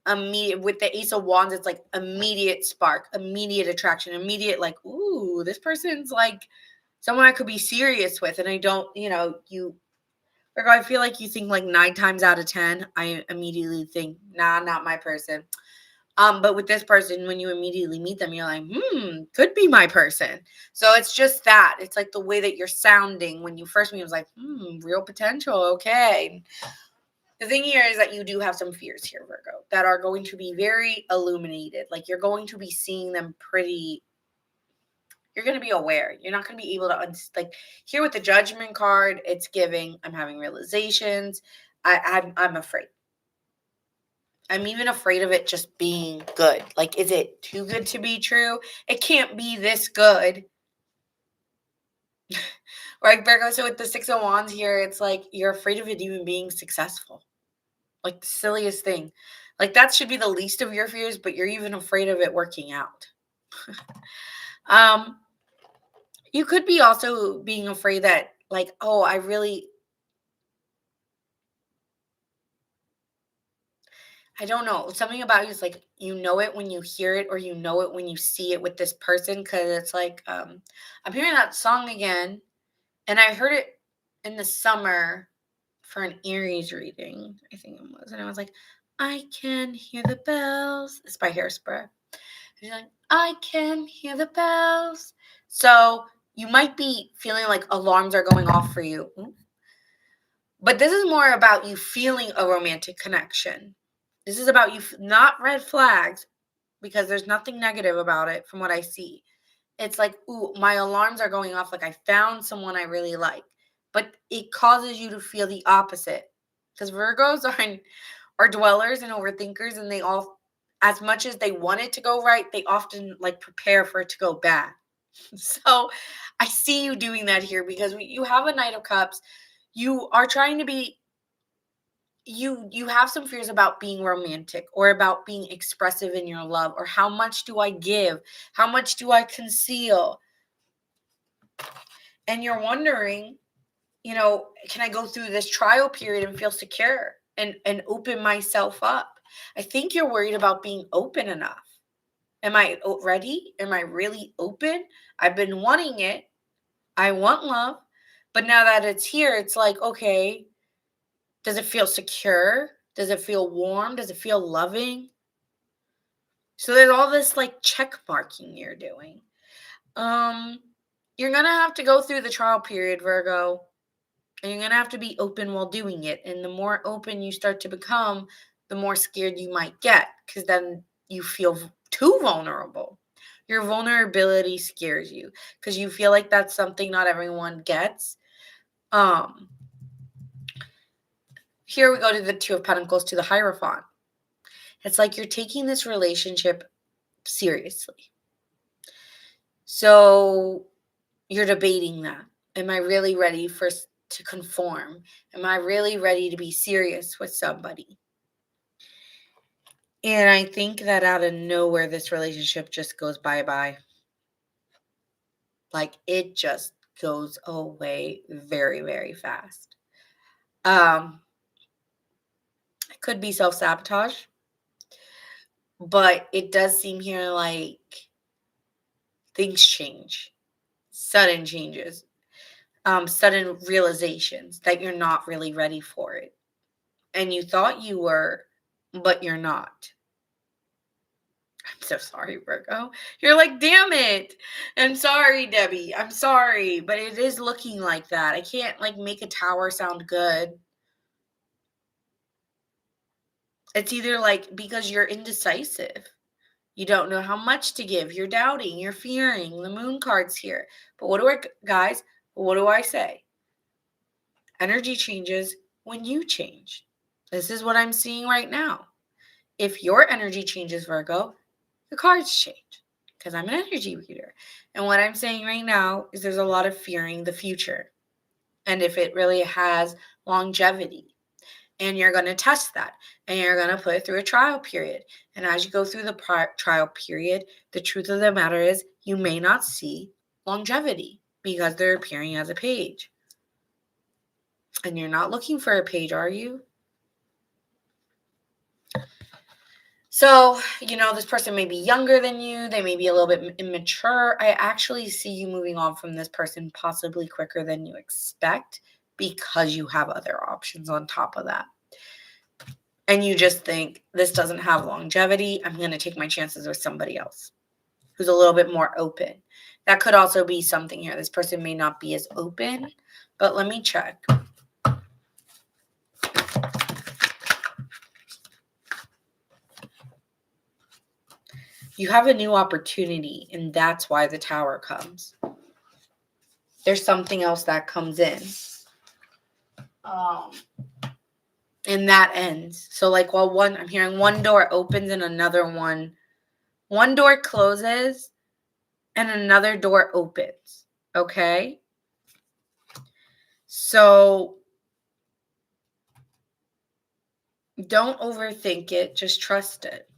A: Immediate with the Ace of Wands, it's like immediate spark, immediate attraction, immediate like, ooh, this person's like someone I could be serious with. And I don't, you Virgo, I feel like you think like 9 times out of 10, I immediately think, nah, not my person. But with this person, when you immediately meet them, you're like, could be my person. So it's just that. It's like the way that you're sounding when you first meet, it was like, real potential. Okay. The thing here is that you do have some fears here, Virgo, that are going to be very illuminated. Like you're going to be seeing them pretty. You're going to be aware. You're not going to be able to, like here with the Judgment card, it's giving, I'm having realizations. I'm afraid. I'm even afraid of it just being good. Like, is it too good to be true? It can't be this good. Right, Virgo? So with the Six of Wands here, it's like you're afraid of it even being successful. Like the silliest thing. Like that should be the least of your fears, but you're even afraid of it working out. um, you could be also being afraid that, like, oh, I don't know. Something about you is like you know it when you hear it, or you know it when you see it with this person. Because it's like I'm hearing that song again, and I heard it in the summer for an Aries reading. I think it was, and I was like, I can hear the bells. It's by Hairspray. And you're like, I can hear the bells. So you might be feeling like alarms are going off for you. But this is more about you feeling a romantic connection. This is about you, not red flags, because there's nothing negative about it from what I see. It's like, ooh, my alarms are going off. Like I found someone I really like. But it causes you to feel the opposite. Because Virgos are dwellers and overthinkers, and they all, as much as they want it to go right, they often like prepare for it to go bad. So I see you doing that here because you have a Knight of Cups. You are trying to be, you have some fears about being romantic or about being expressive in your love, or how much do I give, how much do I conceal, and you're wondering, can I go through this trial period and feel secure and open myself up? I think you're worried about being open enough. Am I ready? Am I really open? I've been wanting it. I want love, but now that it's here, it's like, okay, does it feel secure? Does it feel warm? Does it feel loving? So there's all this like check marking you're doing. Um, you're gonna have to go through the trial period, Virgo, and you're gonna have to be open while doing it. And the more open you start to become, the more scared you might get, because then you feel too vulnerable. Your vulnerability scares you because you feel like that's something not everyone gets. Um, Here we go to the Two of Pentacles, to the Hierophant. It's like you're taking this relationship seriously. So you're debating that. Am I really ready to conform? Am I really ready to be serious with somebody? And I think that out of nowhere, this relationship just goes bye-bye. Like it just goes away very, very fast. It could be self-sabotage, but it does seem here like things change. Sudden changes. Sudden realizations that you're not really ready for it. And you thought you were, but you're not. so sorry, Virgo. You're like, damn it. I'm sorry, Debbie. I'm sorry. But it is looking like that. I can't like make a tower sound good. It's either like because you're indecisive. You don't know how much to give. You're doubting. You're fearing. The moon card's here. But guys, what do I say? Energy changes when you change. This is what I'm seeing right now. If your energy changes, Virgo, the cards change because I'm an energy reader. And what I'm saying right now is there's a lot of fearing the future and if it really has longevity. And you're going to test that and you're going to put it through a trial period. And as you go through the trial period, the truth of the matter is you may not see longevity because they're appearing as a page. And you're not looking for a page, are you? So, this person may be younger than you. They may be a little bit immature. I actually see you moving on from this person possibly quicker than you expect because you have other options on top of that. And you just think, this doesn't have longevity. I'm going to take my chances with somebody else who's a little bit more open. That could also be something here. This person may not be as open, but let me check. You have a new opportunity, and that's why the Tower comes. There's something else that comes in. And that ends. So like I'm hearing one door opens and another one door closes and another door opens. Okay? So don't overthink it. Just trust it.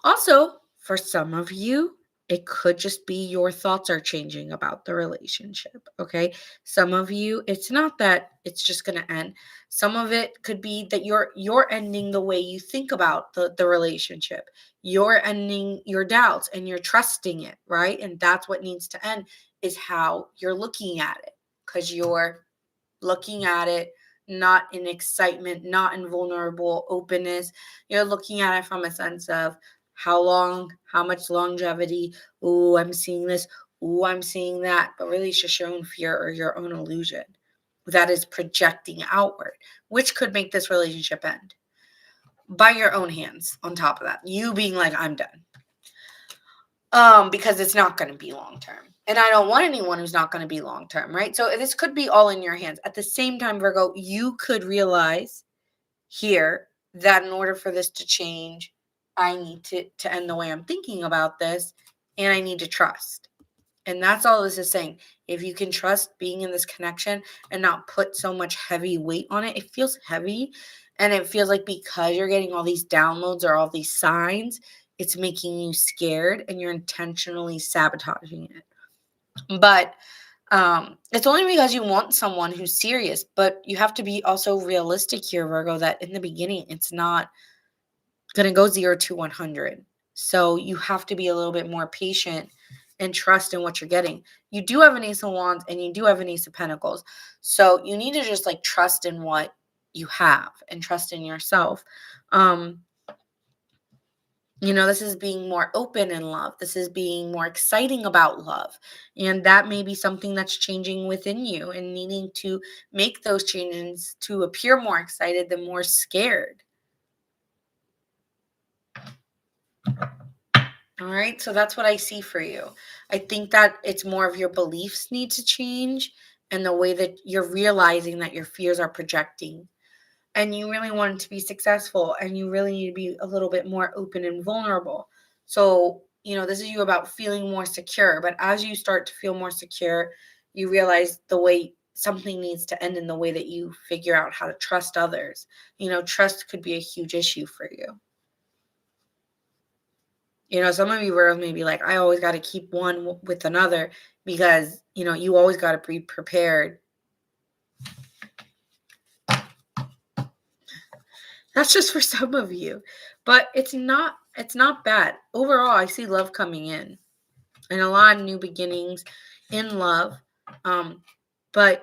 A: Also, for some of you, it could just be your thoughts are changing about the relationship, okay? Some of you, it's not that it's just going to end. Some of it could be that you're ending the way you think about the relationship. You're ending your doubts and you're trusting it, right? And that's what needs to end is how you're looking at it because you're looking at it not in excitement, not in vulnerable openness. You're looking at it from a sense of how long, how much longevity. Oh, I'm seeing this. Oh, I'm seeing that. But really, it's just your own fear or your own illusion that is projecting outward, which could make this relationship end by your own hands. On top of that, you being like, I'm done. Because it's not going to be long term. And I don't want anyone who's not going to be long term, right? So this could be all in your hands. At the same time, Virgo, you could realize here that in order for this to change, I need to end the way I'm thinking about this, and I need to trust. And that's all this is saying. If you can trust being in this connection and not put so much heavy weight on it, it feels heavy. And it feels like because you're getting all these downloads or all these signs, it's making you scared and you're intentionally sabotaging it. But it's only because you want someone who's serious, but you have to be also realistic here, Virgo, that in the beginning, it's not going to go 0 to 100. So you have to be a little bit more patient and trust in what you're getting. You do have an Ace of Wands and you do have an Ace of Pentacles. So you need to just like trust in what you have and trust in yourself. This is being more open in love. This is being more exciting about love. And that may be something that's changing within you and needing to make those changes to appear more excited than more scared. All right. So that's what I see for you. I think that it's more of your beliefs need to change and the way that you're realizing that your fears are projecting. And you really want it to be successful and you really need to be a little bit more open and vulnerable. So, this is you about feeling more secure. But as you start to feel more secure, you realize the way something needs to end in the way that you figure out how to trust others. Trust could be a huge issue for you. Some of you Virgos may be like, I always got to keep one with another because, you always got to be prepared. That's just for some of you, but it's not bad. Overall, I see love coming in and a lot of new beginnings in love. But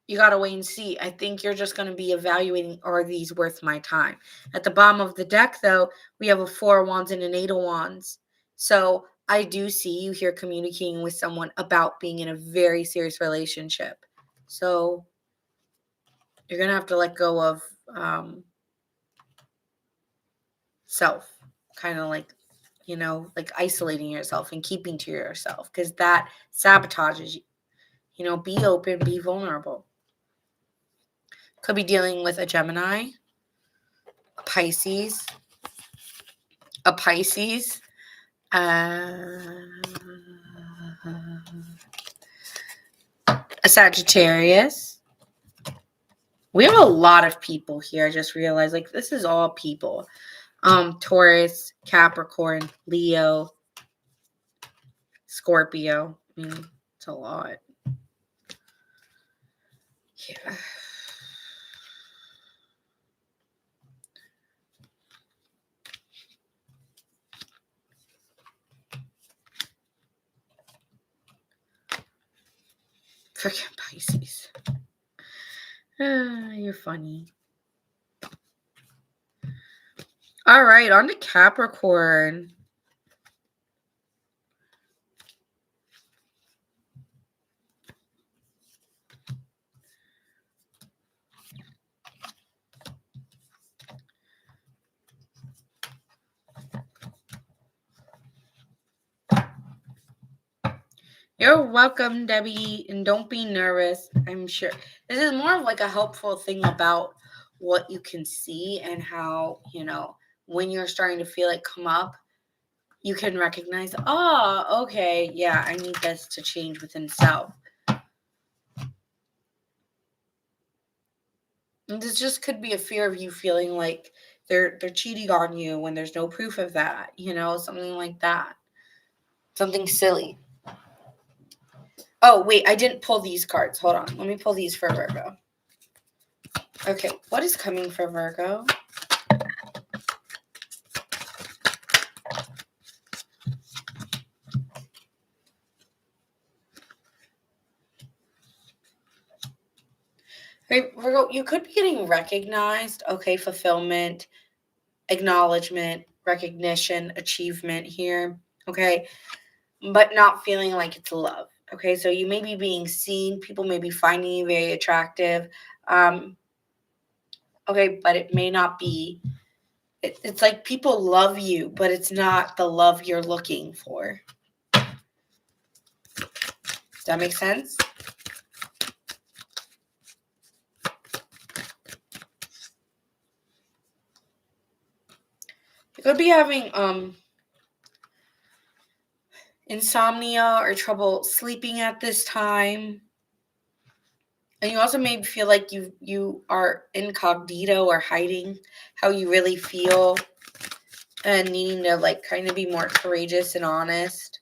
A: you got to wait and see. I think you're just going to be evaluating, are these worth my time? At the bottom of the deck, though, we have a 4 of Wands and an 8 of Wands. So I do see you here communicating with someone about being in a very serious relationship. So you're going to have to let go of self, kind of like, like isolating yourself and keeping to yourself, because that sabotages you. Be open, be vulnerable. Could be dealing with a Gemini, a Pisces, a Sagittarius. We have a lot of people here. I just realized, like, this is all people. Taurus, Capricorn, Leo, Scorpio. I mean, it's a lot. Yeah. Freaking Pisces. You're funny. All right, on to Capricorn. You're welcome, Debbie, and don't be nervous. I'm sure this is more of like a helpful thing about what you can see and how, when you're starting to feel it come up, you can recognize, oh, okay, yeah, I need this to change within self. And this just could be a fear of you feeling like they're cheating on you when there's no proof of that, something like that. Something silly. Oh, wait, I didn't pull these cards. Hold on. Let me pull these for Virgo. Okay, what is coming for Virgo? Right, Virgo, you could be getting recognized. Okay, fulfillment, acknowledgement, recognition, achievement here. Okay, but not feeling like it's love. Okay, so you may be being seen. People may be finding you very attractive. Okay, but it may not be. It's like people love you, but it's not the love you're looking for. Does that make sense? You could be having insomnia or trouble sleeping at this time. And you also may feel like you are incognito or hiding how you really feel and needing to like kind of be more courageous and honest.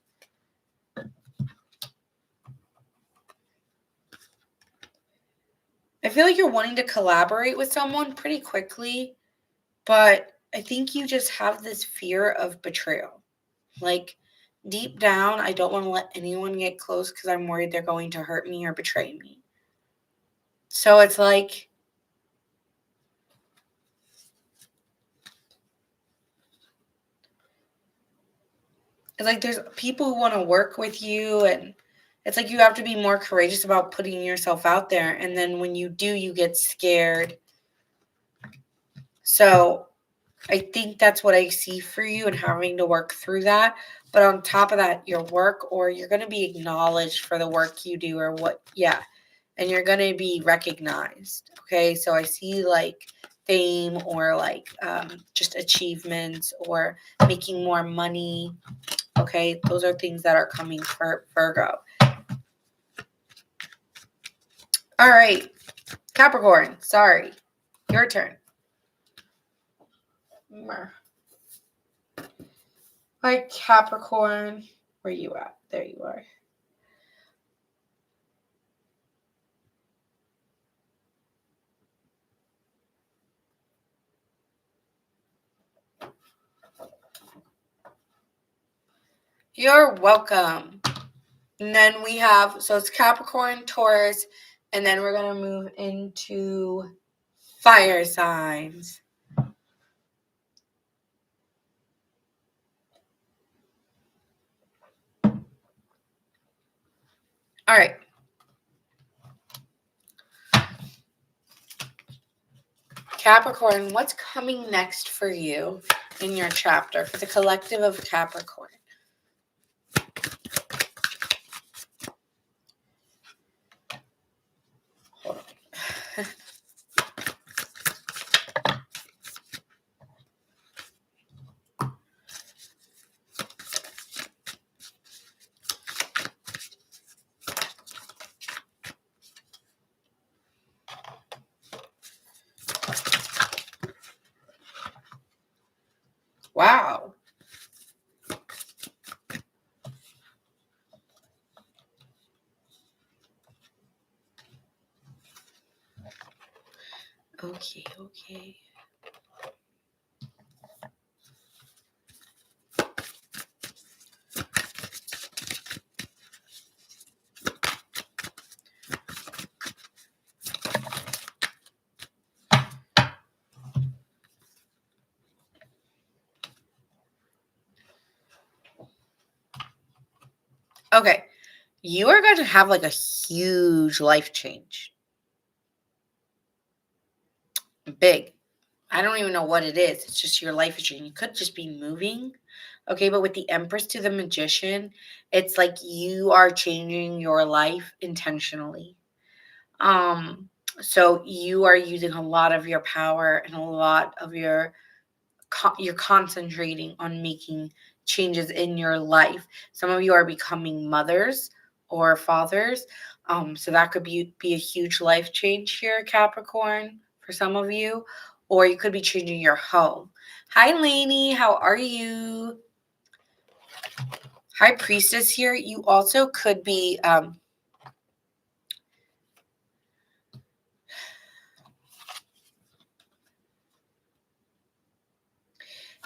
A: I feel like you're wanting to collaborate with someone pretty quickly, but I think you just have this fear of betrayal. Like deep down, I don't want to let anyone get close because I'm worried they're going to hurt me or betray me. So it's like there's people who want to work with you, and it's like you have to be more courageous about putting yourself out there. And then when you do, you get scared. So I think that's what I see for you and having to work through that. But on top of that, your work, or you're going to be acknowledged for the work you do or what, yeah. And you're going to be recognized. Okay. So I see like fame or like just achievements or making more money. Okay. Those are things that are coming for Virgo. All right. Capricorn. Sorry. Your turn. Like Capricorn. Where you at? There you are. You're welcome. And then we have, so it's Capricorn, Taurus, And then we're going to move into fire signs. All right. Capricorn, what's coming next for you in your chapter for the collective of Capricorn? Hold on. Wow. Okay. Okay. You are going to have like a huge life change. Big. I don't even know what it is. It's just your life is changing. You could just be moving. Okay, but with the Empress to the Magician, it's like you are changing your life intentionally. Um, so you are using a lot of your power and a lot of you're concentrating on making changes in your life. Some of you are becoming mothers or fathers. So that could be a huge life change here, Capricorn, for some of you. Or you could be changing your home. Hi, Lainey. How are you? High Priestess here. You also could be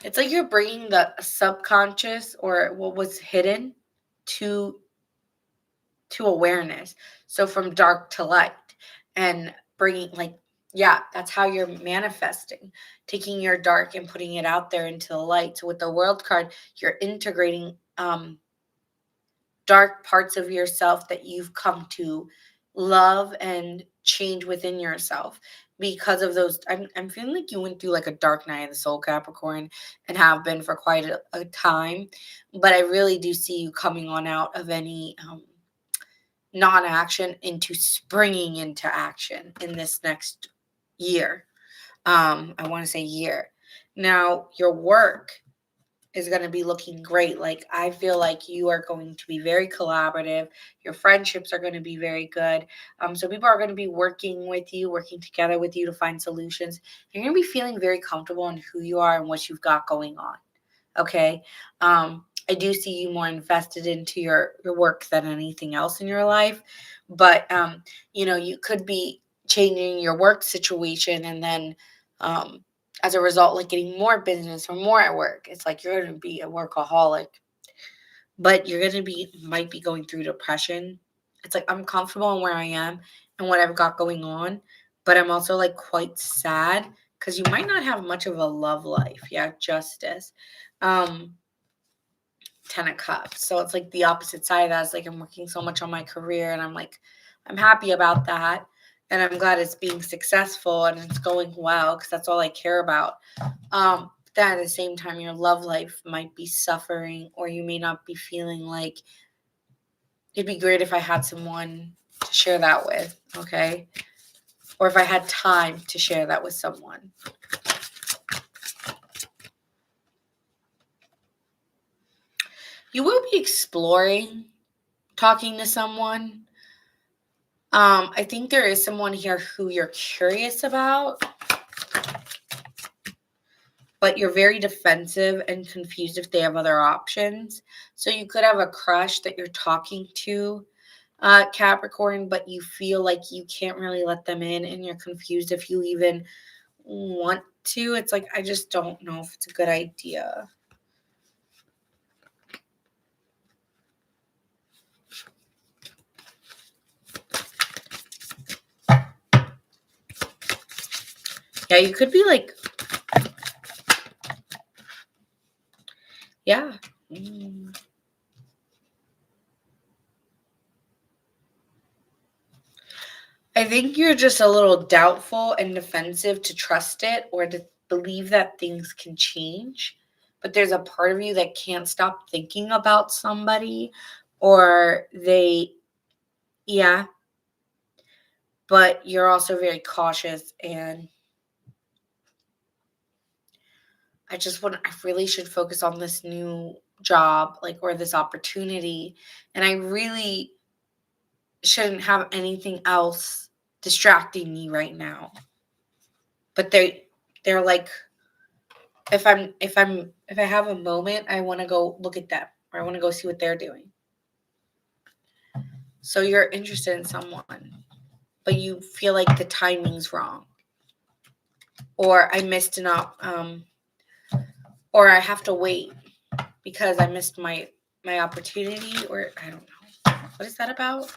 A: it's like you're bringing the subconscious or what was hidden to awareness. So from dark to light and bringing that's how you're manifesting, taking your dark and putting it out there into the light. So with the World card, you're integrating dark parts of yourself that you've come to love and change within yourself because of those. I'm feeling like you went through like a dark night of the soul, Capricorn, and have been for quite a time, but I really do see you coming on out of any non-action into springing into action in this next year. I want to say year. Now, your work is going to be looking great. Like, I feel like you are going to be very collaborative. Your friendships are going to be very good. So people are going to be working with you, working together with you to find solutions. You're going to be feeling very comfortable in who you are and what you've got going on. Okay. I do see you more invested into your work than anything else in your life. But, you could be changing your work situation and then, as a result, like getting more business or more at work. It's like you're going to be a workaholic, but you're going to might be going through depression. It's like I'm comfortable in where I am and what I've got going on, but I'm also like quite sad because you might not have much of a love life. Yeah, Justice. 10 of Cups. So it's like the opposite side of that. It's like I'm working so much on my career and I'm happy about that. And I'm glad it's being successful and it's going well because that's all I care about. But then at the same time, your love life might be suffering or you may not be feeling like it'd be great if I had someone to share that with, okay? Or if I had time to share that with someone. You will be exploring talking to someone. I think there is someone here who you're curious about, but you're very defensive and confused if they have other options. So you could have a crush that you're talking to, Capricorn, but you feel like you can't really let them in and you're confused if you even want to. It's like, I just don't know if it's a good idea. Yeah, you could be like, yeah. I think you're just a little doubtful and defensive to trust it or to believe that things can change. But there's a part of you that can't stop thinking about somebody, or yeah, but you're also very cautious. And I really should focus on this new job, like, or this opportunity. And I really shouldn't have anything else distracting me right now. But they're like, if I have a moment, I want to go look at them, or I want to go see what they're doing. So you're interested in someone, but you feel like the timing's wrong, or I missed or I have to wait because I missed my opportunity, or I don't know. What is that about?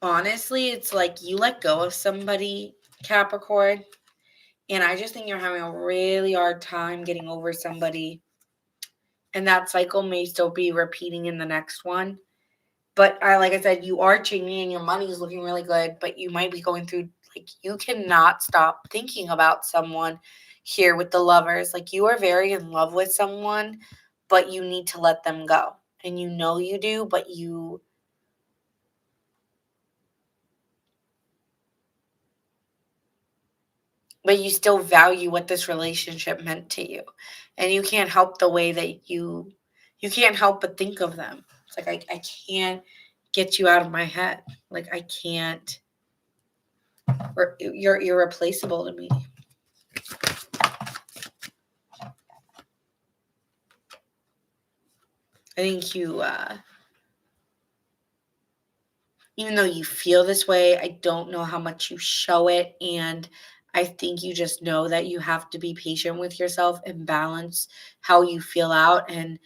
A: Honestly, it's like you let go of somebody, Capricorn, and I just think you're having a really hard time getting over somebody. And that cycle may still be repeating in the next one. But like I said, you are changing and your money is looking really good, but you might be going through, like, you cannot stop thinking about someone here with the Lovers. Like, you are very in love with someone, but you need to let them go. And you know you do, but you still value what this relationship meant to you. And you can't help the way that you can't help but think of them. It's like, I can't get you out of my head. Like, I can't. You're irreplaceable to me. I think you, even though you feel this way, I don't know how much you show it. And I think you just know that you have to be patient with yourself and balance how you feel out. And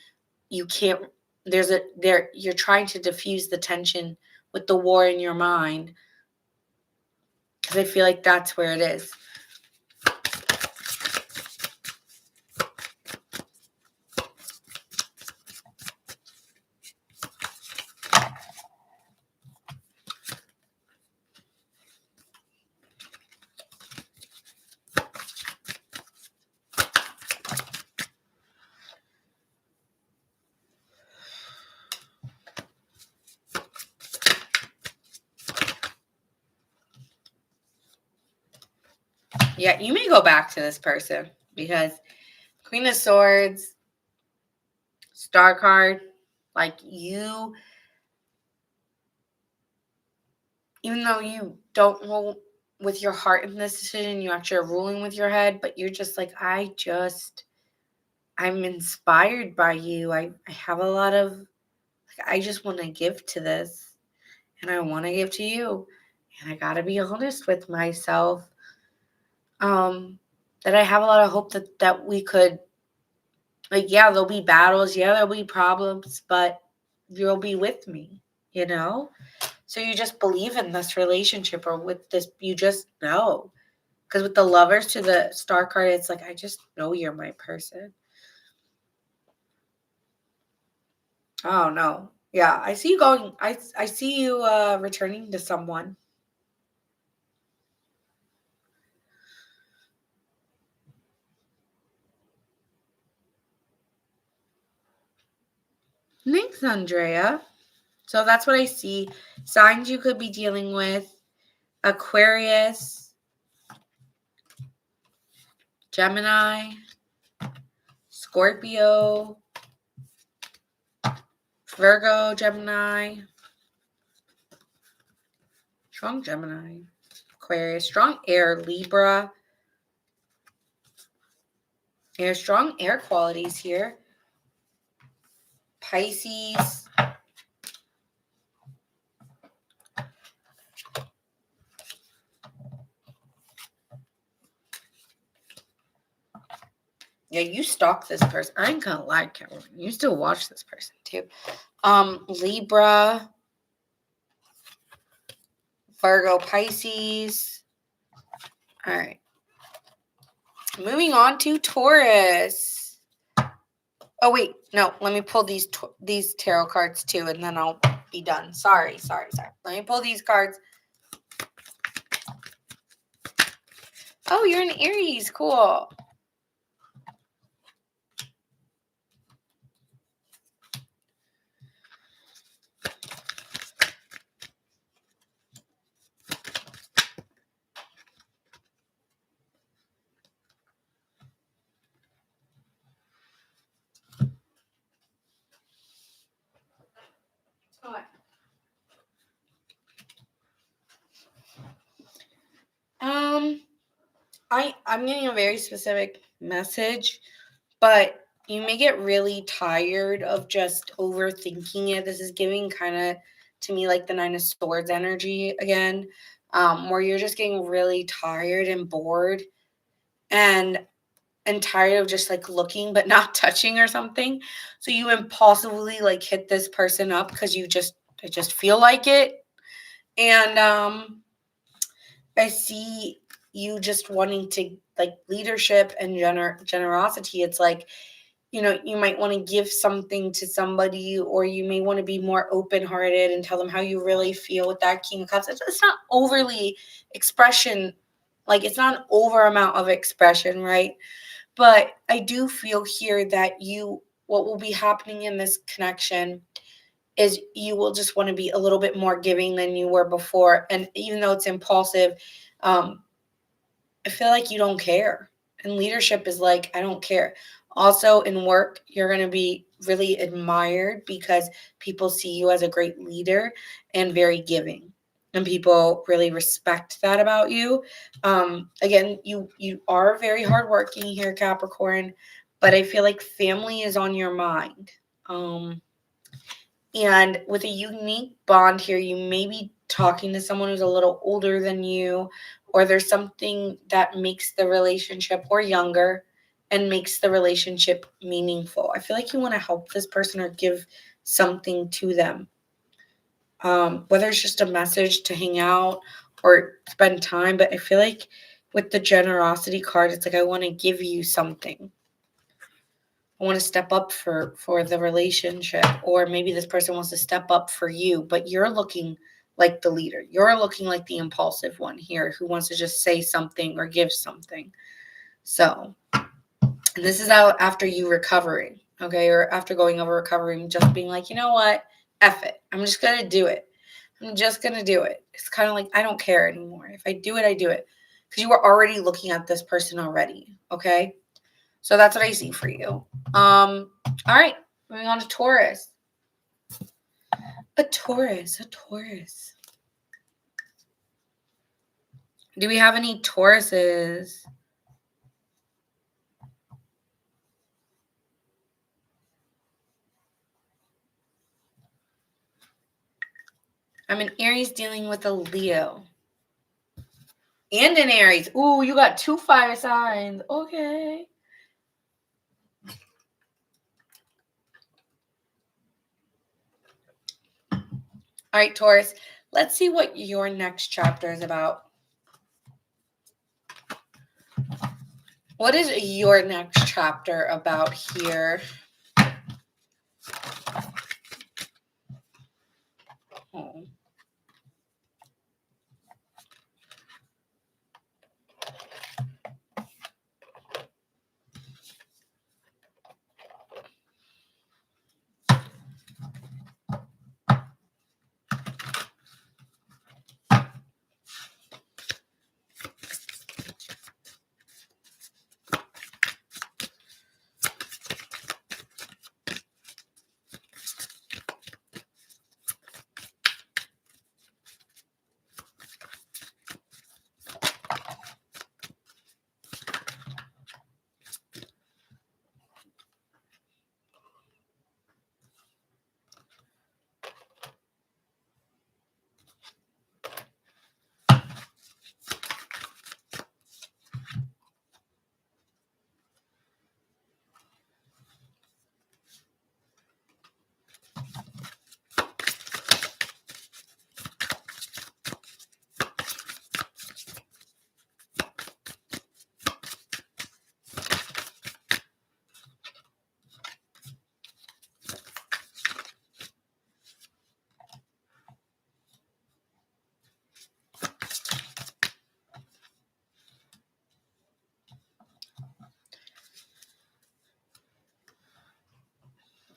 A: you can't, you're trying to diffuse the tension with the war in your mind. Because I feel like that's where it is. Yeah, you may go back to this person because Queen of Swords, Star card, like, you, even though you don't rule with your heart in this decision, you actually are ruling with your head, but you're just like, I'm inspired by you. I have a lot of, like, I just want to give to this, and I want to give to you. And I got to be honest with myself. That I have a lot of hope that we could, like, yeah, there'll be battles, yeah, there'll be problems, but you'll be with me, you know? So you just believe in this relationship, or with this, you just know. Because with the Lovers to the Star card, it's like, I just know you're my person. Oh, no. Yeah, I see you going, I see you returning to someone. Thanks, Andrea. So that's what I see. Signs you could be dealing with: Aquarius, Gemini, Scorpio, Virgo, Gemini, strong Gemini, Aquarius, strong air, Libra. There's strong air qualities here. Pisces. Yeah, you stalk this person. I ain't gonna lie, Cameron. You still watch this person too. Libra. Virgo, Pisces. All right. Moving on to Taurus. Oh, wait. No, let me pull these tarot cards too, and then I'll be done. Sorry. Let me pull these cards. Oh, you're an Aries. Cool. I'm getting a very specific message, but you may get really tired of just overthinking it. This is giving kind of to me like the Nine of Swords energy again, where you're just getting really tired and bored and tired of just like looking but not touching or something. So you impulsively like hit this person up because you just feel like it. And I see you just wanting to like leadership and generosity. It's like, you might want to give something to somebody, or you may want to be more open-hearted and tell them how you really feel with that King of Cups. It's not overly expression, like it's not an over amount of expression, right? But I do feel here that what will be happening in this connection is you will just want to be a little bit more giving than you were before. And even though it's impulsive, I feel like you don't care. And leadership is like, I don't care. Also, in work, you're going to be really admired because people see you as a great leader and very giving. And people really respect that about you. Again, you are very hardworking here, Capricorn, but I feel like family is on your mind. And with a unique bond here, you may be talking to someone who's a little older than you, or there's something that makes the relationship, or younger, and makes the relationship meaningful. I feel like you want to help this person or give something to them. Whether it's just a message to hang out or spend time, but I feel like with the generosity card, it's like I want to give you something. I want to step up for the relationship, or maybe this person wants to step up for you, but you're looking like the leader. You're looking like the impulsive one here who wants to just say something or give something. So, and this is out after you recovering, okay? Or after going over recovering, just being like, you know what? F it. I'm just going to do it. I'm just going to do it. It's kind of like, I don't care anymore. If I do it, I do it. Because you were already looking at this person already, okay? So that's what I see for you. All right, moving on to Taurus. A Taurus. Do we have any Tauruses? I'm an Aries dealing with a Leo. And an Aries. Ooh, you got 2 fire signs. Okay. All right, Taurus. Let's see what your next chapter is about. What is your next chapter about here? Oh.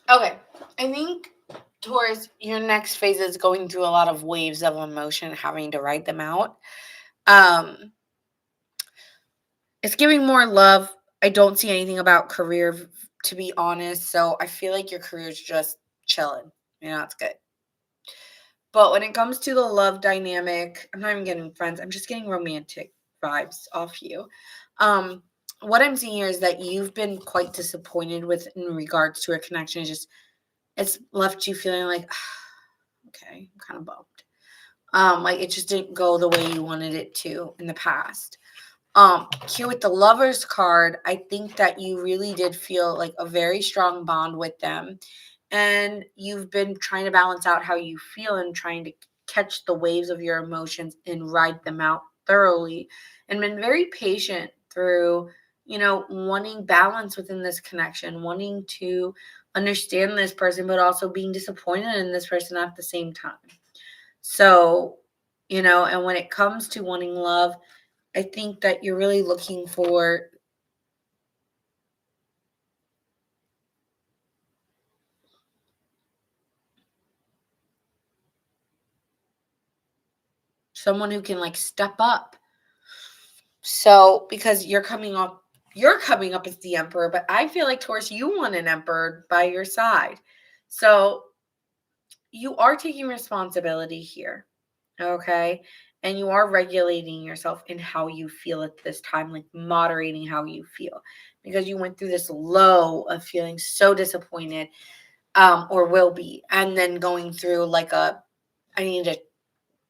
A: Okay. I think Taurus, your next phase is going through a lot of waves of emotion, having to write them out. Um, it's giving more love. I don't see anything about career, to be honest. So I feel like your career is just chilling. It's good. But when it comes to the love dynamic, I'm not even getting friends. I'm just getting romantic vibes off you. Um, what I'm seeing here is that you've been quite disappointed with in regards to a connection. It's left you feeling like, okay, I'm kind of bummed. Like it just didn't go the way you wanted it to in the past. Here with the lovers card, I think that you really did feel like a very strong bond with them. And you've been trying to balance out how you feel and trying to catch the waves of your emotions and ride them out thoroughly and been very patient through, wanting balance within this connection, wanting to understand this person, but also being disappointed in this person at the same time. So, and when it comes to wanting love, I think that you're really looking for someone who can like step up. So, because you're coming up as the emperor, but I feel like Taurus, you want an emperor by your side. So, you are taking responsibility here. Okay? And you are regulating yourself in how you feel at this time, like moderating how you feel because you went through this low of feeling so disappointed, or will be, and then going through like I need to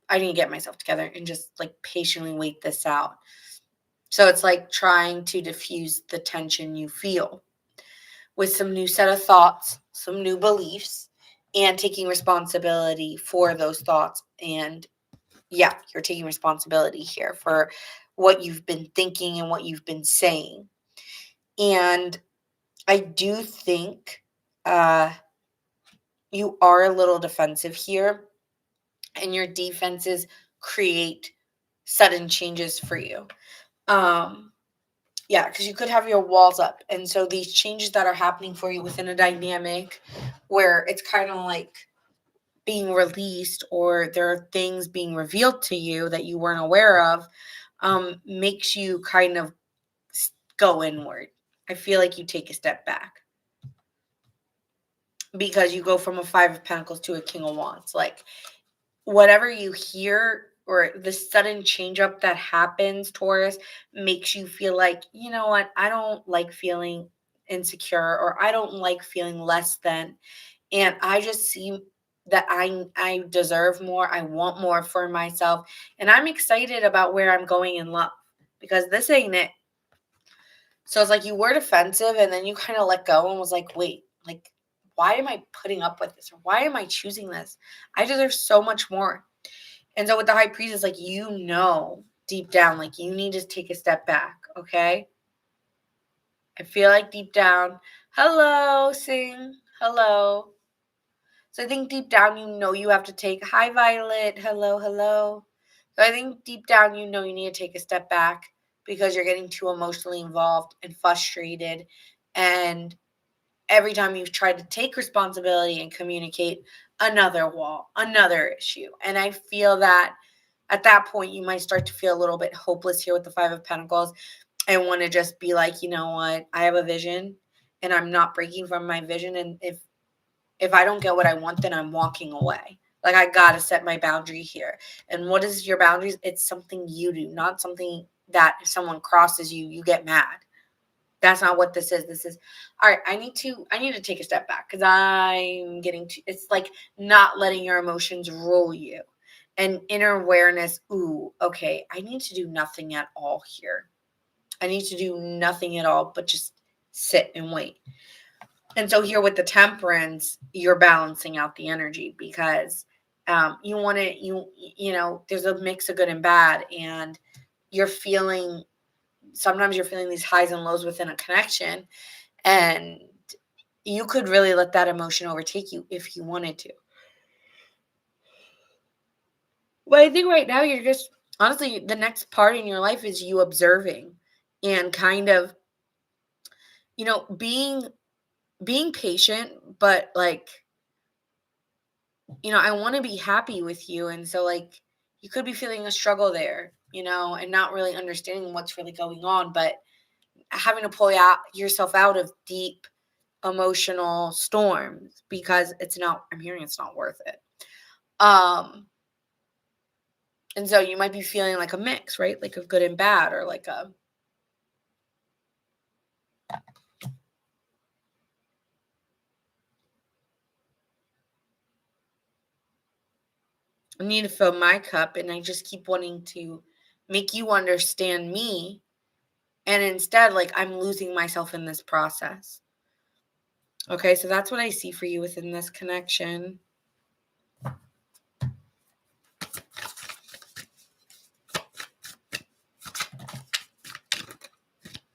A: I need to get myself together and just like patiently wait this out. So it's like trying to diffuse the tension you feel with some new set of thoughts, some new beliefs, and taking responsibility for those thoughts. And yeah, you're taking responsibility here for what you've been thinking and what you've been saying. And I do think uh, you are a little defensive here, and your defenses create sudden changes for you. Um, yeah, because you could have your walls up. And so these changes that are happening for you within a dynamic where it's kind of like being released or there are things being revealed to you that you weren't aware of, makes you kind of go inward. I feel like you take a step back because you go from a Five of Pentacles to a King of Wands. Like whatever you hear or the sudden change up that happens, Taurus, makes you feel like, you know what, I don't like feeling insecure or I don't like feeling less than. And I just see that I deserve more. I want more for myself. And I'm excited about where I'm going in love because this ain't it. So it's like you were defensive and then you kind of let go and was like, wait, like, why am I putting up with this? Or why am I choosing this? I deserve so much more. And so with the high priest, it's like, deep down, like you need to take a step back. Okay. I feel like deep down, hello, sing, hello. So I think deep down, you have to take, hi, Violet, hello, hello. So I think deep down, you need to take a step back because you're getting too emotionally involved and frustrated. And every time you've tried to take responsibility and communicate, another wall, another issue. And I feel that at that point, you might start to feel a little bit hopeless here with the Five of Pentacles and want to just be like, you know what, I have a vision and I'm not breaking from my vision. And if I don't get what I want, then I'm walking away. Like I gotta set my boundary here. And what is your boundaries? It's something you do, not something that if someone crosses you, you get mad. That's not what this is. This is all right. I need to take a step back because I'm getting to it's like not letting your emotions rule you. And inner awareness, ooh, okay, I need to do nothing at all here. I need to do nothing at all but just sit and wait. And so here with the temperance, you're balancing out the energy because you want to there's a mix of good and bad, and you're feeling sometimes you're feeling these highs and lows within a connection, and you could really let that emotion overtake you if you wanted to. But I think right now you're just honestly the next part in your life is you observing and kind of being being patient, but like, I want to be happy with you. And so, like, you could be feeling a struggle there, and not really understanding what's really going on, but having to pull yourself out of deep emotional storms because I'm hearing it's not worth it. And so you might be feeling like a mix, right? Like a good and bad, or like I need to fill my cup, and I just keep wanting to make you understand me. And instead, like, I'm losing myself in this process. Okay, so that's what I see for you within this connection.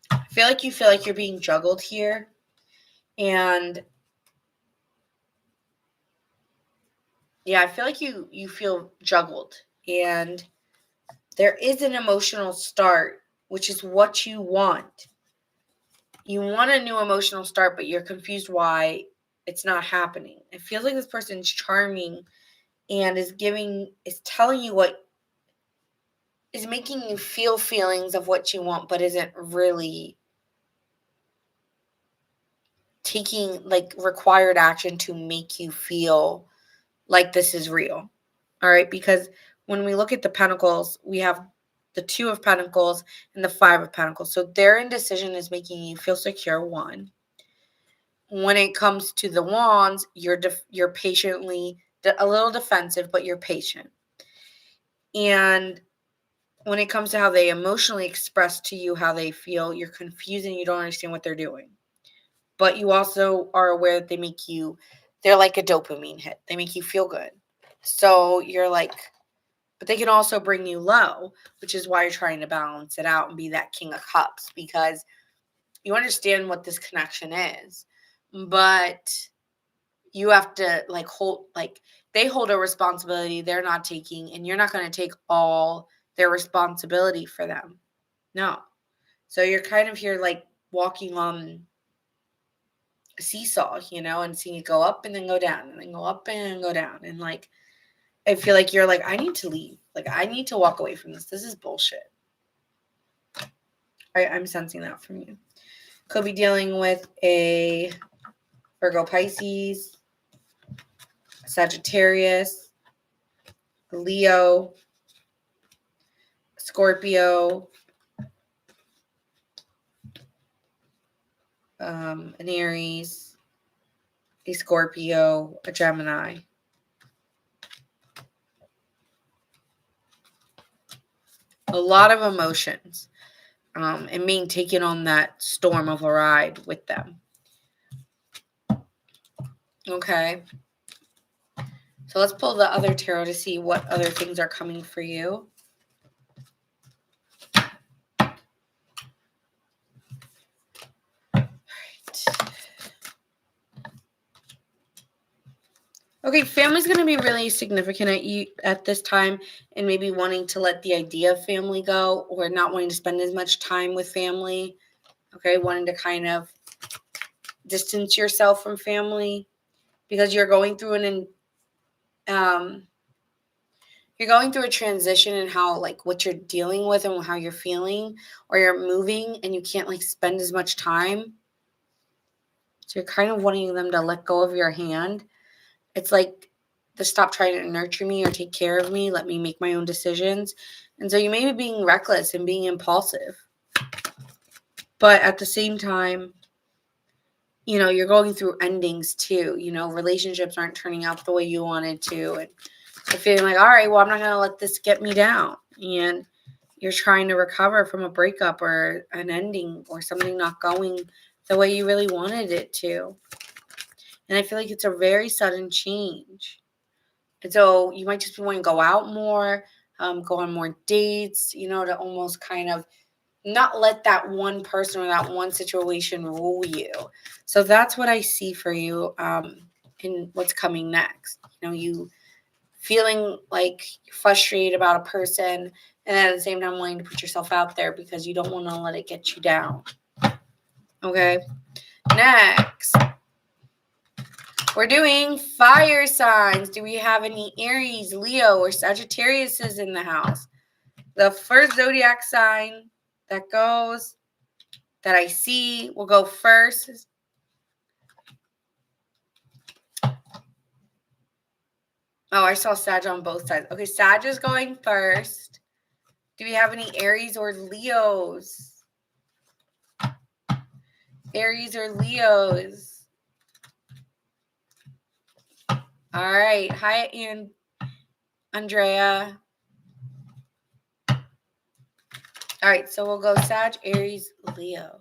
A: I feel like you're being juggled here. And yeah, I feel like you feel juggled. And there is an emotional start, which is what you want. You want a new emotional start, but you're confused why it's not happening. It feels like this person's charming and is telling you what is making you feel feelings of what you want, but isn't really taking like required action to make you feel like this is real. All right, because when we look at the pentacles, we have the 2 of pentacles and the 5 of pentacles. So their indecision is making you feel secure, one. When it comes to the wands, you're patiently a little defensive, but you're patient. And when it comes to how they emotionally express to you how they feel, you're confused and you don't understand what they're doing. But you also are aware that they're like a dopamine hit. They make you feel good. So you're like, but they can also bring you low, which is why you're trying to balance it out and be that King of Cups, because you understand what this connection is. But you have to they hold a responsibility they're not taking, and you're not going to take all their responsibility for them. No. So you're kind of here like walking on a seesaw, and seeing it go up and then go down and then go up and go down. And like, I feel like you're like, I need to leave. Like, I need to walk away from this. This is bullshit. I'm sensing that from you. Could be dealing with a Virgo, Pisces, Sagittarius, Leo, Scorpio, an Aries, a Scorpio, a Gemini. A lot of emotions, and being taken on that storm of a ride with them. Okay. So let's pull the other tarot to see what other things are coming for you. Okay, family's going to be really significant at this time, and maybe wanting to let the idea of family go, or not wanting to spend as much time with family. Okay, wanting to kind of distance yourself from family because you're going through you're going through a transition in how, like, what you're dealing with and how you're feeling, or you're moving and you can't like spend as much time. So you're kind of wanting them to let go of your hand. It's like, to stop trying to nurture me or take care of me. Let me make my own decisions. And so you may be being reckless and being impulsive. But at the same time, you're going through endings too. Relationships aren't turning out the way you wanted to. And you're feeling like, all right, well, I'm not going to let this get me down. And you're trying to recover from a breakup or an ending or something not going the way you really wanted it to. And I feel like it's a very sudden change. And so you might just be wanting to go out more, go on more dates, to almost kind of not let that one person or that one situation rule you. So that's what I see for you in what's coming next. You feeling like you're frustrated about a person, and at the same time wanting to put yourself out there because you don't want to let it get you down. Okay. Next, We're doing fire signs. Do we have any Aries, Leo, or Sagittarius in the house? The first zodiac sign that I see will go first. Oh, I saw Sag on both sides. Okay, Sag is going first. Do we have any Aries or Leos? Aries or Leos? All right. Hi, Andrea. All right, so we'll go Sag, Aries, Leo.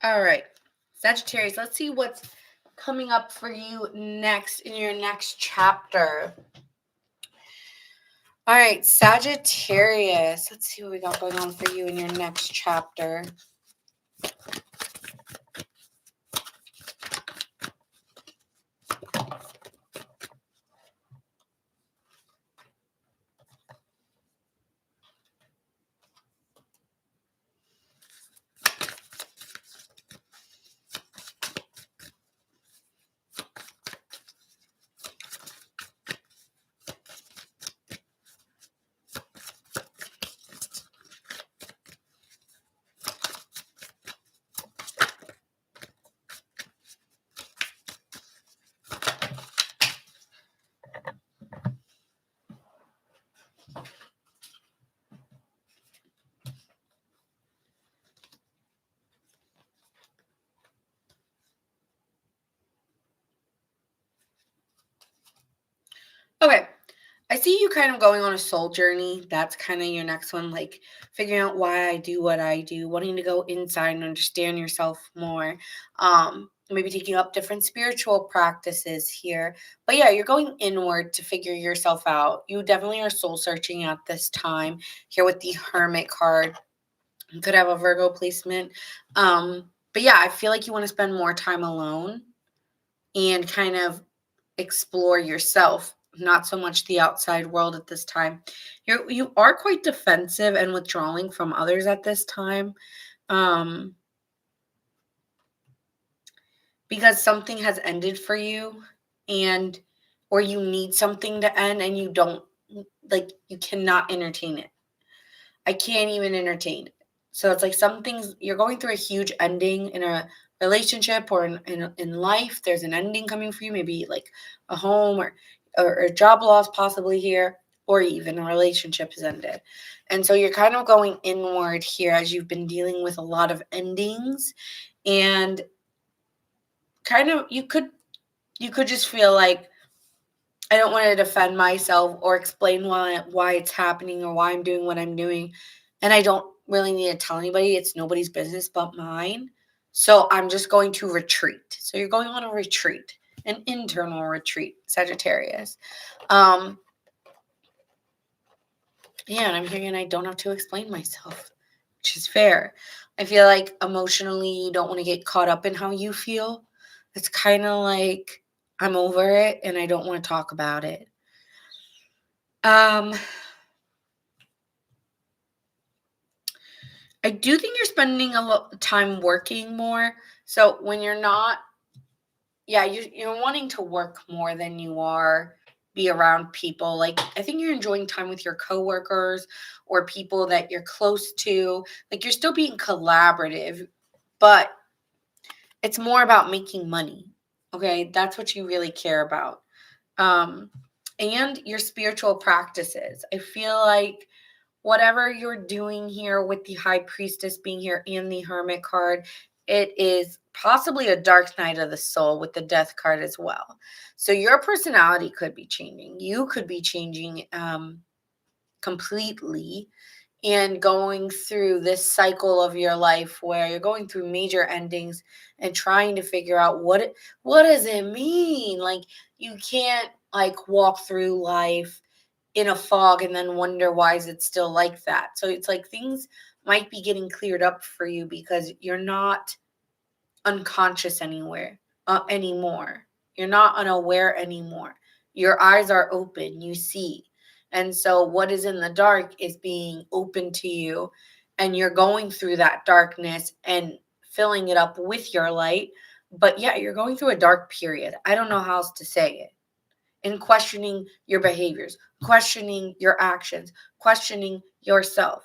A: All right, Sagittarius, let's see what's coming up for you next in your next chapter. All right, Sagittarius, let's see what we got going on for you in your next chapter. Okay, I see you kind of going on a soul journey. That's kind of your next one, like figuring out why I do what I do, wanting to go inside and understand yourself more. Maybe taking up different spiritual practices here. But yeah, you're going inward to figure yourself out. You definitely are soul searching at this time here with the Hermit card. You could have a Virgo placement. But yeah, I feel like you want to spend more time alone and kind of explore yourself, not so much the outside world at this time. You are quite defensive and withdrawing from others at this time, because something has ended for you, and or you need something to end and you don't, like, you cannot entertain it. I can't even entertain it. So it's like some things you're going through a huge ending in a relationship or in life. There's an ending coming for you, maybe like a home or a job loss possibly here, or even a relationship has ended. And so you're kind of going inward here as you've been dealing with a lot of endings, and kind of you could just feel like, I don't want to defend myself or explain why it's happening or why I'm doing what I'm doing. And I don't really need to tell anybody. It's nobody's business but mine. So I'm just going to retreat. So you're going on a retreat, an internal retreat, Sagittarius. Yeah, and I'm hearing I don't have to explain myself, which is fair. I feel like emotionally you don't want to get caught up in how you feel. It's kind of like I'm over it and I don't want to talk about it. I do think you're spending a lot of time working more. So when you're not, yeah, you're wanting to work more than you are be around people. Like, I think you're enjoying time with your coworkers or people that you're close to. Like, you're still being collaborative, but it's more about making money. Okay, that's what you really care about. And your spiritual practices. I feel like whatever you're doing here with the High Priestess being here and the Hermit card, it is possibly a dark night of the soul with the death card as well. So your personality could be changing. You could be changing completely and going through this cycle of your life where you're going through major endings and trying to figure out what does it mean? Like you can't like walk through life in a fog and then wonder why is it still like that. So it's like things might be getting cleared up for you because you're not unconscious anymore. You're not unaware anymore. Your eyes are open, you see. And so what is in the dark is being open to you, and you're going through that darkness and filling it up with your light. But yeah, you're going through a dark period. I don't know how else to say it. And questioning your behaviors, questioning your actions, questioning yourself.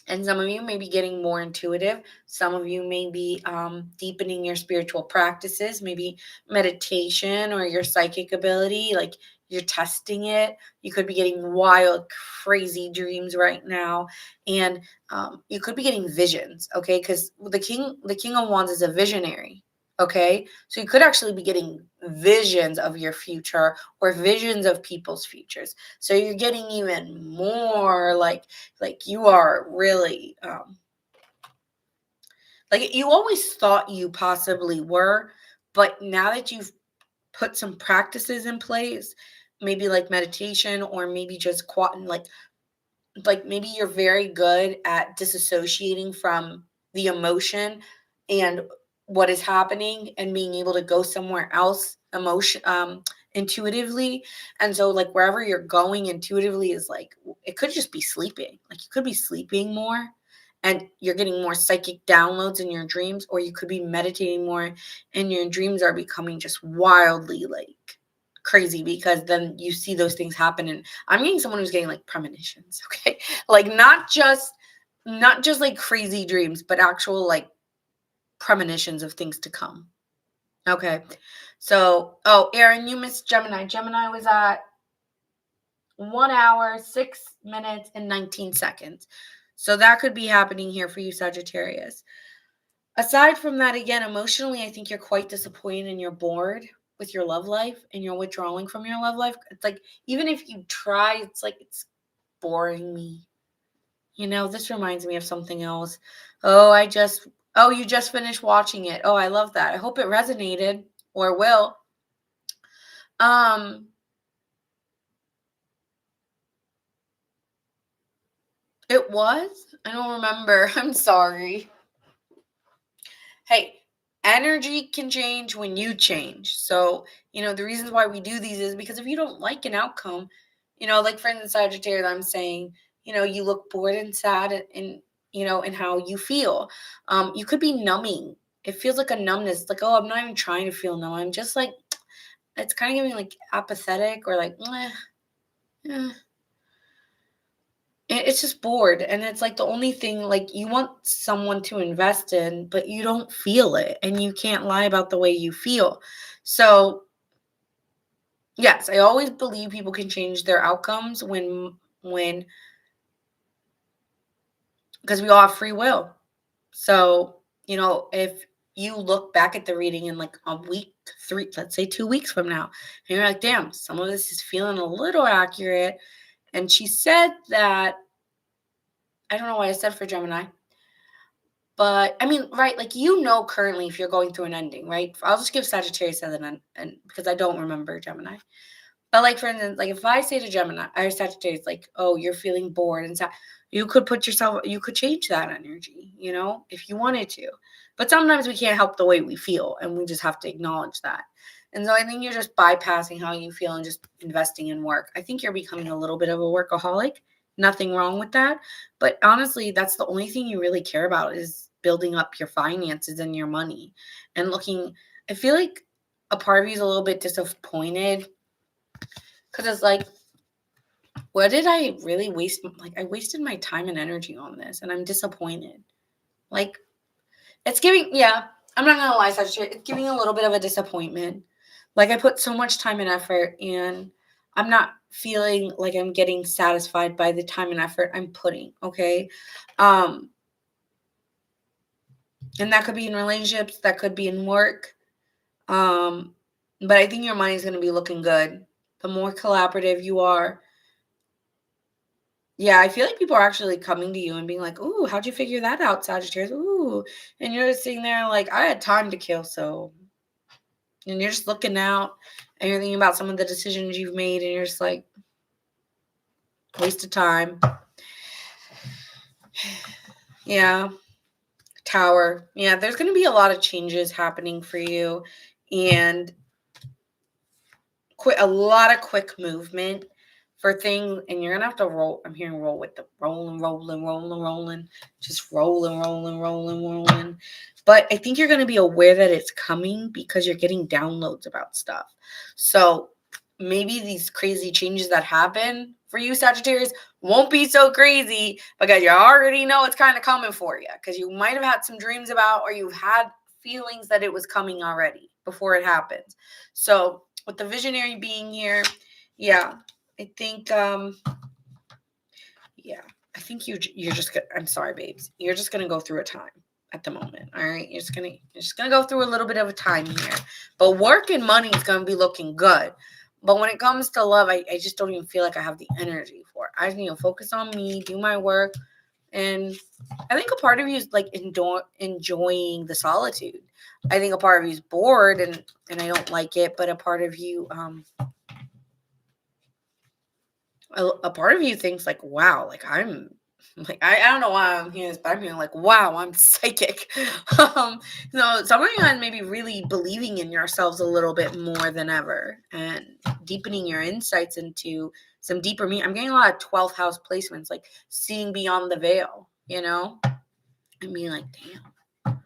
A: And some of you may be getting more intuitive. Some of you may be deepening your spiritual practices, maybe meditation or your psychic ability, like you're testing it. You could be getting wild, crazy dreams right now. And you could be getting visions, okay? Because the King of Wands is a visionary. Okay, so you could actually be getting visions of your future or visions of people's futures. So you're getting even more like you are really like you always thought you possibly were, but now that you've put some practices in place, maybe like meditation or maybe just like maybe you're very good at disassociating from the emotion and what is happening and being able to go somewhere else intuitively. And so like wherever you're going intuitively is like it could just be sleeping. Like you could be sleeping more and you're getting more psychic downloads in your dreams, or you could be meditating more and your dreams are becoming just wildly like crazy because then you see those things happen. And I'm getting someone who's getting like premonitions, okay? Like not just like crazy dreams, but actual like premonitions of things to come. Okay. So, oh, Aaron, you missed Gemini. Gemini was at 1 hour, 6 minutes, and 19 seconds. So that could be happening here for you, Sagittarius. Aside from that, again, emotionally, I think you're quite disappointed and you're bored with your love life and you're withdrawing from your love life. It's like, even if you try, it's like, it's boring me. You know, this reminds me of something else. You just finished watching it. Oh, I love that. I hope it resonated or will. Um, it was? I don't remember. I'm sorry. Hey, energy can change when you change. So, the reasons why we do these is because if you don't like an outcome, like for instance, Sagittarius, I'm saying, you look bored and sad and how you feel. You could be numbing. It feels like a numbness. Like, oh, I'm not even trying to feel numb. I'm just like, it's kind of giving like apathetic or like, eh. It's just bored, and it's like the only thing like you want someone to invest in, but you don't feel it, and you can't lie about the way you feel. So, yes, I always believe people can change their outcomes when because we all have free will. So, if you look back at the reading in like a week, let's say 2 weeks from now, and you're like, damn, some of this is feeling a little accurate. And she said that, I don't know what I said for Gemini. But I mean, right, like currently if you're going through an ending, right? I'll just give Sagittarius as and because I don't remember Gemini. But like for instance, like if I say to Gemini or Sagittarius, like, oh, you're feeling bored and sad, you could change that energy, if you wanted to. But sometimes we can't help the way we feel and we just have to acknowledge that. And so I think you're just bypassing how you feel and just investing in work. I think you're becoming a little bit of a workaholic. Nothing wrong with that. But honestly, that's the only thing you really care about is building up your finances and your money and looking. I feel like a part of you is a little bit disappointed because it's like, what did I really waste? Like, I wasted my time and energy on this, and I'm disappointed. Like, it's giving, yeah, I'm not gonna lie, Sagittarius, it's giving a little bit of a disappointment. Like, I put so much time and effort, and I'm not feeling like I'm getting satisfied by the time and effort I'm putting, okay? And that could be in relationships, that could be in work. But I think your money's going to be looking good. The more collaborative you are. Yeah, I feel like people are actually coming to you and being like, "Ooh, how'd you figure that out, Sagittarius? Ooh." And you're just sitting there like, I had time to kill, so. And you're just looking out and you're thinking about some of the decisions you've made and you're just like, waste of time. Yeah. Tower. Yeah, there's going to be a lot of changes happening for you and a lot of quick movement for things. And you're going to have to roll. I'm hearing roll with the rolling. Just rolling. But I think you're going to be aware that it's coming because you're getting downloads about stuff. So maybe these crazy changes that happen for you, Sagittarius, won't be so crazy because you already know it's kind of coming for you because you might have had some dreams about or you've had feelings that it was coming already before it happens. So with the visionary being here, yeah, I think I think you're just gonna, I'm sorry, babes. You're just gonna go through a time at the moment. All right. You're just gonna go through a little bit of a time here. But work and money is gonna be looking good. But when it comes to love, I just don't even feel like I have the energy for it. I just need to focus on me, do my work. And I think a part of you is like enjoying the solitude. I think a part of you is bored and I don't like it, but a part of you a part of you thinks like, wow, like I'm like I don't know why I'm hearing this, but I'm hearing like, wow, I'm psychic. Some of you guys may be really believing in yourselves a little bit more than ever and deepening your insights into some deeper meaning. I'm getting a lot of 12th house placements, like seeing beyond the veil, and being like, damn.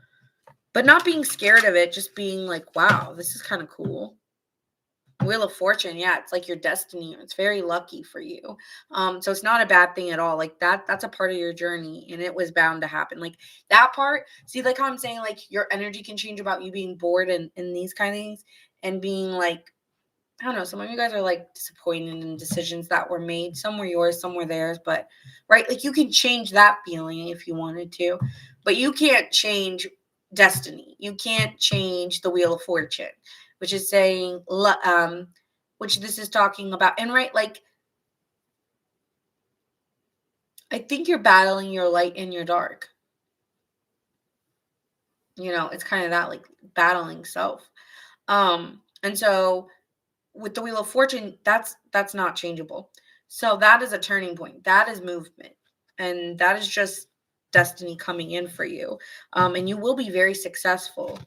A: But not being scared of it, just being like, wow, this is kind of cool. Wheel of Fortune, yeah, it's like your destiny. It's very lucky for you. So it's not a bad thing at all. Like that's a part of your journey and it was bound to happen. Like that part, see, like how I'm saying, like your energy can change about you being bored and these kind of things and being like, I don't know, some of you guys are like disappointed in decisions that were made. Some were yours, some were theirs, but right, like you can change that feeling if you wanted to, but you can't change destiny. You can't change the Wheel of Fortune, which is saying, which this is talking about. And right, like, I think you're battling your light and your dark. It's kind of that like battling self. And so with the Wheel of Fortune, that's not changeable. So that is a turning point. That is movement. And that is just destiny coming in for you. And you will be very successful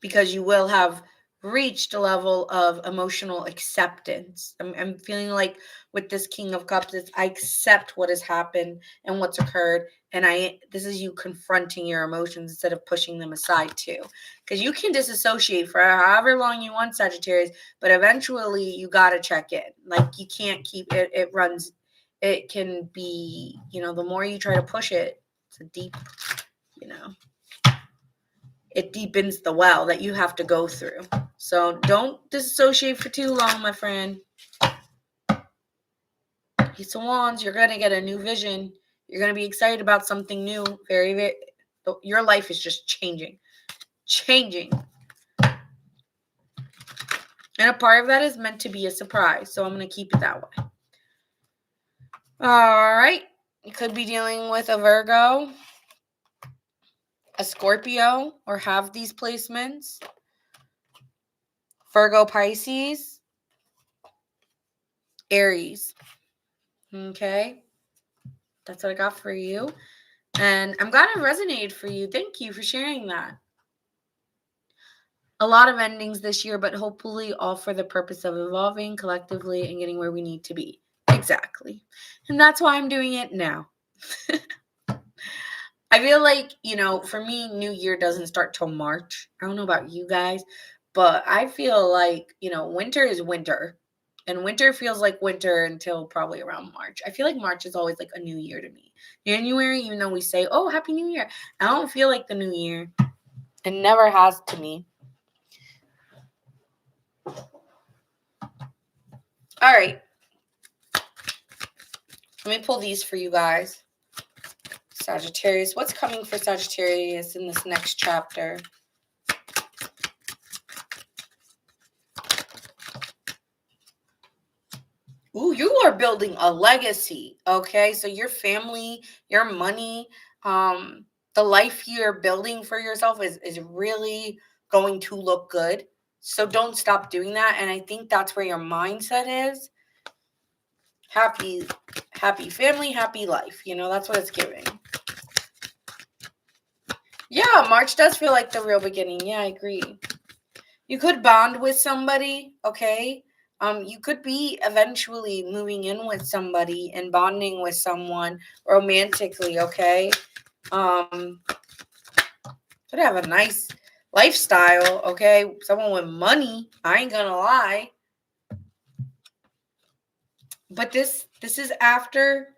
A: because you will have reached a level of emotional acceptance. I'm feeling like with this King of Cups, I accept what has happened and what's occurred. And this is you confronting your emotions instead of pushing them aside too. Because you can disassociate for however long you want, Sagittarius, but eventually you got to check in. Like you can't keep it. It can be, the more you try to push it, it's a deep, it deepens the well that you have to go through. So don't disassociate for too long, my friend. Ace of Wands, you're going to get a new vision. You're going to be excited about something new. Very, very, your life is just changing. And a part of that is meant to be a surprise. So I'm going to keep it that way. All right. You could be dealing with a Virgo, a Scorpio, or have these placements. Virgo, Pisces, Aries. Okay. That's what I got for you. And I'm glad it resonated for you. Thank you for sharing that. A lot of endings this year, but hopefully all for the purpose of evolving collectively and getting where we need to be. Exactly. And that's why I'm doing it now. I feel like, for me, New Year doesn't start till March. I don't know about you guys, but I feel like, winter is winter. And winter feels like winter until probably around March. I feel like March is always like a new year to me. January, even though we say, oh, Happy New Year, I don't feel like the new year. It never has to me. All right. Let me pull these for you guys. Sagittarius. What's coming for Sagittarius in this next chapter? Ooh, you are building a legacy, okay? So your family, your money, the life you're building for yourself is really going to look good. So don't stop doing that. And I think that's where your mindset is. Happy family, happy life. You know, that's what it's giving. Yeah, March does feel like the real beginning. Yeah, I agree. You could bond with somebody, okay? You could be eventually moving in with somebody and bonding with someone romantically, okay? Could have a nice lifestyle, okay? Someone with money, I ain't gonna lie. But this is after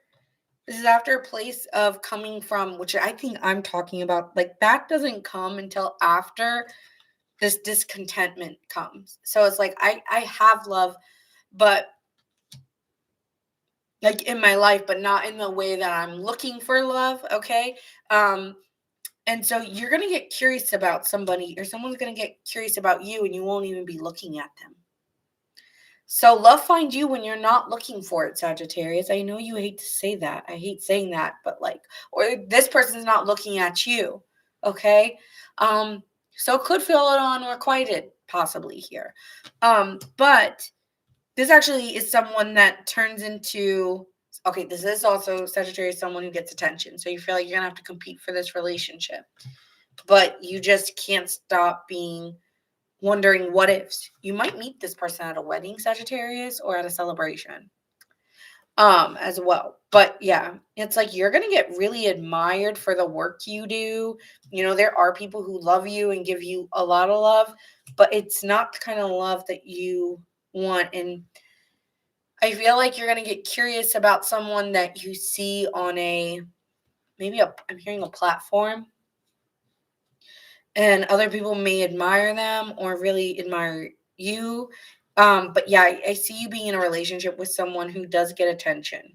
A: a place of coming from, which I think I'm talking about. Like, that doesn't come until after this discontentment comes. So it's like I have love, but like in my life, but not in the way that I'm looking for love, okay? And so you're going to get curious about somebody, or someone's going to get curious about you, and you won't even be looking at them. So love finds you when you're not looking for it, Sagittarius. I know you hate to say that. I hate saying that, but like, or this person's not looking at you, okay? So it could feel unrequited possibly here. But this actually is someone that turns into, okay, this is also Sagittarius, someone who gets attention. So you feel like you're going to have to compete for this relationship. But you just can't stop being wondering what ifs. You might meet this person at a wedding, Sagittarius, or at a celebration as well. But yeah, it's like you're going to get really admired for the work you do. You know, there are people who love you and give you a lot of love, but it's not the kind of love that you want. And I feel like you're going to get curious about someone that you see on I'm hearing a platform, and other people may admire them or really admire you. But yeah, I see you being in a relationship with someone who does get attention.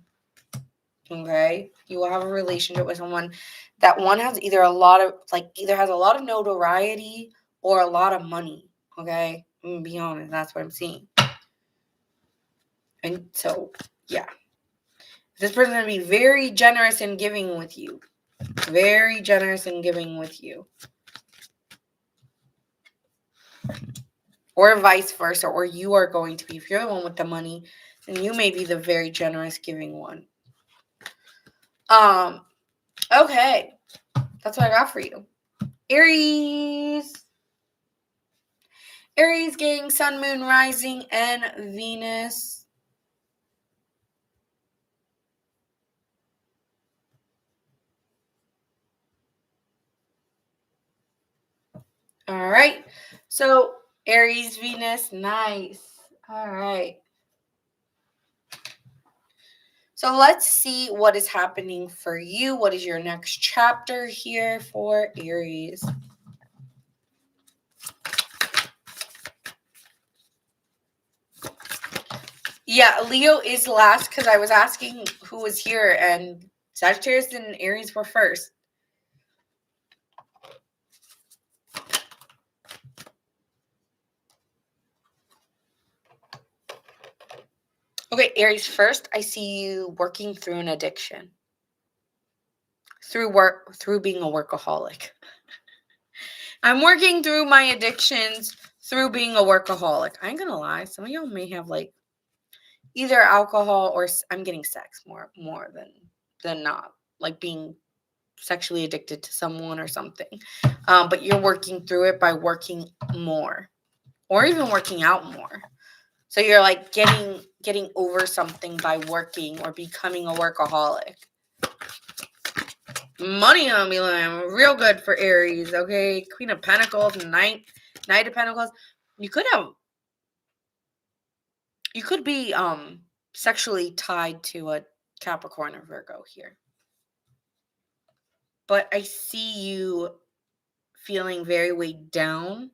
A: Okay. You will have a relationship with someone that one has either has a lot of notoriety or a lot of money. Okay. I'm gonna be honest, that's what I'm seeing. And so, yeah. This person's going to be very generous in giving with you. Very generous in giving with you. Or vice versa. Or you are going to be. If you're the one with the money, then you may be the very generous giving one. Okay. That's what I got for you. Aries. Aries, gang, sun, moon, rising, and Venus. All right. So, Aries, Venus, nice. All right. So let's see what is happening for you. What is your next chapter here for Aries? Yeah, Leo is last because I was asking who was here, and Sagittarius and Aries were first. Okay, Aries first. I see you working through an addiction. Through being a workaholic. I'm working through my addictions through being a workaholic. I ain't gonna lie. Some of y'all may have like either alcohol or I'm getting sex more than not. Like being sexually addicted to someone or something. But you're working through it by working more or even working out more. So you're like getting over something by working or becoming a workaholic. Money on me, line, real good for Aries, okay? Queen of Pentacles, Knight of Pentacles. You could be sexually tied to a Capricorn or Virgo here. But I see you feeling very weighed down,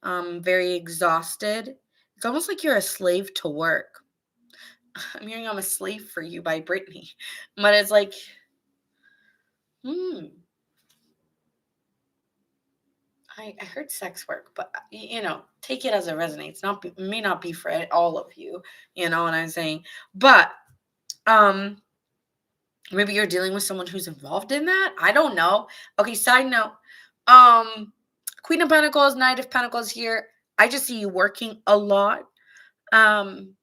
A: very exhausted. It's almost like you're a slave to work. I'm hearing I'm a Slave for You by Britney. But it's like Hmm. I heard sex work, but take it as it resonates. Not may not be for all of you. You know what I'm saying? But um, maybe you're dealing with someone who's involved in that. I don't know. Okay. Side note. Um, Queen of Pentacles, Knight of Pentacles here. I just see you working a lot. Um,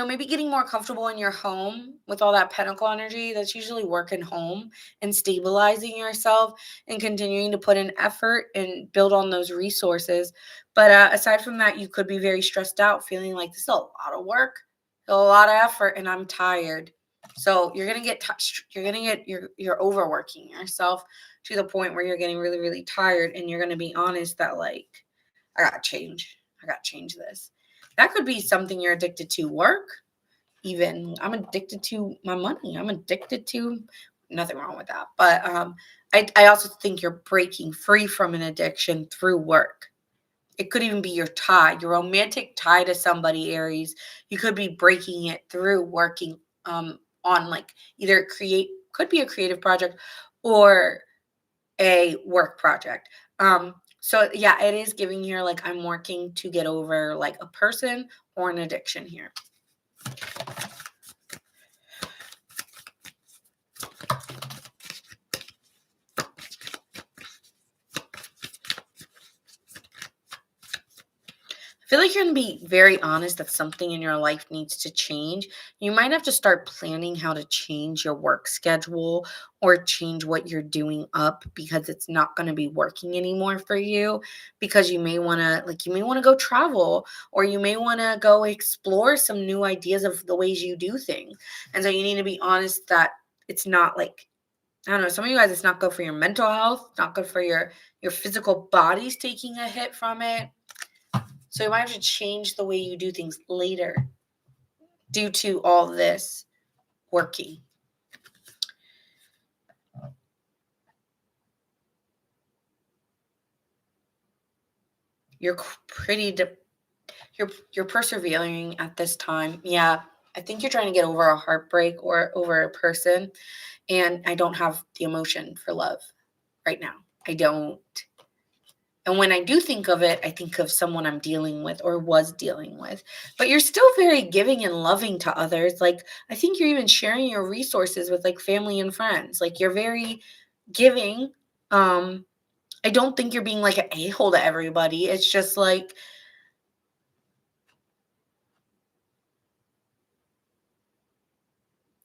A: maybe getting more comfortable in your home with all that pentacle energy. That's usually working home and stabilizing yourself and continuing to put in effort and build on those resources. But aside from that, you could be very stressed out, feeling like this is a lot of work, a lot of effort, and I'm tired. So you're gonna get touched. You're overworking yourself to the point where you're getting really, really tired, and you're gonna be honest that like, I gotta change. I gotta change this. That could be something you're addicted to. Work, even. I'm addicted to my money. I'm addicted to nothing wrong with that. But I also think you're breaking free from an addiction through work. It could even be your tie, your romantic tie to somebody, Aries. You could be breaking it through working on like either could be a creative project or a work project. So yeah, it is giving here like I'm working to get over like a person or an addiction here. I feel like you're going to be very honest that something in your life needs to change. You might have to start planning how to change your work schedule or change what you're doing up because it's not going to be working anymore for you, because you may want to go travel, or you may want to go explore some new ideas of the ways you do things. And so you need to be honest that it's not like, I don't know, some of you guys, it's not good for your mental health, not good for your physical body's taking a hit from it. So you might have to change the way you do things later due to all this working. You're pretty you're persevering at this time. Yeah, I think you're trying to get over a heartbreak or over a person, and I don't have the emotion for love right now. I don't. And when I do think of it, I think of someone I'm dealing with or was dealing with. But you're still very giving and loving to others. Like, I think you're even sharing your resources with like family and friends. Like, you're very giving. I don't think you're being like an a-hole to everybody. It's just like,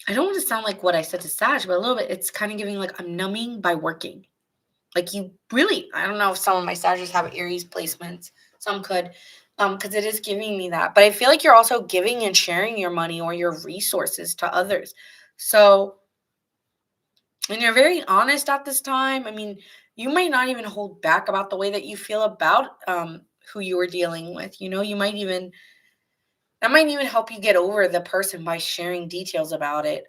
A: I don't want to sound like what I said to Saj, but a little bit, it's kind of giving like I'm numbing by working. Like you really, I don't know if some of my Sagittarius have Aries placements. Some could, because it is giving me that. But I feel like you're also giving and sharing your money or your resources to others. So, and you're very honest at this time. I mean, you might not even hold back about the way that you feel about who you were dealing with. You might even, that might even help you get over the person by sharing details about it.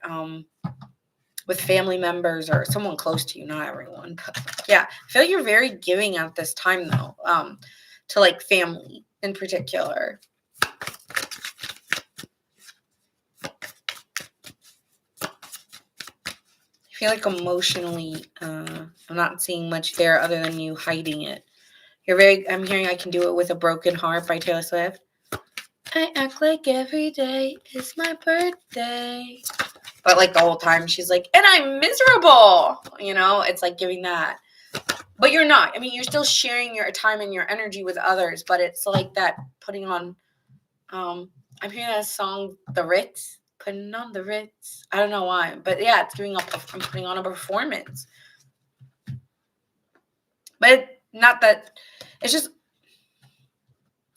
A: With family members or someone close to you, not everyone. But yeah, I feel like you're very giving at this time though, to like family in particular. I feel like emotionally, I'm not seeing much there other than you hiding it. I'm hearing I Can Do It With a Broken Heart by Taylor Swift. I act like every day is my birthday. But like the whole time she's like, and I'm miserable. It's like giving that. But you're not. I mean, you're still sharing your time and your energy with others, but it's like that putting on, I'm hearing that song, The Ritz, putting on the Ritz. I don't know why, but yeah, I'm putting on a performance. But not that, it's just,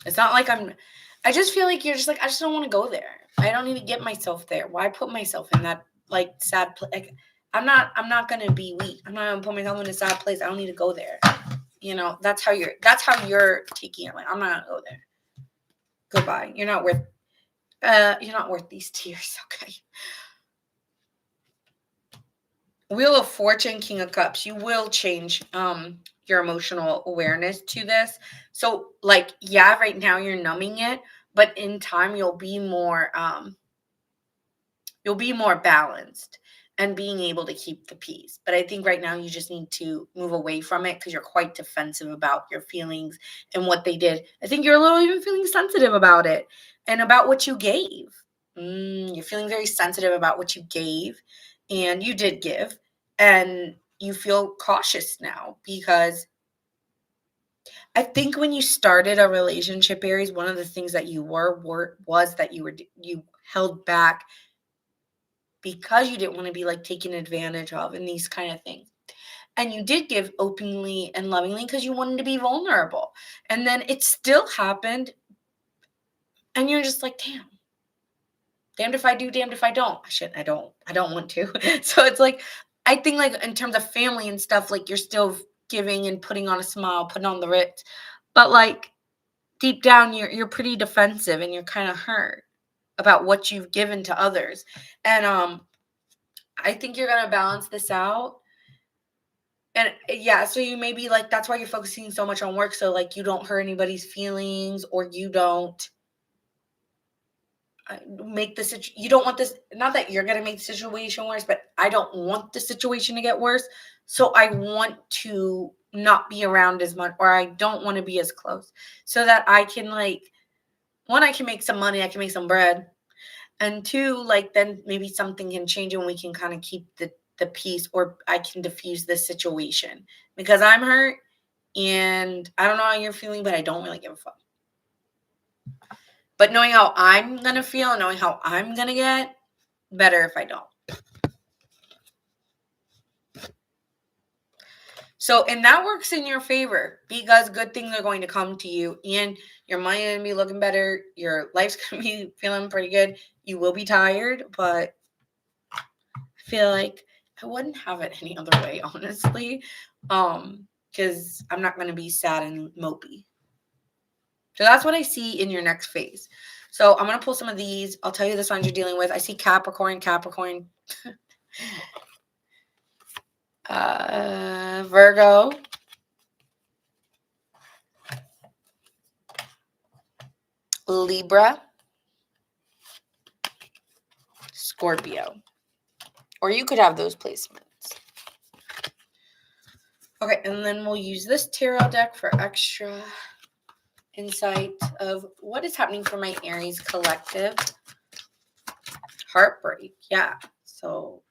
A: it's not like I just feel like you're just like, I just don't want to go there. I don't need to get myself there. Why put myself in that like sad place? Like, I'm not going to be weak. I'm not going to put myself in a sad place. I don't need to go there. That's how you're taking it. Like, I'm not gonna go there. Goodbye. You're not worth these tears. Okay. Wheel of Fortune, King of Cups. You will change your emotional awareness to this. So like, yeah, right now you're numbing it, but in time you'll be more balanced. and being able to keep the peace. But I think right now you just need to move away from it because you're quite defensive about your feelings and what they did. I think you're a little even feeling sensitive about it and about what you gave. You're feeling very sensitive about what you gave, and you did give, and you feel cautious now because I think when you started a relationship, Aries, one of the things that you was that you held back because you didn't want to be like taken advantage of and these kind of things. And you did give openly and lovingly because you wanted to be vulnerable. And then it still happened. And you're just like, damned if I do, damned if I don't. I don't want to. So it's like, I think like in terms of family and stuff, like you're still giving and putting on a smile, putting on the Ritz. But like deep down, you're pretty defensive and you're kind of hurt about what you've given to others. And I think you're gonna balance this out. And yeah, so you maybe like that's why you're focusing so much on work. So like you don't hurt anybody's feelings, or you don't make the situation. You don't want this. Not that you're gonna make the situation worse, but I don't want the situation to get worse. So I want to not be around as much, or I don't want to be as close, so that I can like one, I can make some money, I can make some bread, and two, like then maybe something can change and we can kind of keep the peace, or I can diffuse this situation because I'm hurt and I don't know how you're feeling, but I don't really give a fuck. But knowing how I'm going to feel and knowing how I'm going to get, better if I don't. So, and that works in your favor because good things are going to come to you and your money is going to be looking better. Your life's going to be feeling pretty good. You will be tired, but I feel like I wouldn't have it any other way, honestly. Because I'm not going to be sad and mopey. So that's what I see in your next phase. So I'm going to pull some of these. I'll tell you the signs you're dealing with. I see Capricorn, Virgo, Libra, Scorpio. Or you could have those placements. Okay, and then we'll use this tarot deck for extra insight of what is happening for my Aries collective. Heartbreak, yeah. So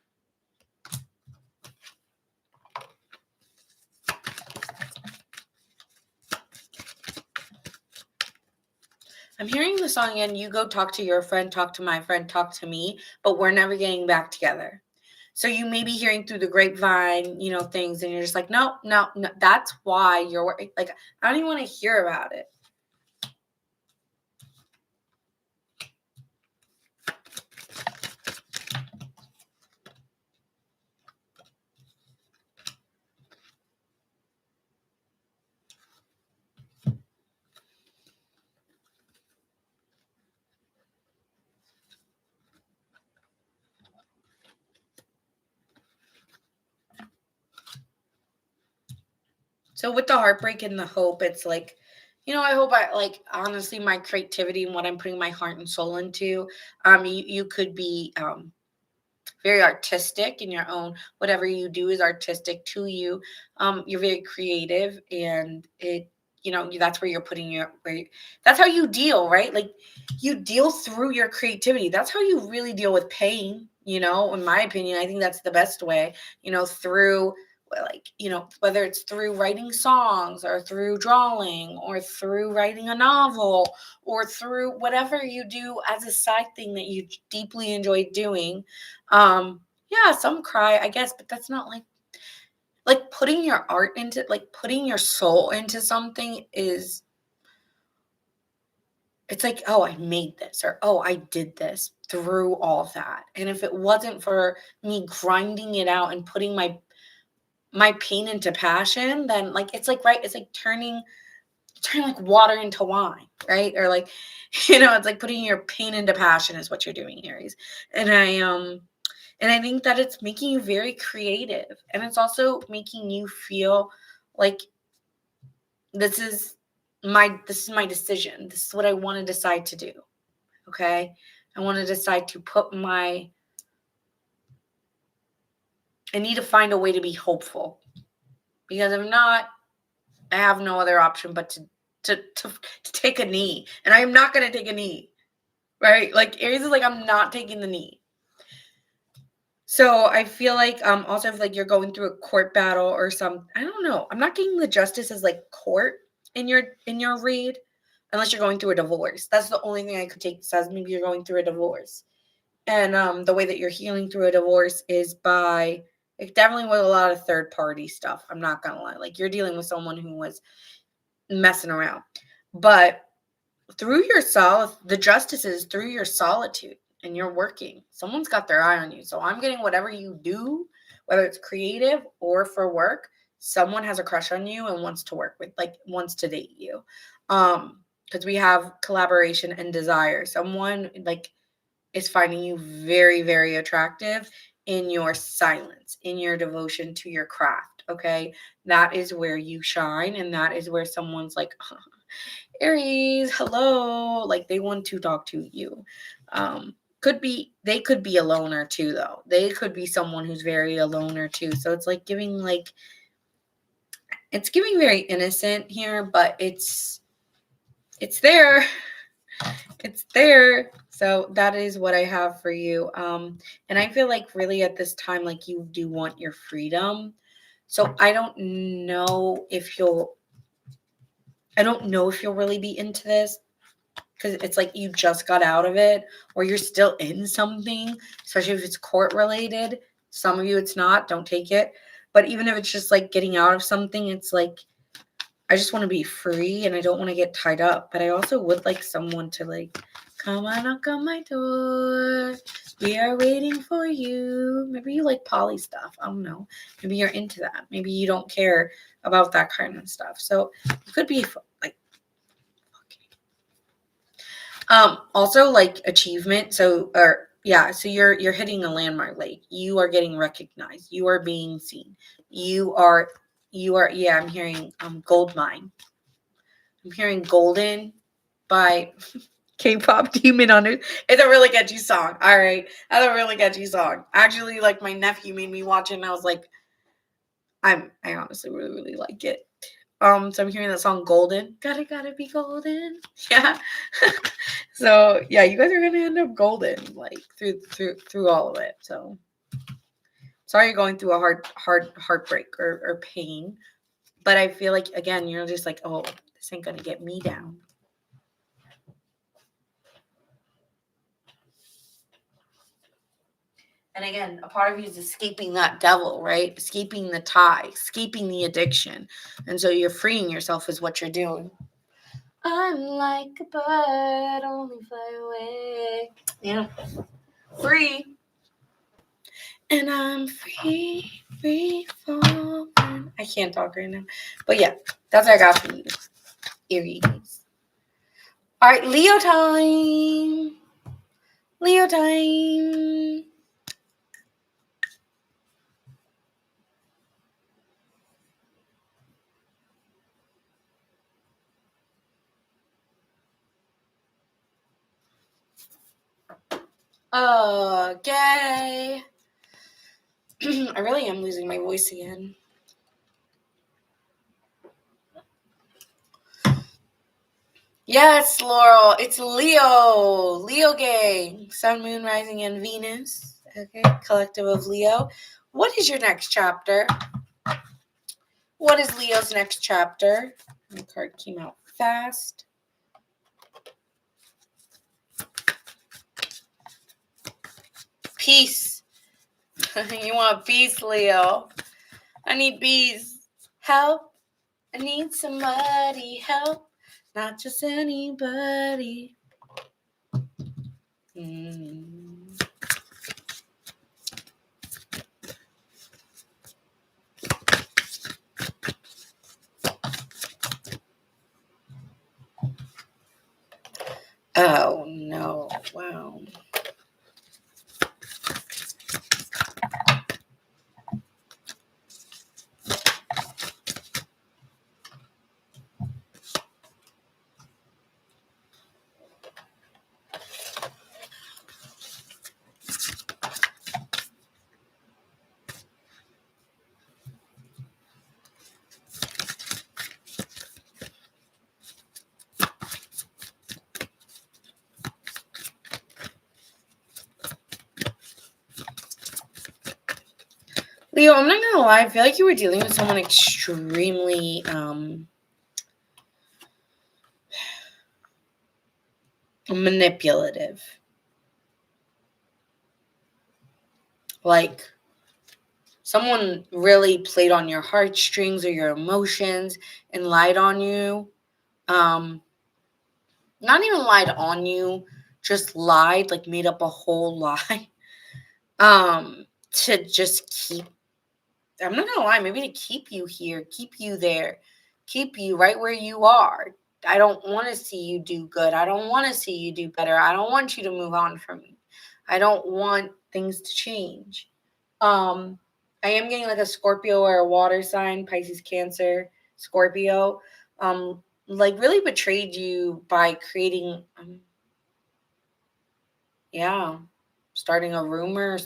A: I'm hearing the song again. You go talk to your friend, talk to my friend, talk to me, but we're never getting back together. So you may be hearing through the grapevine, things, and you're just like, no. That's why you're like, I don't even want to hear about it. So with the heartbreak and the hope, it's like, I hope honestly, my creativity and what I'm putting my heart and soul into, you could be very artistic in your own, whatever you do is artistic to you. You're very creative, and that's where you're putting that's how you deal, right? Like you deal through your creativity. That's how you really deal with pain, in my opinion. I think that's the best way, through whether it's through writing songs or through drawing or through writing a novel or through whatever you do as a side thing that you deeply enjoy doing. Yeah, some cry, I guess, but that's not like putting your art into, like putting your soul into something is, it's like, oh, I made this, or oh, I did this through all that. And if it wasn't for me grinding it out and putting my pain into passion, then like it's like, right, it's like turning like water into wine, right? Or like, it's like putting your pain into passion is what you're doing, Aries. And I think that it's making you very creative, and it's also making you feel like this is my decision. This is what I want to decide to do. Okay? I want to decide to put my I need to find a way to be hopeful. Because if not, I have no other option but to take a knee. And I am not going to take a knee. Right? Like, Aries is like, I'm not taking the knee. So I feel like also if like you're going through a court battle or some, I don't know. I'm not getting the justice as like court in your read unless you're going through a divorce. That's the only thing I could take. Says maybe you're going through a divorce. And the way that you're healing through a divorce is by like definitely with a lot of third party stuff. I'm not gonna lie. Like you're dealing with someone who was messing around. But through your the justice is through your solitude and you're working. Someone's got their eye on you. So I'm getting whatever you do, whether it's creative or for work, someone has a crush on you and wants to work with, like wants to date you. Because we have collaboration and desire. Someone like is finding you very, very attractive in your silence, in your devotion to your craft. Okay. That is where you shine. And that is where someone's like, Aries, hello. Like they want to talk to you. They could be a loner too, though. They could be someone who's very a loner too. So it's like it's giving very innocent here, but it's there. It's there. So that is what I have for you. And I feel like really at this time, like you do want your freedom. So I don't know if you'll really be into this because it's like you just got out of it or you're still in something, especially if it's court related. Some of you it's not, don't take it. But even if it's just like getting out of something, it's like I just want to be free and I don't want to get tied up. But I also would like someone to like come on, knock on my door. We are waiting for you. Maybe you like poly stuff. I don't know. Maybe you're into that. Maybe you don't care about that kind of stuff. So it could be like also like achievement. So you're hitting a landmark. Like you are getting recognized. You are being seen. You are yeah, I'm hearing gold mine. I'm hearing Golden by K-pop Demon Under. It's a really catchy song. All right. That's a really catchy song. Actually, like my nephew made me watch it and I was like, I honestly really, really like it. So I'm hearing that song Golden. Gotta be golden. Yeah. So yeah, you guys are gonna end up golden, like through all of it. So sorry you're going through a heartbreak or pain. But I feel like again, you're just like, oh, this ain't gonna get me down. And again, a part of you is escaping that devil, right? Escaping the tie, escaping the addiction. And so you're freeing yourself is what you're doing. I'm like a bird, only fly away. Yeah. Free. And I'm free falling. I can't talk right now. But yeah, that's what I got for you. Aries. All right, Leo time. Leo time. Okay. I really am losing my voice again. Yes, Laurel. It's Leo. Leo gang. Sun, Moon, Rising, and Venus. Okay. Collective of Leo. What is your next chapter? What is Leo's next chapter? The card came out fast. Peace. You want peace, Leo. I need bees. Help. I need somebody. Help. Not just anybody. Oh, no. Wow. Leo, I'm not gonna lie, I feel like you were dealing with someone extremely manipulative. Like someone really played on your heartstrings or your emotions and lied on you. Not even lied on you, just lied, like made up a whole lie. To just keep, I'm not gonna lie, maybe to keep you here, keep you there, keep you right where you are. I don't want to see you do good. I don't want to see you do better. I don't want you to move on from me. I don't want things to change. Um, I am getting like a Scorpio or a water sign, Pisces, Cancer, Scorpio. Like really betrayed you by creating, yeah, starting a rumor,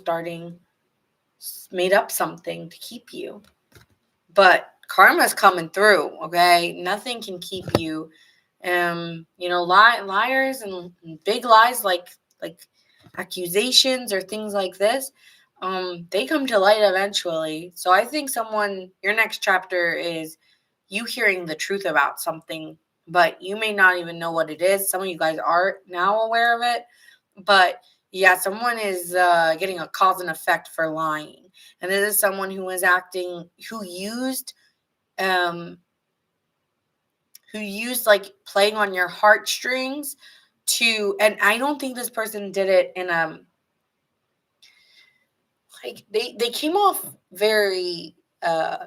A: made up something to keep you. But karma's coming through, okay? Nothing can keep you. Liars and big lies like accusations or things like this, they come to light eventually. So I think your next chapter is you hearing the truth about something, but you may not even know what it is. Some of you guys are now aware of it, but yeah, someone is getting a cause and effect for lying. And this is someone um who used like playing on your heartstrings and I don't think this person did it in like they came off very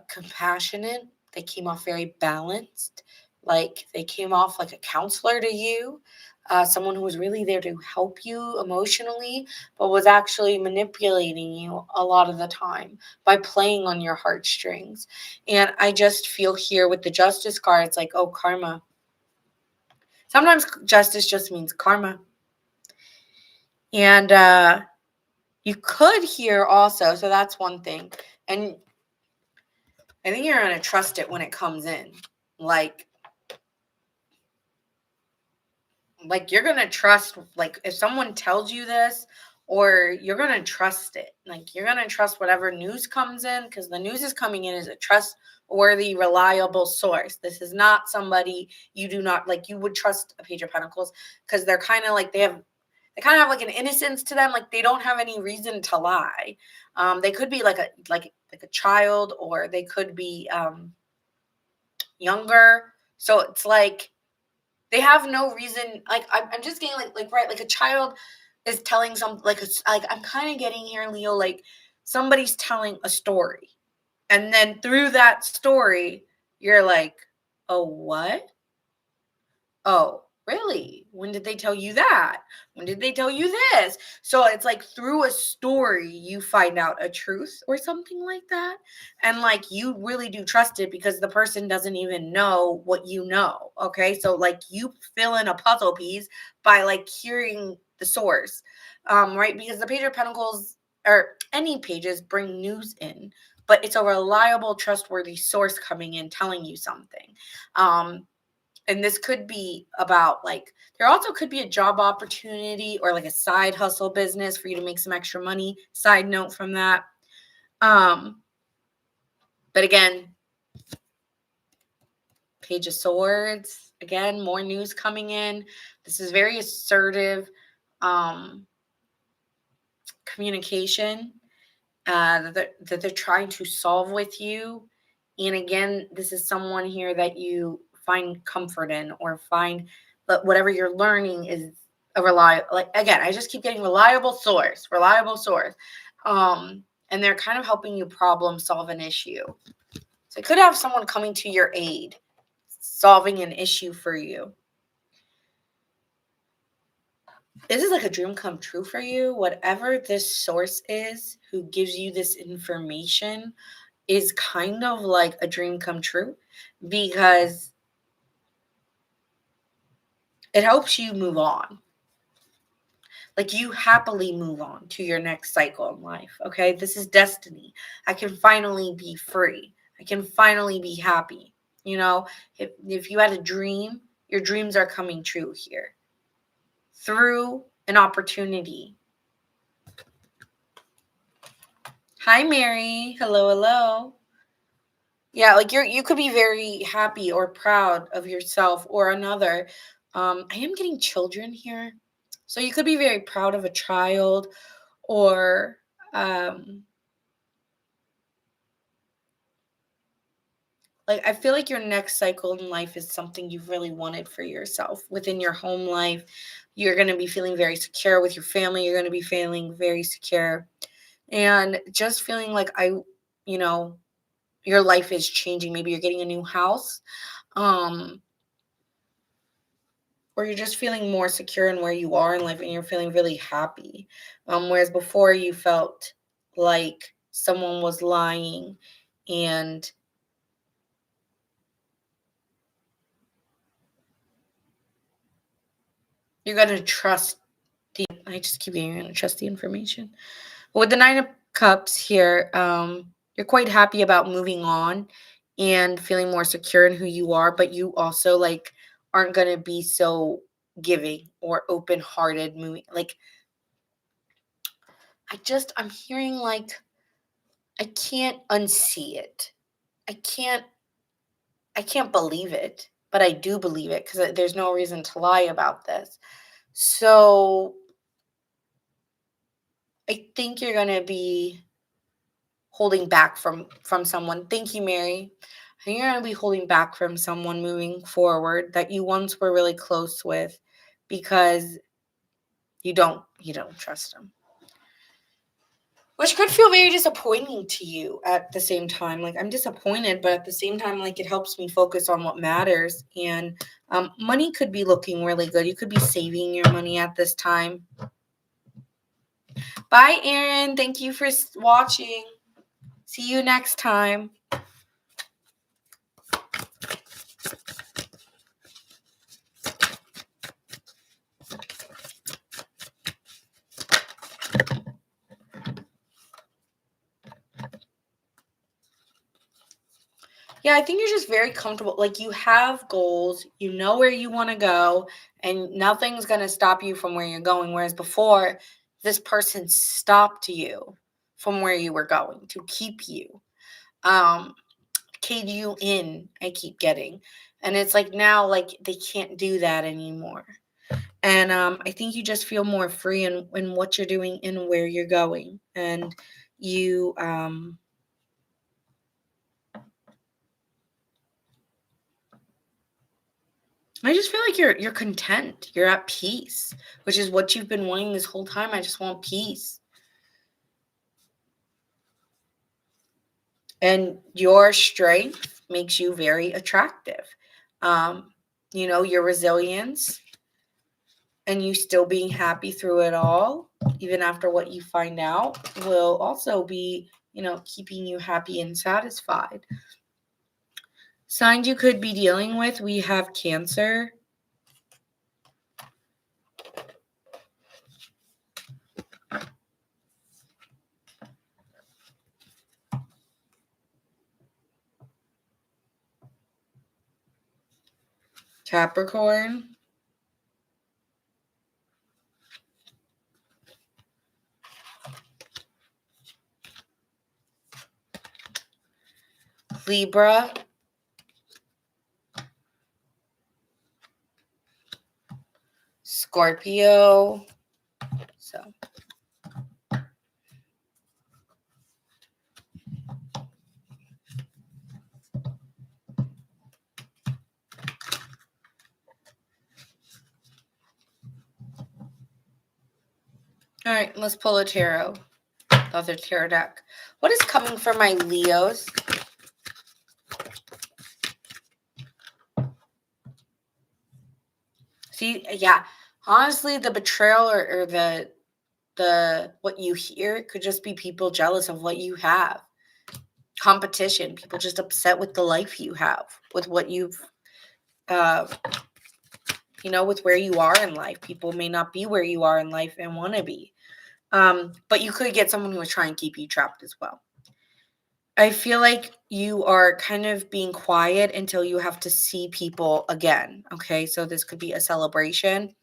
A: compassionate. They came off very balanced. Like they came off like a counselor to you, someone who was really there to help you emotionally, but was actually manipulating you a lot of the time by playing on your heartstrings. And I just feel here with the justice card, it's like, oh, karma. Sometimes justice just means karma. And you could hear also, so that's one thing. And I think you're going to trust it when it comes in. Like you're going to trust, like if someone tells you this, or you're going to trust it. Like you're going to trust whatever news comes in, because the news is coming in as a trustworthy, reliable source. This is not somebody you do not, like you would trust a Page of Pentacles, because they're kind of like, they kind of have like an innocence to them. Like they don't have any reason to lie. They could be like a child, or they could be younger. So it's like they have no reason. Like I'm just getting like right, like a child is telling some like I'm kind of getting here, Leo. Like somebody's telling a story, and then through that story, you're like, oh, what? Oh, really? When did they tell you that? When did they tell you this? So it's like through a story, you find out a truth or something like that. And like you really do trust it because the person doesn't even know what you know. Okay. So like you fill in a puzzle piece by like hearing the source. Right? Because the Page of Pentacles or any pages bring news in, but it's a reliable, trustworthy source coming in telling you something. And this could be about like there also could be a job opportunity or like a side hustle business for you to make some extra money. Side note from that. But again, Page of Swords, again, more news coming in. This is very assertive communication that they're trying to solve with you. And again, this is someone here that you find comfort in or find that whatever you're learning is a reliable, like again, I just keep getting reliable source. And they're kind of helping you problem solve an issue. So it could have someone coming to your aid, solving an issue for you. This is like a dream come true for you. Whatever this source is who gives you this information is kind of like a dream come true because it helps you move on. Like you happily move on to your next cycle in life. Okay. This is destiny. I can finally be free. I can finally be happy. You know, if you had a dream, your dreams are coming true here through an opportunity. Hi, Mary. Hello, hello. Yeah, like you could be very happy or proud of yourself or another. I am getting children here. So you could be very proud of a child or um like I feel like your next cycle in life is something you've really wanted for yourself. Within your home life, you're going to be feeling very secure with your family, you're going to be feeling very secure and just feeling like you know, your life is changing. Maybe you're getting a new house. Um or you're just feeling more secure in where you are in life and you're feeling really happy. Whereas before you felt like someone was lying and you're going to trust I just keep getting, you're going to trust the information. With the Nine of Cups here, you're quite happy about moving on and feeling more secure in who you are, but you also like aren't going to be so giving or open-hearted moving like I'm hearing like I can't unsee it. I can't I can't believe it, but I do believe it because there's no reason to lie about this. So I think you're gonna be holding back from someone. Thank you, Mary. I think you're gonna be holding back from someone moving forward that you once were really close with because you don't trust them. Which could feel very disappointing to you at the same time. Like, I'm disappointed, but at the same time, like, it helps me focus on what matters. And money could be looking really good. You could be saving your money at this time. Bye, Erin. Thank you for watching. See you next time. Yeah, I think you're just very comfortable. Like, you have goals, you know where you want to go, and nothing's going to stop you from where you're going. Whereas before, this person stopped you from where you were going to keep you. Um, cage you in, I keep getting. And it's like now, like, they can't do that anymore. And I think you just feel more free in what you're doing and where you're going. And you, I just feel like you're content. You're at peace, which is what you've been wanting this whole time. I just want peace. And your strength makes you very attractive. Um, your resilience and you still being happy through it all, even after what you find out, will also be, keeping you happy and satisfied. Signs you could be dealing with, we have Cancer, Capricorn, Libra, Scorpio. So all right, let's pull a tarot. The other tarot deck. What is coming for my Leos? See, yeah, honestly, the betrayal or the what you hear could just be people jealous of what you have. Competition, people just upset with the life you have, with what you've, uh, with where you are in life. People may not be where you are in life and want to be. But you could get someone who is trying to keep you trapped as well. I feel like you are kind of being quiet until you have to see people again. Okay. So this could be a celebration.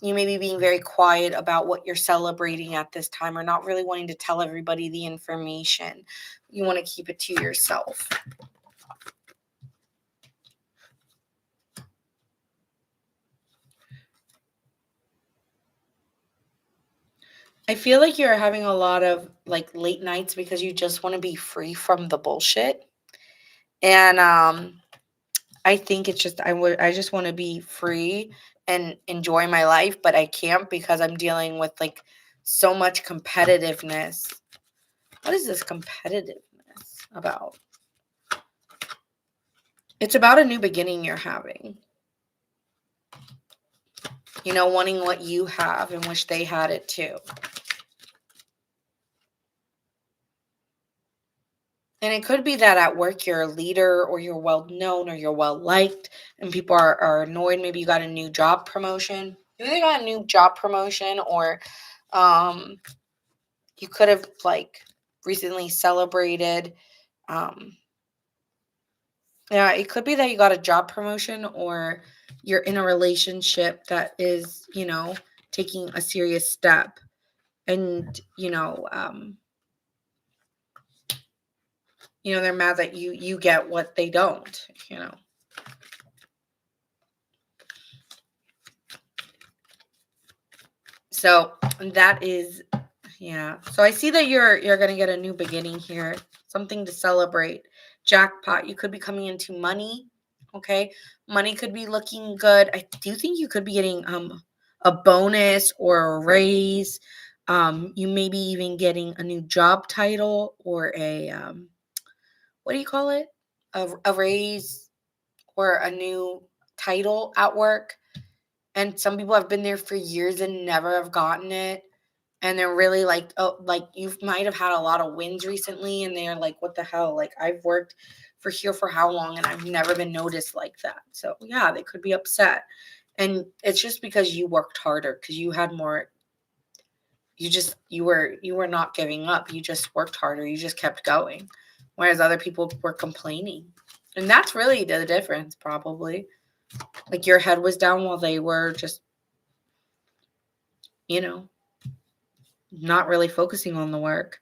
A: You may be being very quiet about what you're celebrating at this time or not really wanting to tell everybody the information. You want to keep it to yourself. I feel like you're having a lot of like late nights because you just want to be free from the bullshit. And I think it's just I just want to be free and enjoy my life, but I can't because I'm dealing with like so much competitiveness. What is this competitiveness about? It's about a new beginning you're having. You know, wanting what you have and wish they had it too. And it could be that at work you're a leader or you're well known or you're well liked and people are annoyed. Maybe you got a new job promotion. You either got a new job promotion or um, you could have like recently celebrated. Um, yeah, it could be that you got a job promotion or you're in a relationship that is, you know, taking a serious step. And, they're mad that you get what they don't, you know. So that is, yeah. So I see that you're gonna get a new beginning here, something to celebrate. Jackpot. You could be coming into money. Okay, money could be looking good. I do think you could be getting a bonus or a raise. You may be even getting a new job title or a what do you call it? A raise or a new title at work. And some people have been there for years and never have gotten it. And they're really like, oh, like you might have had a lot of wins recently. And they're like, what the hell? Like, I've worked for here for how long and I've never been noticed like that. So, yeah, they could be upset. And it's just because you worked harder, because you had more. You were not giving up. You just worked harder. You just kept going. Whereas other people were complaining. And that's really the difference, probably. Like your head was down while they were just, you know, not really focusing on the work.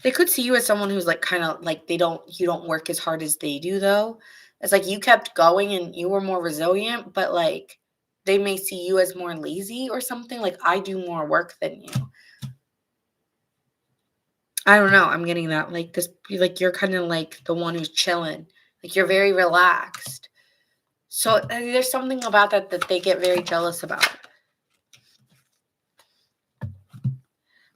A: They could see you as someone who's like kind of like you don't work as hard as they do though. It's like you kept going and you were more resilient, but like they may see you as more lazy or something. Like I do more work than you. I don't know. I'm getting that. Like this, like you're kind of like the one who's chilling. Like you're very relaxed. So there's something about that they get very jealous about.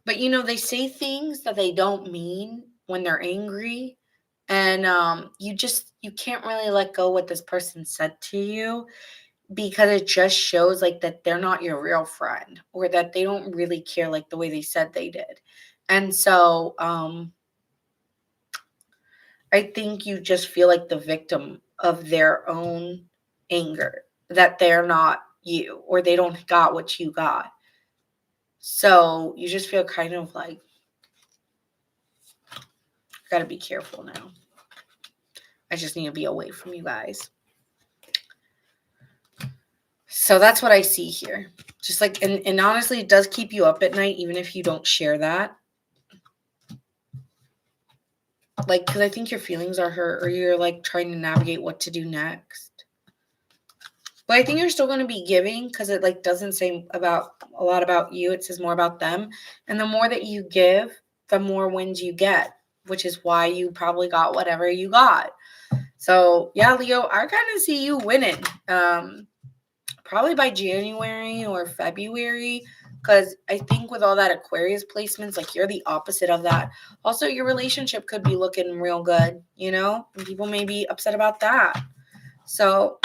A: But they say things that they don't mean when they're angry. And you can't really let go what this person said to you because it just shows like that they're not your real friend or that they don't really care like the way they said they did. And so I think you just feel like the victim of their own anger, that they're not you or they don't got what you got. So you just feel kind of like, got to be careful now. I just need to be away from you guys. So that's what I see here. Just like, and honestly, it does keep you up at night, even if you don't share that. Like, because I think your feelings are hurt or you're like trying to navigate what to do next. But I think you're still going to be giving because it like doesn't say about a lot about you. It says more about them. And the more that you give, the more wins you get, which is why you probably got whatever you got. So yeah, Leo, I kind of see you winning. Probably by January or February, because I think with all that Aquarius placements, like you're the opposite of that. Also, your relationship could be looking real good, and people may be upset about that. So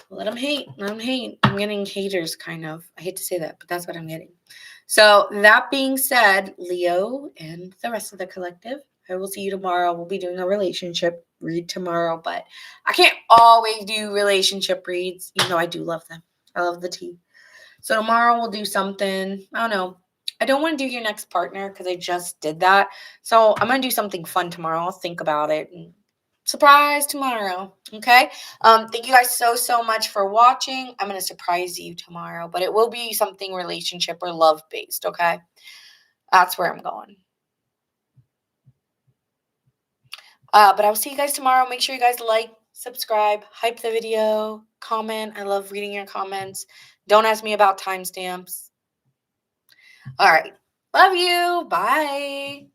A: let them hate. Let them hate. I'm getting haters, kind of. I hate to say that, but that's what I'm getting. So that being said, Leo and the rest of the collective, I will see you tomorrow. We'll be doing a relationship read tomorrow, but I can't always do relationship reads, even though I do love them. I love the tea. So tomorrow we'll do something. I don't know. I don't want to do your next partner because I just did that. So I'm going to do something fun tomorrow. I'll think about it. And surprise tomorrow. Okay. Thank you guys so much for watching. I'm going to surprise you tomorrow, but it will be something relationship or love based. Okay. That's where I'm going. But I'll see you guys tomorrow. Make sure you guys like, subscribe, hype the video, comment. I love reading your comments. Don't ask me about timestamps. All right. Love you. Bye.